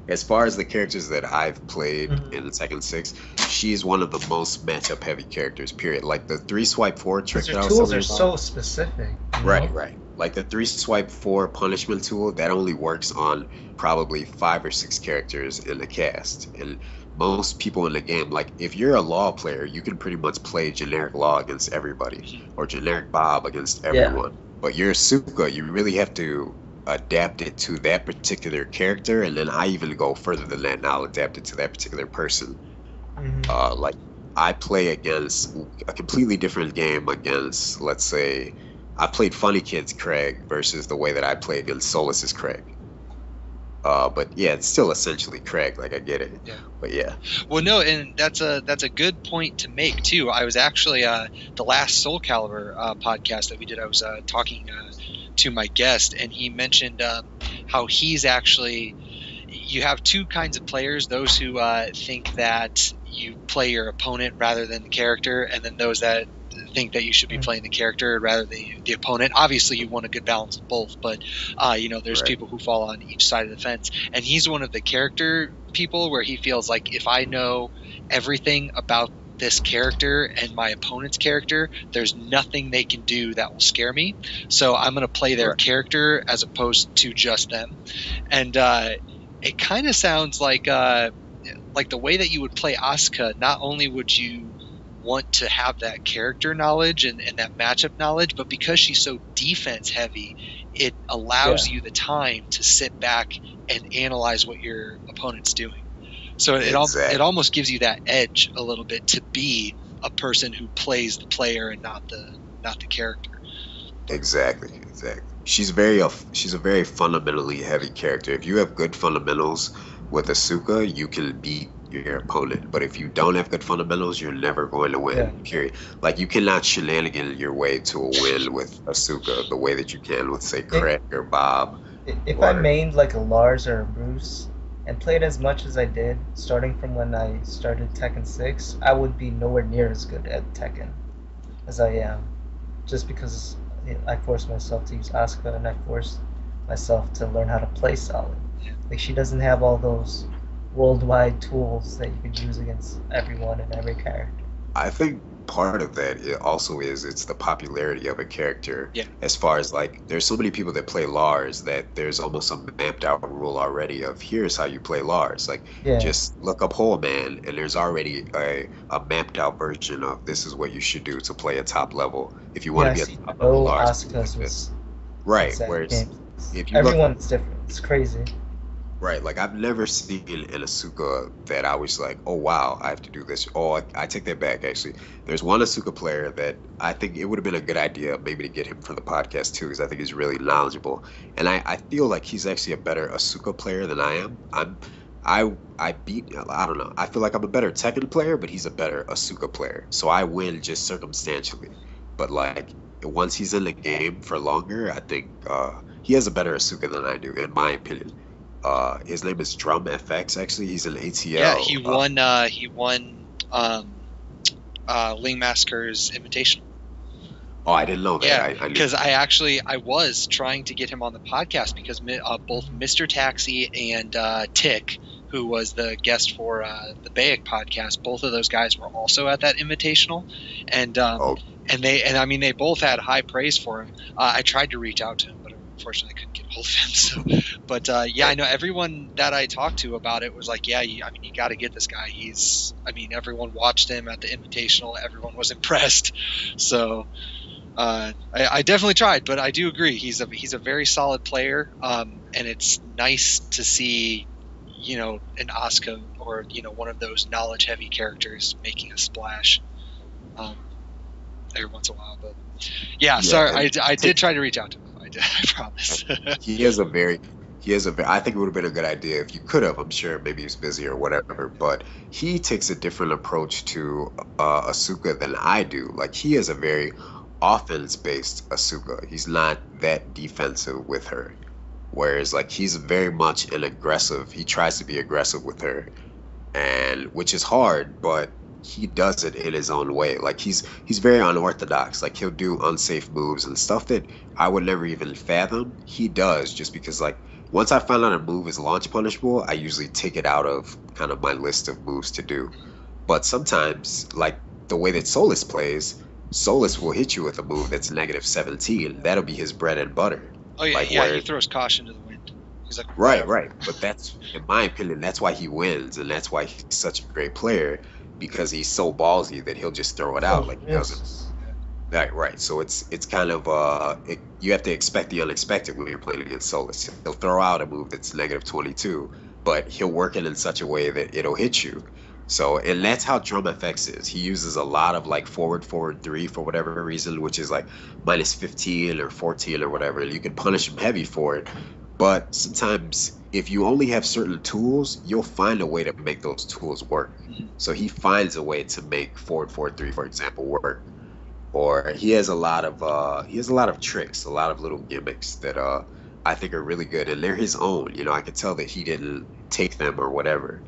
as far as the characters that I've played Mhm. in the Tekken 6, she's one of the most matchup heavy characters, period. Like the 3 swipe 4 trick 'cause that her I was tools telling are you about. so specific. Right. Like the 3 swipe 4 punishment tool, that only works on probably 5 or 6 characters in the cast. And most people in the game, like if you're a Law player, you can pretty much play generic Law against everybody, or generic Bob against everyone. But you're Asuka, you really have to adapt it to that particular character, and then I even go further than that, and I'll adapt it to that particular person. Like I play against a completely different game against, let's say, I played Funny Kid's Craig versus the way that I play against Solus's Craig. But yeah, it's still essentially Craig. Like I get it. Yeah. But yeah. Well, no, and that's a good point to make too. I was actually the last Soul Calibur podcast that we did. I was talking to my guest, and he mentioned how he's actually. You have two kinds of players: those who think that you play your opponent rather than the character, and then those that think that you should be playing the character rather than the opponent. Obviously, you want a good balance of both, but there's Right. people who fall on each side of the fence, and he's one of the character people where he feels like if I know everything about this character and my opponent's character, there's nothing they can do that will scare me. So I'm going to play their Right. character as opposed to just them. And it kind of sounds like the way that you would play Asuka. Not only would you want to have that character knowledge and that matchup knowledge, but because she's so defense heavy, it allows you the time to sit back and analyze what your opponent's doing. So it Exactly. almost gives you that edge a little bit to be a person who plays the player and not the character. Exactly. She's a very fundamentally heavy character. If you have good fundamentals with Asuka, you can beat your opponent. But if you don't have good fundamentals, you're never going to win. Yeah. Period. Like you cannot shenanigan your way to a win with Asuka the way that you can with, say, Craig or Bob. If I Or- mained like a Lars or a Bruce and played as much as I did, starting from when I started Tekken 6, I would be nowhere near as good at Tekken as I am. Just because I forced myself to use Asuka and I forced myself to learn how to play solid. Like she doesn't have all those worldwide tools that you could use against everyone and every character. I think part of that it's the popularity of a character. Yeah. As far as like, there's so many people that play Lars that there's almost a mapped out rule already of here's how you play Lars. Like, Yeah. just look up Whole Man, and there's already a mapped out version of this is what you should do to play a top level if you want to be a top level Lars. Asuka's was Right. exact Whereas game. if you look, Everyone's different. It's crazy. right, like I've never seen an Asuka that I was like, oh wow, I have to do this. Oh, I take that back actually. There's one Asuka player that I think it would have been a good idea maybe to get him for the podcast too, because I think he's really knowledgeable. And I feel like he's actually a better Asuka player than I am. I don't know. I feel like I'm a better Tekken player, but he's a better Asuka player. So I win just circumstantially. But like once he's in the game for longer, I think he has a better Asuka than I do, in my opinion. His name is Drum FX. Actually, he's an ATL. Yeah, he won Ling Masker's Invitational. Oh, I didn't know that. Yeah, because I was trying to get him on the podcast because both Mr. Taxi and Tick, who was the guest for the Bayek podcast, both of those guys were also at that Invitational, and they both had high praise for him. I tried to reach out to him, but unfortunately I couldn't get a hold of him. So, but I know everyone that I talked to about it was like, yeah, you got to get this guy. Everyone watched him at the Invitational. Everyone was impressed. So. I definitely tried, but I do agree he's a very solid player, and it's nice to see, an Asuka or one of those knowledge heavy characters making a splash every once in a while. But sorry, I did try to reach out to him. I promise. He has a very. I think it would have been a good idea if you could have. I'm sure maybe he's busy or whatever, but he takes a different approach to Asuka than I do. Like, he has a very offense-based Asuka. He's not that defensive with her, whereas like he's very much an aggressive. He tries to be aggressive with her, and which is hard, but he does it in his own way. Like he's very unorthodox. Like he'll do unsafe moves and stuff that I would never even fathom. He does, just because like once I find out a move is launch punishable, I usually take it out of kind of my list of moves to do. But sometimes, like the way that Solus plays, Solus will hit you with a move that's -17. That'll be his bread and butter. Oh yeah, like, he throws caution to the wind. He's like, right. But that's, in my opinion, that's why he wins, and that's why he's such a great player, because he's so ballsy that he'll just throw it out like he doesn't. Right. So it's kind of you have to expect the unexpected when you're playing against Solus. He'll throw out a move that's -22, but he'll work it in such a way that it'll hit you. So, and that's how Drum FX is. He uses a lot of like forward 3 for whatever reason, which is like -15 or 14 or whatever. You can punish him heavy for it. But sometimes if you only have certain tools, you'll find a way to make those tools work. So he finds a way to make forward 4-3, for example, work. Or he has a lot of tricks, a lot of little gimmicks that I think are really good, and they're his own. I could tell that he didn't take them or whatever.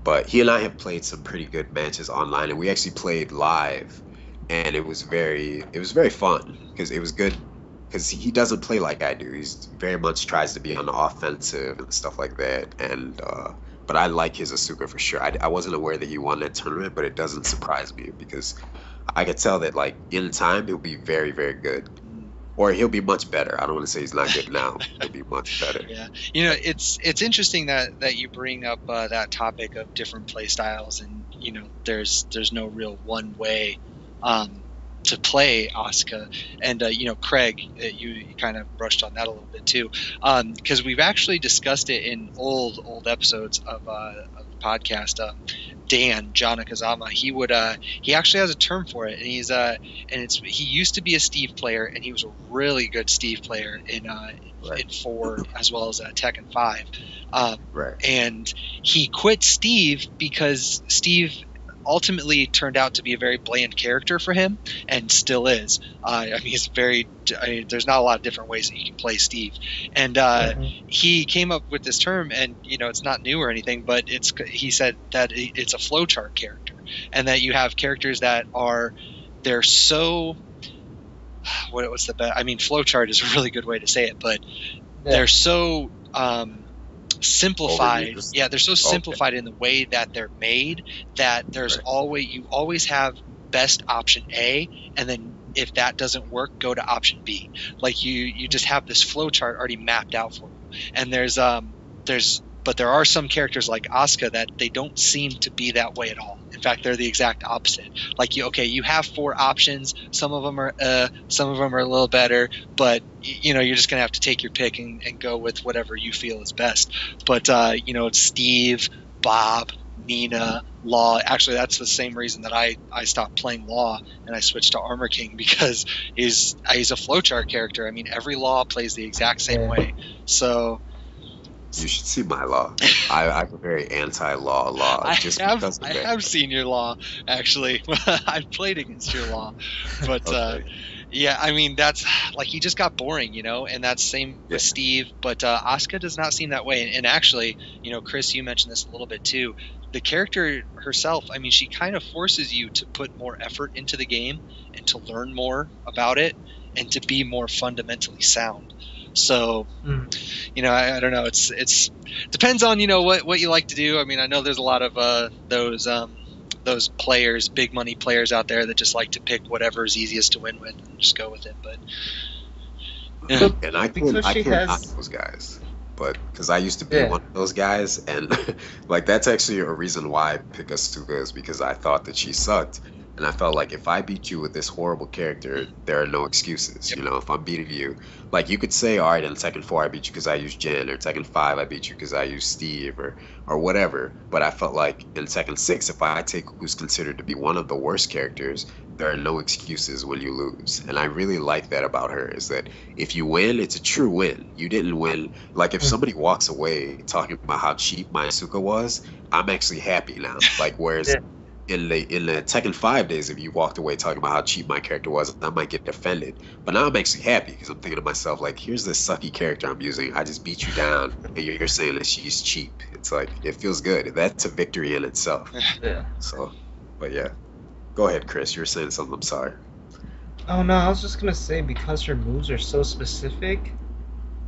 But he and I have played some pretty good matches online, and we actually played live, and it was very fun because it was good because he doesn't play like I do. He's very much tries to be on the offensive and stuff like that. And but I like his Asuka for sure. I wasn't aware that he won that tournament, but it doesn't surprise me because I could tell that like in time he'll be very, very good. Or he'll be much better. I don't want to say he's not good now. He'll be much better. Yeah, it's interesting that you bring up that topic of different play styles, and there's no real one way to play Asuka. And Craig, you kind of brushed on that a little bit too, because we've actually discussed it in old episodes of the podcast. John Kazama, he actually has a term for it, and he used to be a Steve player, and he was a really good Steve player in 4 as well as Tekken 5. And he quit Steve because Steve ultimately turned out to be a very bland character for him, and still is. He's there's not a lot of different ways that you can play Steve, and he came up with this term, and it's not new or anything, but he said that it's a flowchart character, and that you have characters that they're so what's the best? Flowchart is a really good way to say it, but they're so simplified. Yeah, they're so simplified in the way that they're made that you always have best option A, and then if that doesn't work, go to option B. Like you just have this flowchart already mapped out for you. And but there are some characters like Asuka that they don't seem to be that way at all. In fact, they're the exact opposite. Like you have 4 options. Some of them are a little better, but you're just gonna have to take your pick and go with whatever you feel is best. But it's Steve, Bob, Nina, Law. Actually, that's the same reason that I stopped playing Law and I switched to Armor King, because he's a flowchart character. Every Law plays the exact same way. So. You should see my Law. I'm very anti-Law. I have seen your Law, actually. I've played against your Law, but Yeah, I mean, that's like he just got boring, and that's same with Steve. But Asuka does not seem that way. And actually, Chris, you mentioned this a little bit too. The character herself, I mean, she kind of forces you to put more effort into the game and to learn more about it and to be more fundamentally sound. So, I don't know. It's depends on what you like to do. I mean, I know there's a lot of those players, big money players out there that just like to pick whatever's easiest to win with and just go with it. But yeah. And I can't knock those guys, but because I used to be one of those guys, and like that's actually a reason why I pick Asuka is because I thought that she sucked. And I felt like if I beat you with this horrible character, there are no excuses. Yep. If I'm beating you, like you could say, all right, in Tekken 4 I beat you because I used Jin, or Tekken 5 I beat you because I used Steve, or whatever. But I felt like in Tekken 6, if I take who's considered to be one of the worst characters, there are no excuses when you lose. And I really like that about her, is that if you win, it's a true win. You didn't win. Like if somebody walks away talking about how cheap my Asuka was, I'm actually happy now. Like whereas in the Tekken 5 days, if you walked away talking about how cheap my character was, I might get offended. But now I'm actually happy because I'm thinking to myself, like, here's this sucky character I'm using. I just beat you down, and you're saying that she's cheap. It's like, it feels good. That's a victory in itself. Yeah. So, but yeah. Go ahead, Chris. You were saying something. I'm sorry. Oh, no, I was just going to say, because her moves are so specific,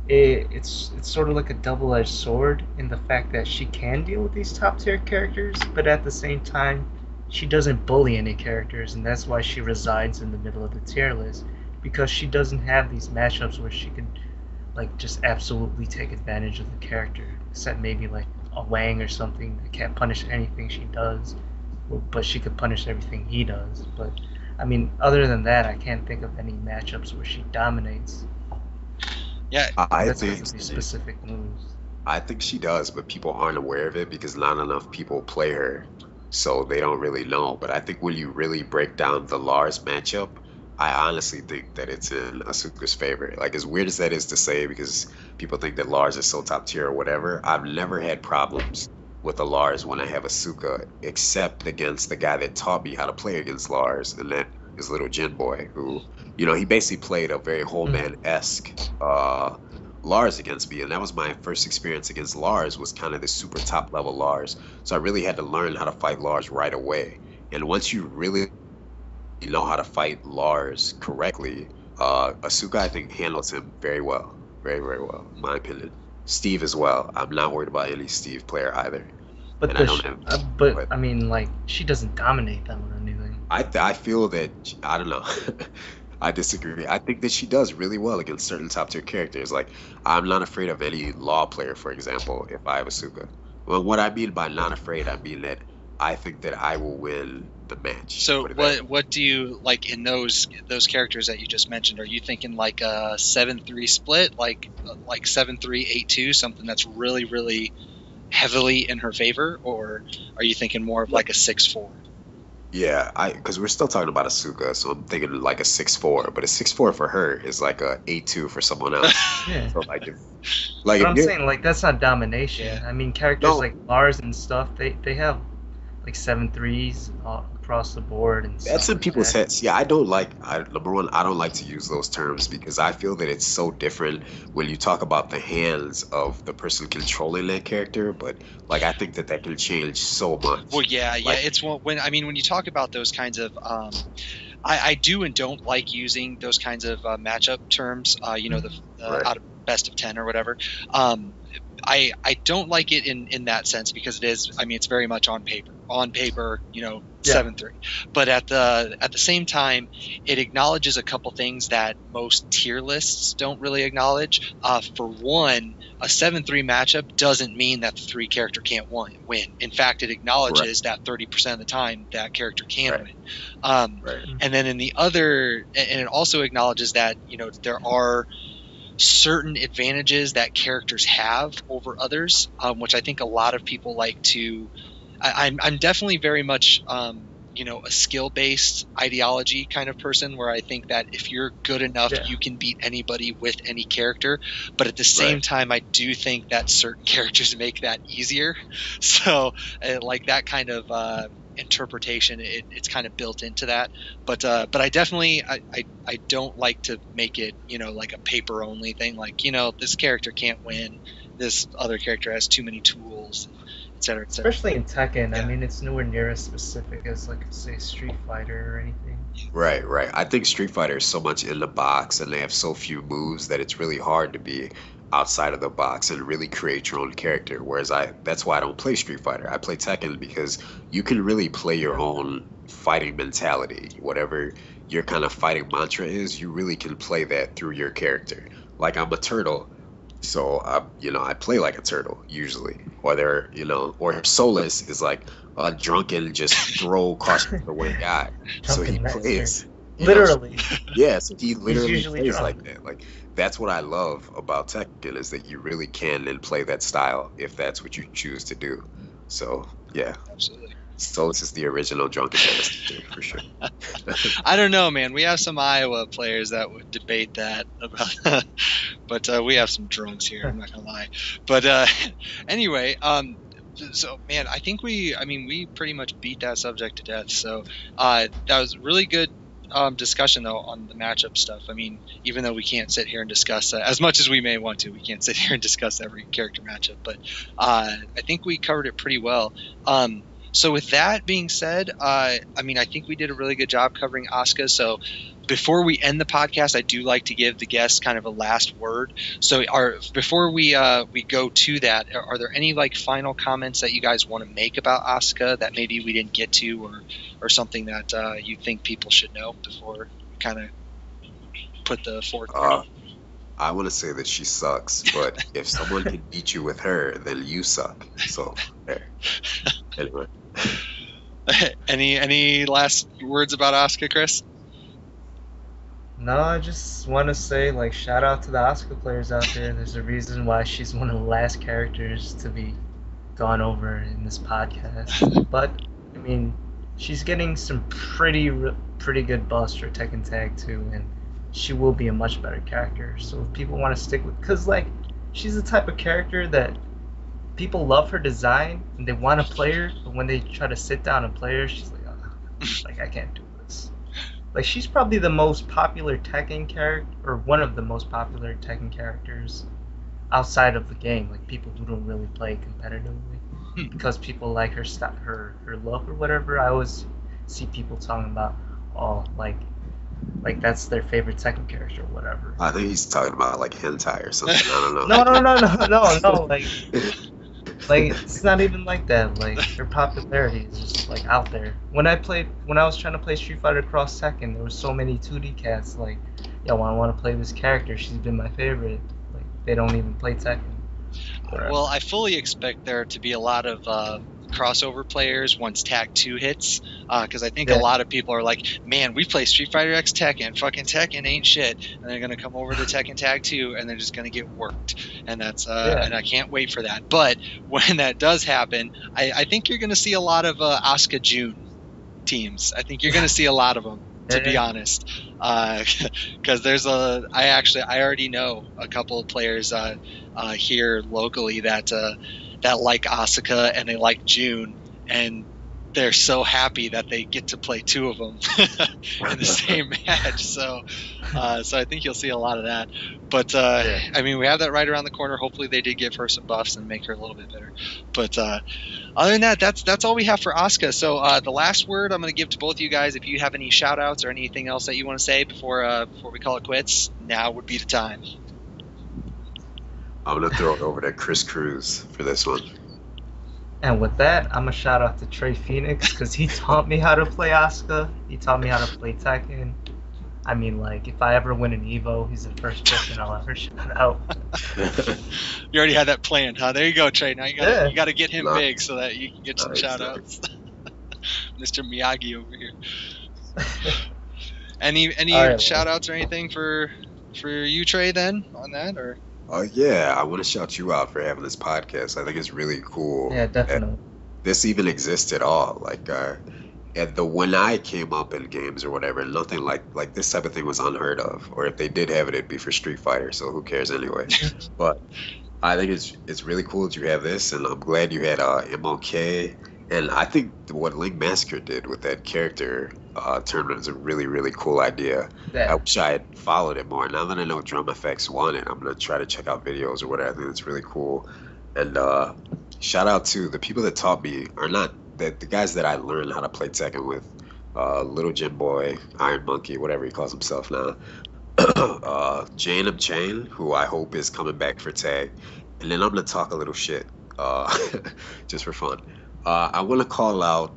it's sort of like a double-edged sword in the fact that she can deal with these top-tier characters, but at the same time, she doesn't bully any characters, and that's why she resides in the middle of the tier list, because she doesn't have these matchups where she can like just absolutely take advantage of the character, except maybe like a Wang or something that can't punish anything she does, but she could punish everything he does. But I mean, other than that, I can't think of any matchups where she dominates. Yeah, I that's think because of these specific moves. I think she does, but people aren't aware of it because not enough people play her, so they don't really know. But I think when you really break down the Lars matchup, I honestly think that it's in Asuka's favor. Like, as weird as that is to say, because people think that Lars is so top tier or whatever, I've never had problems with a Lars when I have Asuka, except against the guy that taught me how to play against Lars, and that is little Jin Boy, who, he basically played a very whole man-esque Lars against me, and that was my first experience against Lars, was kind of the super top level Lars. So I really had to learn how to fight Lars right away. And once you really know how to fight Lars correctly, Asuka, I think, handles him very well. Very, very well, in my opinion. Steve as well. I'm not worried about any Steve player either. But I mean, like, she doesn't dominate them or anything. I feel that, I don't know. I disagree. I think that she does really well against certain top tier characters. Like, I'm not afraid of any Law player, for example, if I have Asuka. Well, what I mean by not afraid, I mean that I think that I will win the match. So what do you like in those characters that you just mentioned? Are you thinking like a 7-3 split, like 7-3-8-2, something that's really, really heavily in her favor, or are you thinking more of like a 6-4? Yeah, because we're still talking about Asuka, so I'm thinking like a 6-4, but a 6-4 for her is like a 8-2 for someone else. Yeah. So but I'm saying, like, that's not domination. Yeah. I mean, characters like Lars and stuff, they have like 7-3s across the board, and that's in people's heads. Yeah, number one, I don't like to use those terms because I feel that it's so different when you talk about the hands of the person controlling that character. But like, I think that can change so much. Well, yeah, it's when you talk about those kinds of I do and don't like using those kinds of matchup terms. Right. Out of best of 10 or whatever. I don't like it in that sense because it is. I mean, it's very much on paper. 7-3. But at the same time, it acknowledges a couple things that most tier lists don't really acknowledge. For one, a 7-3 matchup doesn't mean that the 3 character can't win. In fact, it acknowledges that 30% of the time that character can win. And then and it also acknowledges that there are certain advantages that characters have over others, which I think a lot of people like to. I'm definitely very much a skill-based ideology kind of person, where I think that if you're good enough, you can beat anybody with any character. But at the same time, I do think that certain characters make that easier. So like that kind of interpretation. It's kind of built into that. But I definitely I don't like to make it, you know, like a paper only thing. Like, you know, this character can't win. This other character has too many tools, et cetera, et cetera. Especially in Tekken, Yeah. I mean, it's nowhere near as specific as, like, say, Street Fighter or anything. Right. I think Street Fighter is so much in the box and they have so few moves that it's really hard to be outside of the box and really create your own character. Whereas that's why I don't play Street Fighter. I play Tekken because you can really play your own fighting mentality. Whatever your kind of fighting mantra is, you really can play that through your character. Like, I'm a turtle, so I play like a turtle usually. Or Solus is like a drunken, just throw caution away guy. So he Drunken plays. Literally. Yeah, so he literally usually plays drunk. like that. Like, that's what I love about Tekken, is that you really can then play that style if that's what you choose to do. So yeah, Absolutely. Solus is the original drunken master for sure. I don't know, man. We have some Iowa players that would debate that about, but we have some drunks here. I'm not gonna lie. But anyway, so man, I think we pretty much beat that subject to death. So that was really good discussion though on the matchup stuff. I mean, even though we can't sit here and discuss as much as we may want to, we can't sit here and discuss every character matchup. But I think we covered it pretty well. So with that being said, I think we did a really good job covering Asuka. So before we end the podcast, I do like to give the guests kind of a last word. So before we go to that, are there any like final comments that you guys want to make about Asuka that maybe we didn't get to, or something that you think people should know before we kind of put the fork? I want to say that she sucks, but if someone can beat you with her, then you suck. So there. Anyway. Any last words about Asuka, Chris? No, I just want to say, like, shout out to the Asuka players out there. There's a reason why she's one of the last characters to be gone over in this podcast. But, I mean, she's getting some pretty good buffs for Tekken Tag 2, and she will be a much better character. So if people want to stick with... Because, like, she's the type of character that people love her design, and they want to play her, but when they try to sit down and play her, she's like, oh, like, I can't do this. Like, she's probably the most popular Tekken character, or one of the most popular Tekken characters outside of the game. Like, people who don't really play competitively, because people like her look or whatever. I always see people talking about, oh, like that's their favorite Tekken character or whatever. I think he's talking about like hentai or something. I don't know. No. Like it's not even like that. Like, her popularity is just like out there. When I was trying to play Street Fighter Cross Tekken, there were so many 2D cats like, yo, I want to play this character. She's been my favorite. Like, they don't even play Tekken. Well, I fully expect there to be a lot of crossover players once Tag 2 hits, because I think a lot of people are like, man, we play Street Fighter X Tekken, fucking Tekken ain't shit, and they're gonna come over to Tekken Tag 2 and they're just gonna get worked, and that's and I can't wait for that. But when that does happen, I think you're gonna see a lot of Asuka June teams. I think you're gonna see a lot of them, to be honest, because there's I already know a couple of players here locally that like Asuka and they like June, and they're so happy that they get to play two of them in the same match. So I think you'll see a lot of that. But I mean, we have that right around the corner. Hopefully, they did give her some buffs and make her a little bit better. But other than that, that's all we have for Asuka. So the last word I'm going to give to both of you guys. If you have any shout outs or anything else that you want to say before we call it quits, now would be the time. I'm going to throw it over to Chris Cruz for this one. And with that, I'm going to shout out to Trey Phoenix, because he taught me how to play Asuka. He taught me how to play Tekken. I mean, like, if I ever win an Evo, he's the first person I'll ever shout out. You already had that planned, huh? There you go, Trey. Now you got to get him big so that you can get some shout outs. Mr. Miyagi over here. Any shout outs or anything for you, Trey, then, on that? Or yeah, I want to shout you out for having this podcast. I think it's really cool. Yeah, definitely. This even exists at all. Like, when I came up in games or whatever, nothing like this type of thing was unheard of. Or if they did have it, it'd be for Street Fighter. So who cares anyway? But I think it's really cool that you have this, and I'm glad you had MOK And I think what Link Massacre did with that character tournament is a really, really cool idea. I Yeah. wish I had followed it more. Now that I know Drum FX won it, I'm gonna try to check out videos or whatever. I think it's really cool. And shout out to the people that taught me, or not the guys that I learned how to play Tekken with. Little Jim Boy, Iron Monkey, whatever he calls himself now. Jane of Chain, who I hope is coming back for tag. And then I'm gonna talk a little shit, just for fun. I want to call out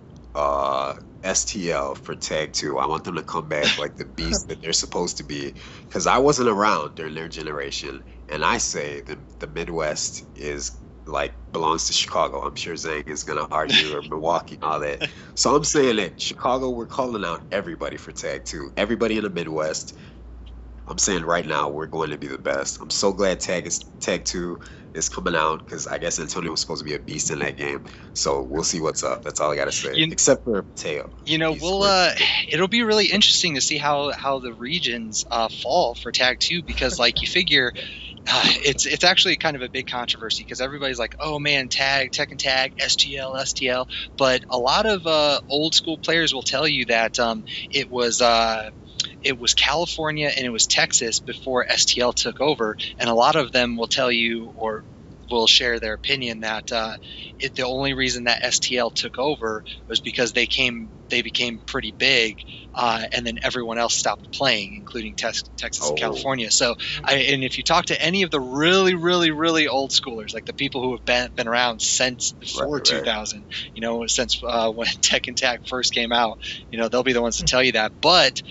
STL for tag 2. I want them to come back like the beast that they're supposed to be, because I wasn't around during their generation, and I say the Midwest is like belongs to Chicago. I'm sure Zhang is gonna argue, or Milwaukee and all that. So I'm saying that Chicago, we're calling out everybody for tag 2. Everybody in the Midwest. I'm saying right now we're going to be the best. I'm so glad Tag 2 is coming out, because I guess Antonio was supposed to be a beast in that game. So we'll see what's up. That's all I gotta say. Except for Teo. It'll be really interesting to see how the regions fall for Tag 2, because like you figure. It's actually kind of a big controversy, because everybody's like, oh man, Tekken Tag, STL, but a lot of old school players will tell you that it was California and it was Texas before STL took over, and a lot of them will tell you, or will share their opinion, that the only reason that STL took over was because they became pretty big, and then everyone else stopped playing, including Texas and California. So, and if you talk to any of the really, really, really old schoolers, like the people who have been around since before 2000, since when Tekken Tag first came out, they'll be the ones to tell you that. But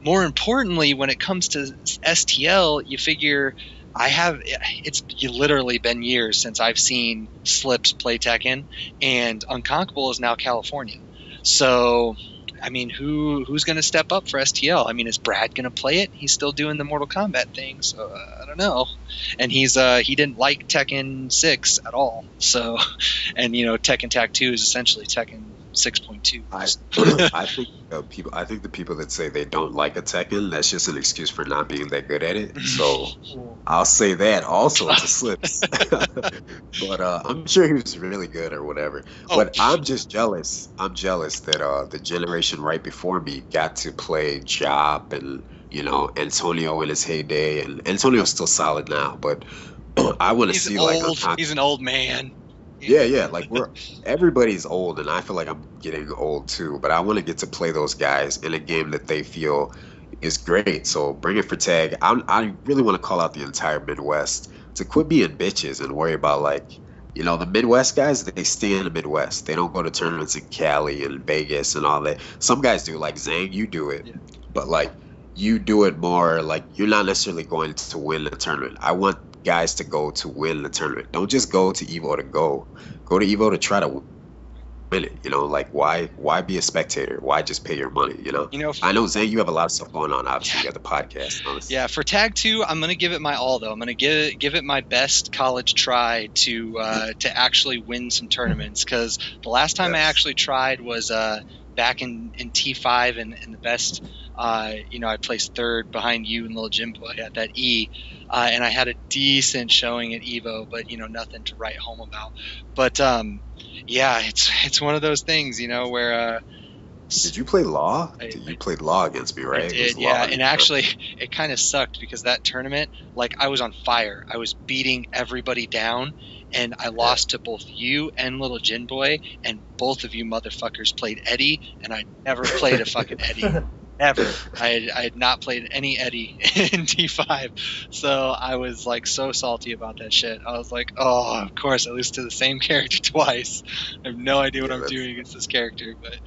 more importantly, when it comes to STL, you figure it's literally been years since I've seen Slips play Tekken, and Unconquerable is now California. So, I mean, who's going to step up for STL? I mean, is Brad going to play it? He's still doing the Mortal Kombat thing, so I don't know. And he didn't like Tekken 6 at all. So, and Tekken Tag 2 is essentially Tekken 6.2. I think the people that say they don't like a Tekken, that's just an excuse for not being that good at it. So I'll say that also to Slips. But I'm sure he was really good or whatever. But I'm just jealous. I'm jealous that the generation right before me got to play Job and Antonio in his heyday, and Antonio's still solid now, but I want to see he's an old man. Yeah, like everybody's old, and I feel like I'm getting old too, but I want to get to play those guys in a game that they feel is great. So bring it for Tag. I really want to call out the entire Midwest to quit being bitches and worry about, like, the Midwest guys, they stay in the Midwest. They don't go to tournaments in Cali and Vegas and all that. Some guys do, like Zhang, you do it, but like you do it more like you're not necessarily going to win the tournament. I want guys to go to win the tournament. Don't just go to Evo to go. Go to Evo to try to win it. Like why be a spectator? Why just pay your money? I know, Zane, you have a lot of stuff going on. Obviously, you got the podcast. Honestly. Yeah, for Tag 2, I'm gonna give it my all though. I'm gonna give it my best college try to actually win some tournaments, because the last time I actually tried was back in T5, and the best. I placed third behind you and Little Jim Boy at that E, and I had a decent showing at Evo, but nothing to write home about. But it's one of those things, where. Did you play Law? You played Law against me, right? I did, and actually, it kind of sucked, because that tournament, like, I was on fire. I was beating everybody down, and I lost to both you and Little Jin Boy, and both of you motherfuckers played Eddie, and I never played a fucking Eddie. Ever. I had not played any Eddie in T5, so I was like so salty about that shit. I was like, oh, of course I lose to the same character twice. I have no idea what I'm doing against this character. But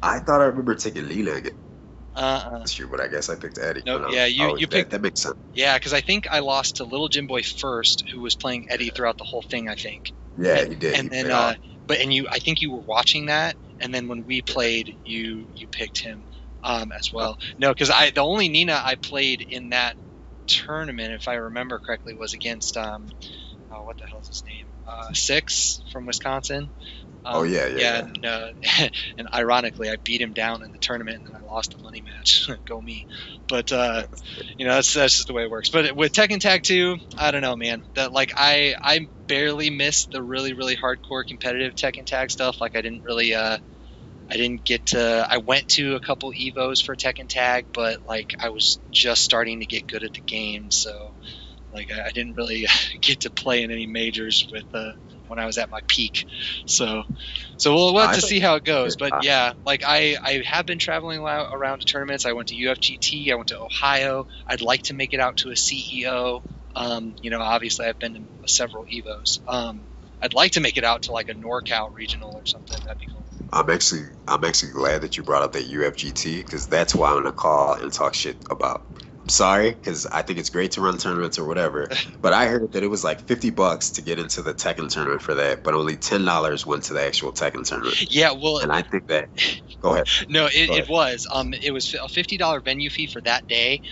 I thought I remember taking Lila again. That's true, but I guess I picked Eddie. No, you picked. That makes sense. Yeah, because I think I lost to Little Jim Boy first, who was playing Eddie throughout the whole thing. I think. Yeah, you did. And then, I think you were watching that, and then when we played, you picked him. As well. No, because the only Nina I played in that tournament, if I remember correctly, was against what the hell's his name? Six from Wisconsin. Yeah. And ironically, I beat him down in the tournament, and then I lost the money match. Go me. But that's just the way it works. But with Tekken Tag 2, I don't know, man. That like I barely missed the really really hardcore competitive Tekken Tag stuff. Like I didn't really I went to a couple Evos for Tekken Tag, but like I was just starting to get good at the game, so like I didn't really get to play in any majors with when I was at my peak. So we'll have to see how it goes. But yeah, like I have been traveling around to tournaments. I went to UFGT. I went to Ohio. I'd like to make it out to a CEO. Obviously I've been to several Evos. I'd like to make it out to like a NorCal regional or something. That'd be cool. I'm actually glad that you brought up that UFGT, because that's why I'm gonna call and talk shit about. I'm sorry, because I think it's great to run tournaments or whatever, but I heard that it was like $50 to get into the Tekken tournament for that, but only $10 went to the actual Tekken tournament. Yeah, well, and I think that. Go ahead. No, it was a $50 venue fee for that day.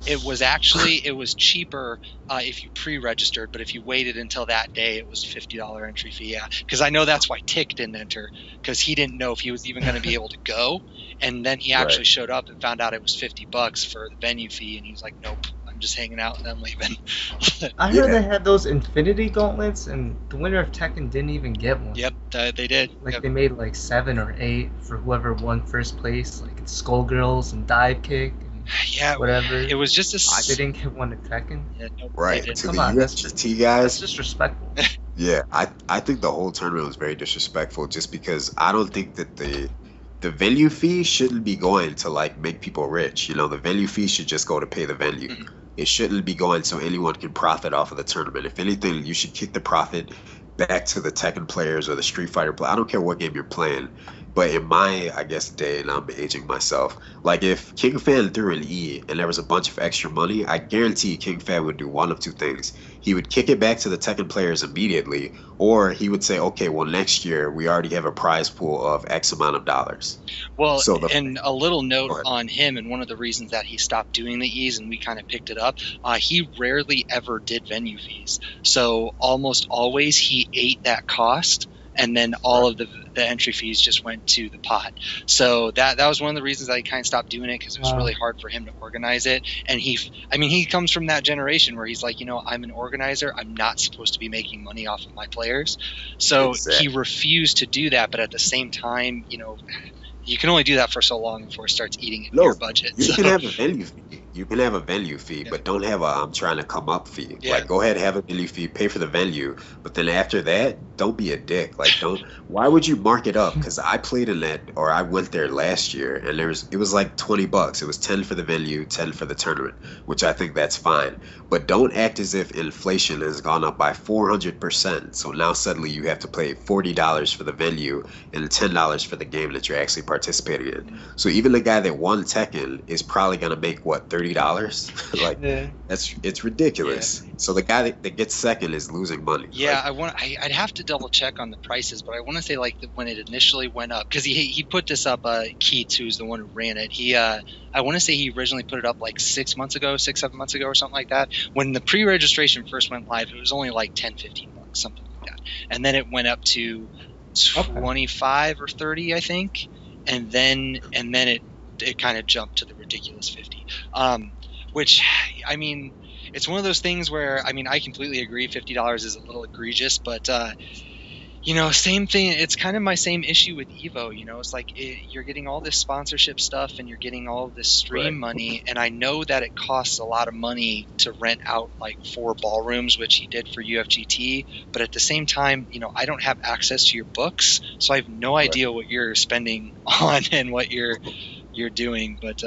It was cheaper if you pre-registered, but if you waited until that day, it was a $50 entry fee. Yeah, because I know that's why Tick didn't enter, because he didn't know if he was even going to be able to go, and then he actually showed up and found out it was $50 for the venue fee, and he was like, "Nope, I'm just hanging out and I'm leaving." I heard they had those Infinity Gauntlets, and the winner of Tekken didn't even get one. Yep, they did. Like they made like 7 or 8 for whoever won first place, like Skullgirls and Dive Kick. Yeah, whatever. It was just they didn't get one at Tekken. Yeah, nope, right. To Come the on, UFGT guys, that's disrespectful. Yeah, I think the whole tournament was very disrespectful, just because I don't think that the venue fee shouldn't be going to like make people rich. The venue fee should just go to pay the venue. Mm-hmm. It shouldn't be going so anyone can profit off of the tournament. If anything, you should kick the profit back to the Tekken players or the Street Fighter players. I don't care what game you're playing. But in my, I guess, day, and I'm aging myself, like if King Fan threw an E and there was a bunch of extra money, I guarantee King Fan would do one of two things. He would kick it back to the Tekken players immediately, or he would say, okay, well, next year we already have a prize pool of X amount of dollars. Well, and a little note on him, and one of the reasons that he stopped doing the E's and we kind of picked it up, he rarely ever did venue fees. So almost always he ate that cost, and then all of the entry fees just went to the pot. So that was one of the reasons I kind of stopped doing it, because it was really hard for him to organize it. And he comes from that generation where he's like, I'm an organizer. I'm not supposed to be making money off of my players. So He refused to do that. But at the same time, you can only do that for so long before it starts eating into your budget. You can have a venue fee. You can have a venue fee, but don't have a I'm trying to come up fee. Yeah. Like, go ahead, have a venue fee, pay for the venue, but then after that, don't be a dick. Like, why would you mark it up? Because I played in that, or I went there last year, and it was like $20. It was 10 for the venue, 10 for the tournament, which I think that's fine. But don't act as if inflation has gone up by 400%. So now suddenly you have to pay $40 for the venue and $10 for the game that you're actually participating in. So even the guy that won Tekken is probably gonna make what, $30? Like, it's ridiculous. Yeah. So the guy that gets second is losing money. Yeah, I'd have to double check on the prices, but I want to say like when it initially went up, because he put this up. Keats, who's the one who ran it, I want to say he originally put it up like 7 months ago or something like that. When the pre-registration first went live, it was only like $10-15, something like that, and then it went up to 25 or 30, I think, and then it kind of jumped to the ridiculous 50, which, I mean, it's one of those things where, I mean, I completely agree $50 is a little egregious, but same thing. It's kind of my same issue with Evo. It's like you're getting all this sponsorship stuff and you're getting all this stream money, and I know that it costs a lot of money to rent out like 4 ballrooms, which he did for UFGT, but at the same time, I don't have access to your books, so I have no idea what you're spending on and what you're doing. But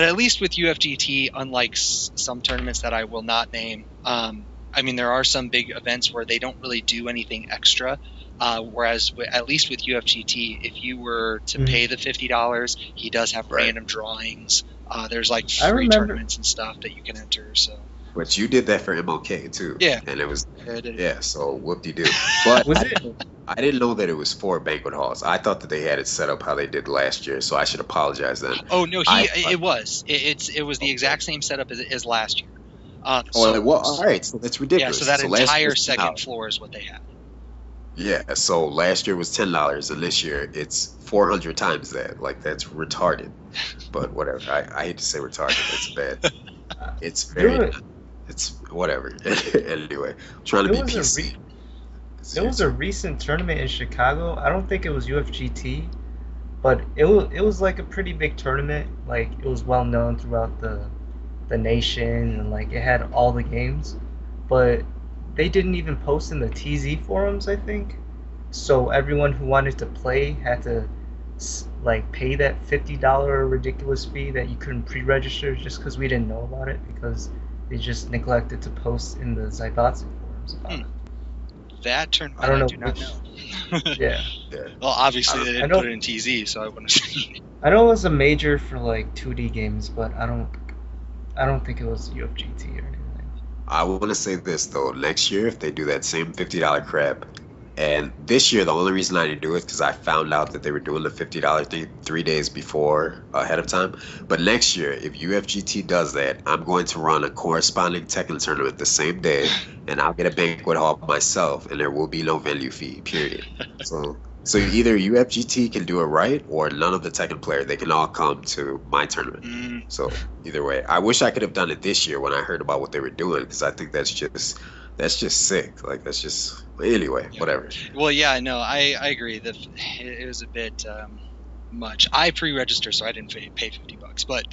at least with UFGT, unlike some tournaments that I will not name, I mean, there are some big events where they don't really do anything extra. Whereas at least with UFGT, if you were to pay the $50, he does have random drawings. There's like free tournaments and stuff that you can enter. So. But you did that for MLK too. Yeah. And it was yeah. So whoop-de-doo. But I didn't know that it was 4 banquet halls. I thought that they had it set up how they did last year. So I should apologize then. Oh no, it was. It was the exact same setup as last year. All right, so that's ridiculous. Yeah, so that last year entire was second $10. floor is what they had. Yeah, so last year was $10, and this year it's 400 times that. Like, that's retarded. But whatever. I hate to say retarded. It's bad. It's very. It's whatever. Anyway, I'm trying to be PC. There was a recent tournament in Chicago. I don't think it was UFGT, but it was like a pretty big tournament. Like, it was well known throughout the nation, and like it had all the games, but they didn't even post in the TZ forums, I think. So everyone who wanted to play had to like pay that $50 ridiculous fee that you couldn't pre-register, just because we didn't know about it, because they just neglected to post in the Zaibatsu forums about it. That tournament, I do not know. Yeah. Well, obviously they didn't put it in TZ, so I wouldn't have seen it. I know it was a major for like 2D games, but I don't think it was UFGT or anything. I want to say this though. Next year, if they do that same $50 crap, and this year the only reason I didn't do it because I found out that they were doing the $50 thing 3 days before ahead of time. But next year, if UFGT does that, I'm going to run a corresponding Tekken tournament the same day, and I'll get a banquet hall myself, and there will be no venue fee. Period. So either UFGT can do it right, or none of the Tekken players, they can all come to my tournament. So either way, I wish I could have done it this year when I heard about what they were doing, because I think that's just sick. Like, that's just, anyway, whatever. Well, yeah, no, I agree that it was a bit much. I pre-registered, so I didn't pay $50, but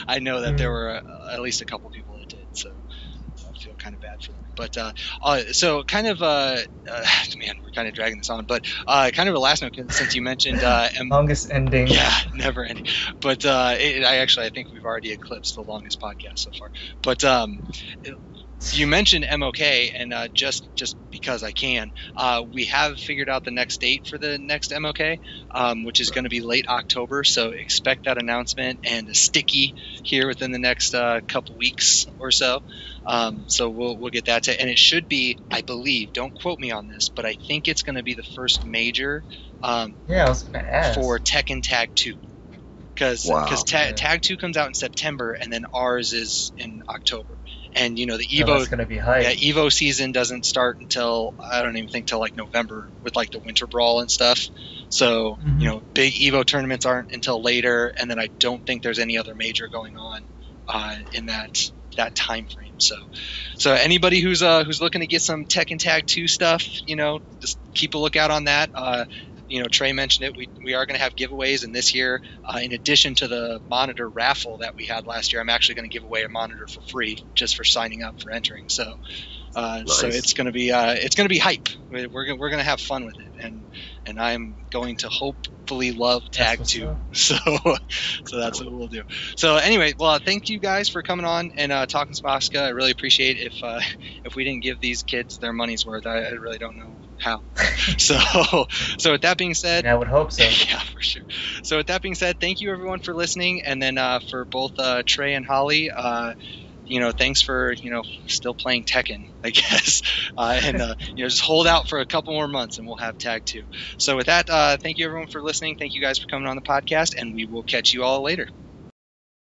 I know that there were at least a couple people that did, so I feel kind of bad for them. But so kind of man, we're kind of dragging this on, but kind of a last note, since you mentioned longest ending. Yeah, never ending. But I think we've already eclipsed the longest podcast so far. But you mentioned MOK, and just because I can, we have figured out the next date for the next MOK, which is going to be late October. So expect that announcement and a sticky here within the next couple weeks or so. So we'll get that and it should be, I believe, don't quote me on this, but I think it's going to be the first major. I was going to ask, for Tekken Tag 2. Because Tag 2 comes out in September, and then ours is in October. And, you know, the Evo, that's gonna be hype. Yeah, Evo season doesn't start until, I don't even think till like November with like the Winter Brawl and stuff. So, you know, big Evo tournaments aren't until later, and then I don't think there's any other major going on in that time frame. So anybody who's looking to get some Tekken Tag 2 stuff, you know, just keep a lookout on that. You know, Trey mentioned it. We are going to have giveaways, and this year, in addition to the monitor raffle that we had last year, I'm actually going to give away a monitor for free just for signing up for entering. So, nice. So it's going to be hype. We're going to have fun with it, and I'm going to hopefully love Tag 2. So that's what we'll do. So anyway, well, thank you guys for coming on and talking some Asuka. I really appreciate it. If we didn't give these kids their money's worth, I really don't know how. So with that being said, I would hope so. Yeah, for sure. So with that being said, thank you everyone for listening, and then for both Trey and Holly, you know, thanks for, you know, still playing Tekken, I guess, and you know, just hold out for a couple more months and we'll have Tag 2. So with that, thank you everyone for listening. Thank you guys for coming on the podcast, and we will catch you all later.